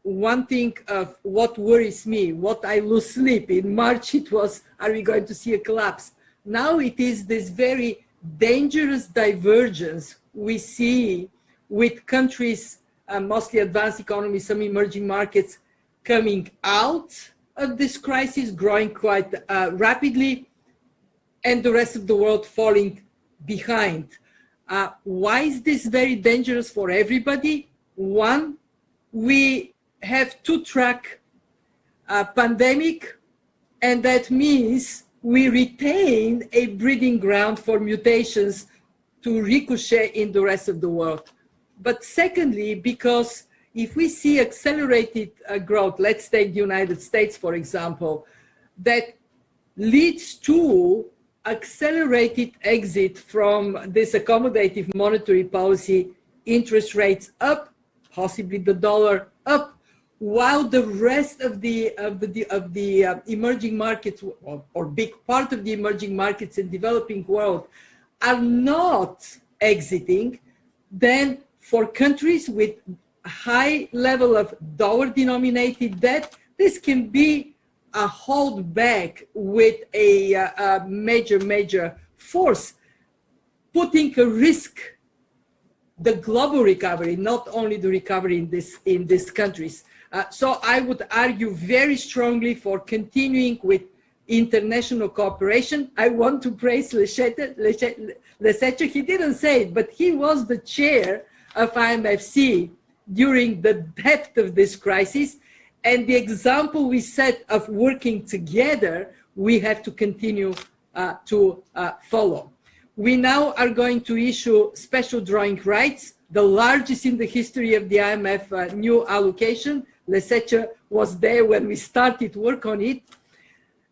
one thing of what worries me, what I lose sleep. In March it was, are we going to see a collapse? Now it is this very dangerous divergence we see with countries, mostly advanced economies, some emerging markets, coming out of this crisis, growing quite rapidly, and the rest of the world falling behind. Why is this very dangerous for everybody? One, we have to track a pandemic, and that means we retain a breeding ground for mutations to ricochet in the rest of the world. But secondly, because if we see accelerated growth, let's take the United States, for example, that leads to accelerated exit from this accommodative monetary policy, interest rates up, possibly the dollar up, while the rest of the emerging markets, or big part of the emerging markets in developing world, are not exiting, then for countries with a high level of dollar-denominated debt, this can be a hold back with a major force, putting a risk the global recovery, not only the recovery in these countries. So I would argue very strongly for continuing with international cooperation. I want to praise Lesetche. He didn't say it, but he was the chair of IMFC during the depth of this crisis. And the example we set of working together, we have to continue to follow. We now are going to issue special drawing rights, the largest in the history of the IMF new allocation. Lesetche was there when we started work on it.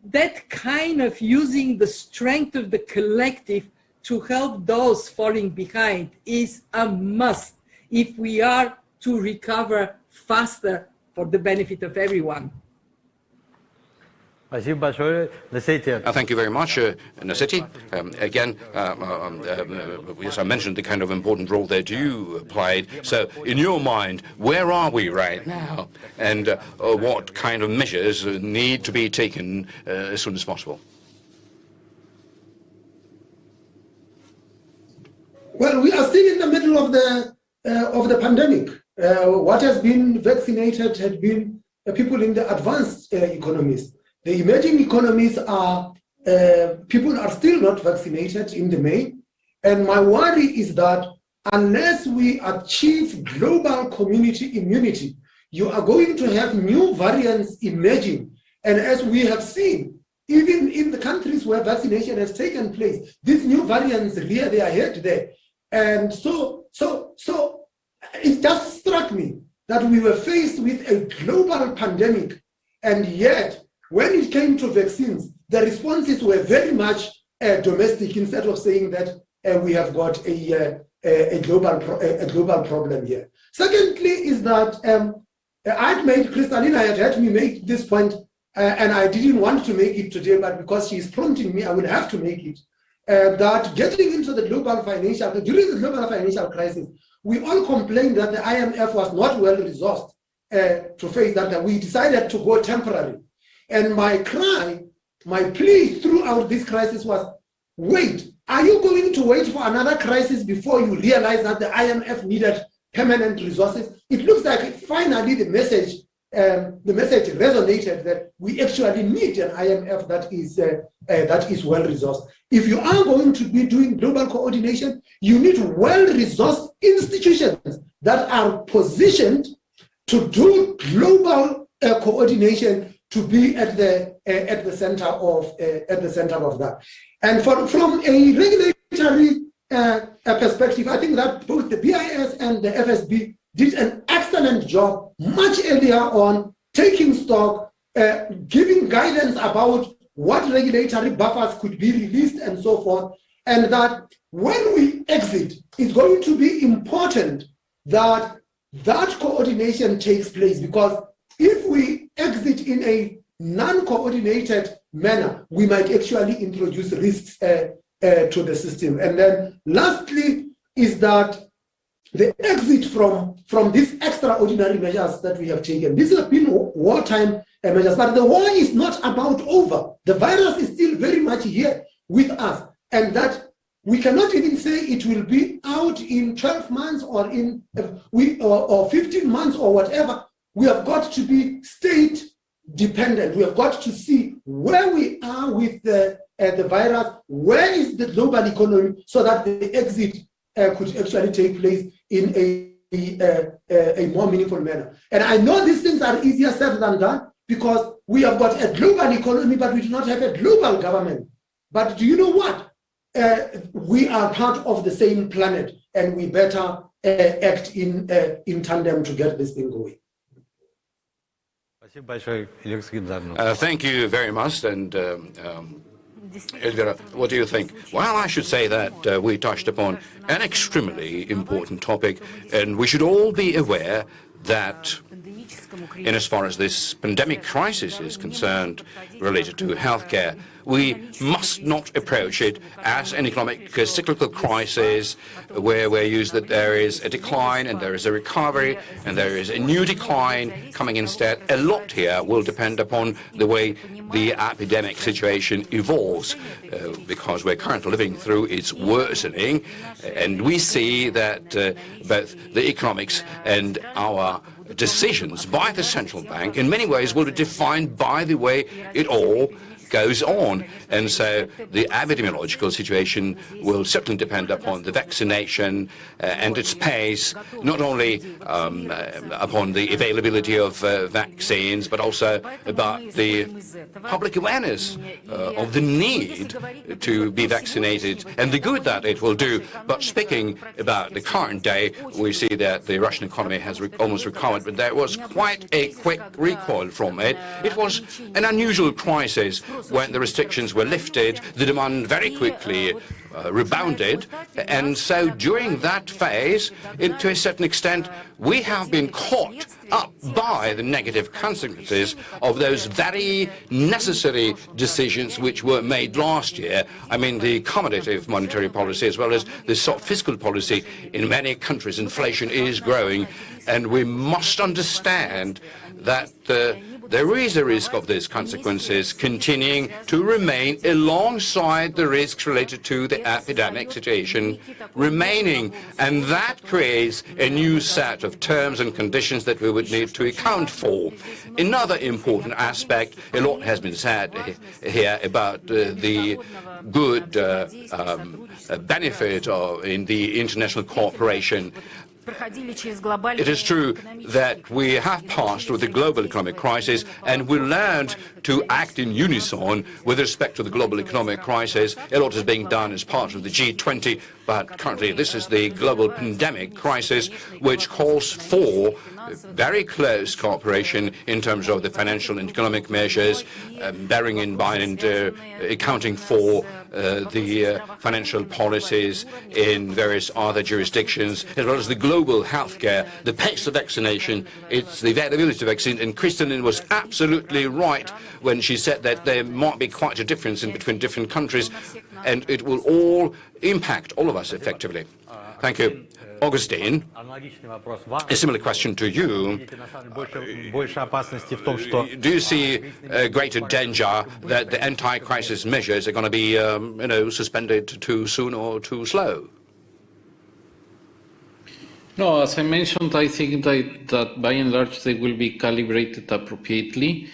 That kind of using the strength of the collective to help those falling behind is a must if we are to recover faster for the benefit of everyone. Thank you very much, Naseti. Again, as I mentioned, the kind of important role that you played. So, in your mind, where are we right now, and what kind of measures need to be taken as soon as possible? Well, we are still in the middle of the pandemic. What has been vaccinated had been people in the advanced economies. The emerging economies are, people are still not vaccinated in the main. And my worry is that unless we achieve global community immunity, you are going to have new variants emerging. And as we have seen, even in the countries where vaccination has taken place, these new variants rear their head there. And so it just struck me that we were faced with a global pandemic, and yet when it came to vaccines, the responses were very much domestic, instead of saying that we have got a global problem here. Secondly is that Kristalina had heard me make this point, and I didn't want to make it today, but because she is prompting me, I will have to make it, that getting into the during the global financial crisis, we all complained that the IMF was not well resourced to face that we decided to go temporary. And my plea throughout this crisis was, wait, are you going to wait for another crisis before you realize that the IMF needed permanent resources? It looks like finally the message resonated that we actually need an IMF that is well resourced. If you are going to be doing global coordination, you need well-resourced institutions that are positioned to do global coordination, to be at the center of that. And from a regulatory perspective, I think that both the BIS and the FSB did an excellent job much earlier on, taking stock, giving guidance about what regulatory buffers could be released and so forth, and that when we exit, it's going to be important that that coordination takes place, because if we exit in a non-coordinated manner, we might actually introduce risks to the system. And then lastly is that the exit from these extraordinary measures that we have taken. These have been wartime measures, but the war is not about over. The virus is still very much here with us, and that we cannot even say it will be out in 12 months or in or 15 months or whatever. We have got to be state dependent. We have got to see where we are with the virus, where is the global economy, so that the exit could actually take place in a more meaningful manner. And I know these things are easier said than done, because we have got a global economy, but we do not have a global government. But do you know what? We are part of the same planet, and we better act in tandem to get this thing going. Thank you very much. And Elvira, what do you think? Well, I should say that we touched upon an extremely important topic, and we should all be aware that in as far as this pandemic crisis is concerned related to healthcare, we must not approach it as an economic cyclical crisis where we're used that there is a decline and there is a recovery and there is a new decline coming instead. A lot here will depend upon the way the epidemic situation evolves because we're currently living through its worsening, and we see that both the economics and our decisions by the central bank in many ways will be defined by the way it all goes on. And so the epidemiological situation will certainly depend upon the vaccination and its pace, not only upon the availability of vaccines, but also about the public awareness of the need to be vaccinated and the good that it will do. But speaking about the current day, we see that the Russian economy has almost recovered, but there was quite a quick recoil from it. It was an unusual crisis. When the restrictions were lifted, the demand very quickly rebounded, and so during that phase, to a certain extent, we have been caught up by the negative consequences of those very necessary decisions which were made last year. I mean, the accommodative monetary policy as well as the soft fiscal policy. In many countries, inflation is growing, and we must understand that there is a risk of these consequences continuing to remain alongside the risks related to the epidemic situation remaining, and that creates a new set of terms and conditions that we would need to account for. Another important aspect, a lot has been said here about the good benefit in the international cooperation. It is true that we have passed through the global economic crisis, and we learned to act in unison with respect to the global economic crisis. A lot is being done as part of the G20, but currently this is the global pandemic crisis, which calls for very close cooperation in terms of the financial and economic measures, bearing in mind and accounting for the financial policies in various other jurisdictions, as well as the global healthcare, the pace of vaccination, it's the availability of vaccine. And Kristalin was absolutely right when she said that there might be quite a difference in between different countries, and it will all impact all of us effectively. Thank you. Augustine, a similar question to you. Do you see a greater danger that the anti-crisis measures are going to be, suspended too soon or too slow? No, as I mentioned, I think that by and large they will be calibrated appropriately.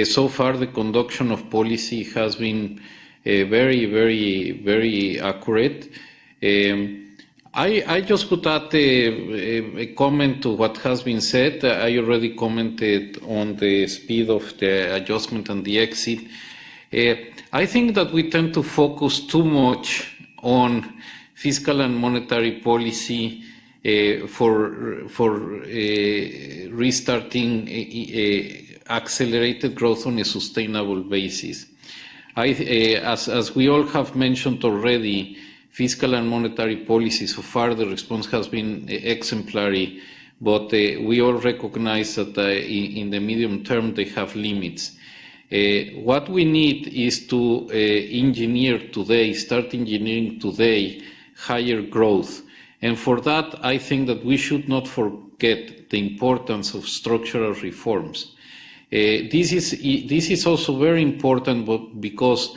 So far, the conduction of policy has been very, very, very accurate. I just would add a comment to what has been said. I already commented on the speed of the adjustment and the exit. I think that we tend to focus too much on fiscal and monetary policy for restarting accelerated growth on a sustainable basis. As we all have mentioned already, fiscal and monetary policy, so far the response has been exemplary, but we all recognize that in the medium term they have limits. What we need is to start engineering today higher growth. And for that, I think that we should not forget the importance of structural reforms. This is also very important because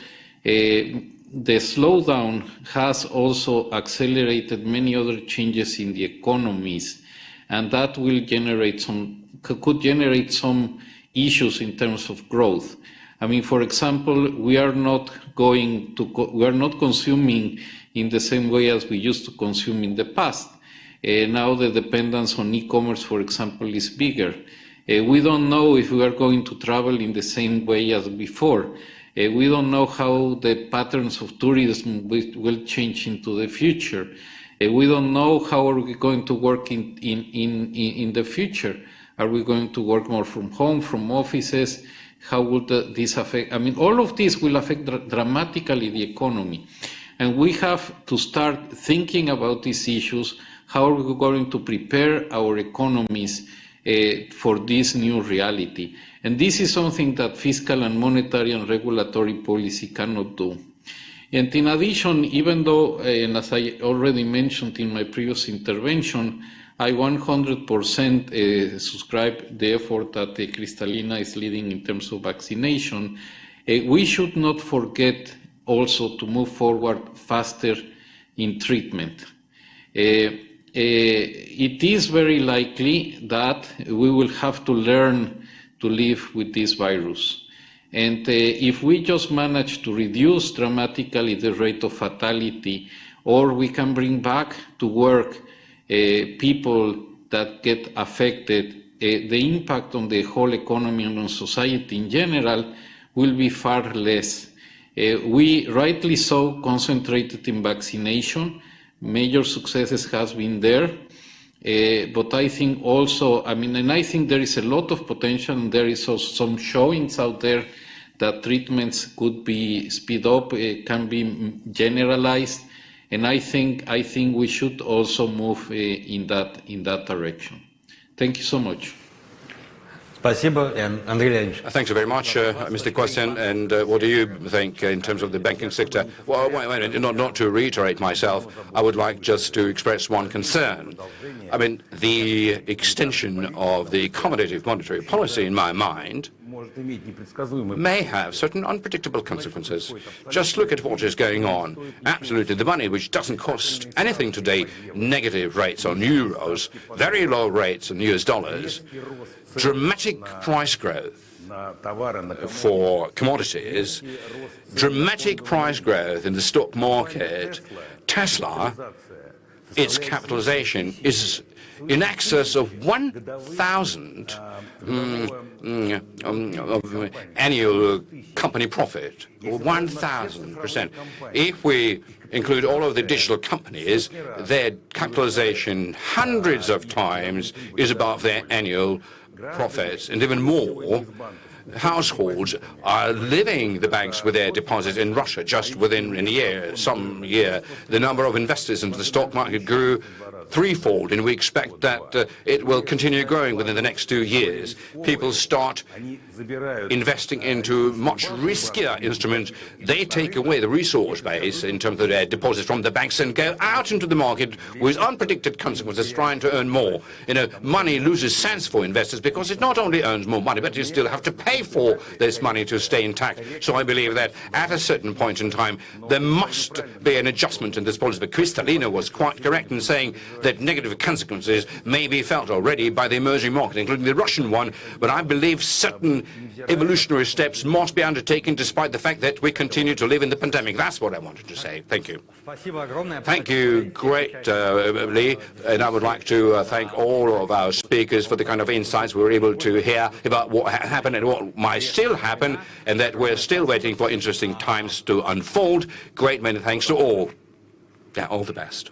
the slowdown has also accelerated many other changes in the economies, and that will could generate some issues in terms of growth. I mean, for example, we are not consuming in the same way as we used to consume in the past. Now the dependence on e-commerce, for example, is bigger. We don't know if we are going to travel in the same way as before. We don't know how the patterns of tourism will change into the future. We don't know how are we going to work in the future. Are we going to work more from home, from offices? How would this affect? I mean, all of this will affect dramatically the economy. And we have to start thinking about these issues. How are we going to prepare our economies for this new reality? And this is something that fiscal and monetary and regulatory policy cannot do. And in addition, even though, and as I already mentioned in my previous intervention, I 100% subscribe the effort that Kristalina is leading in terms of vaccination. We should not forget also to move forward faster in treatment. It is very likely that we will have to learn to live with this virus. And if we just manage to reduce dramatically the rate of fatality, or we can bring back to work people that get affected, the impact on the whole economy and on society in general will be far less. We rightly so concentrated in vaccination. Major successes has been there. But I think also, and I think there is a lot of potential, and there is also some showings out there that treatments could be speed up, can be generalized, and I think we should also move in that direction. Thank you so much. Thanks very much, Mr. Question. And what do you think in terms of the banking sector? Well, wait a minute, not to reiterate myself, I would like just to express one concern. I mean, the extension of the accommodative monetary policy, in my mind, may have certain unpredictable consequences. Just look at what is going on. Absolutely, the money which doesn't cost anything today, negative rates on euros, very low rates on US dollars, dramatic price growth for commodities, dramatic price growth in the stock market. Tesla, its capitalization is in excess of 1,000 annual company profit, 1,000%. If we include all of the digital companies, their capitalization hundreds of times is above their annual profits, and even more. Households are leaving the banks with their deposits in Russia just within a year. Some year, the number of investors into the stock market grew threefold, and we expect that it will continue growing within the next 2 years. People start investing into much riskier instruments. They take away the resource base in terms of their deposits from the banks and go out into the market with unpredicted consequences, trying to earn more. You know, money loses sense for investors because it not only earns more money, but you still have to pay for this money to stay intact. So I believe that at a certain point in time, there must be an adjustment in this policy. But Kristalina was quite correct in saying that negative consequences may be felt already by the emerging market, including the Russian one, but I believe certain evolutionary steps must be undertaken despite the fact that we continue to live in the pandemic. That's what I wanted to say. Thank you. Thank you greatly, and I would like to thank all of our speakers for the kind of insights we were able to hear about what happened and what might still happen, and that we're still waiting for interesting times to unfold. Great many thanks to all. Yeah, all the best.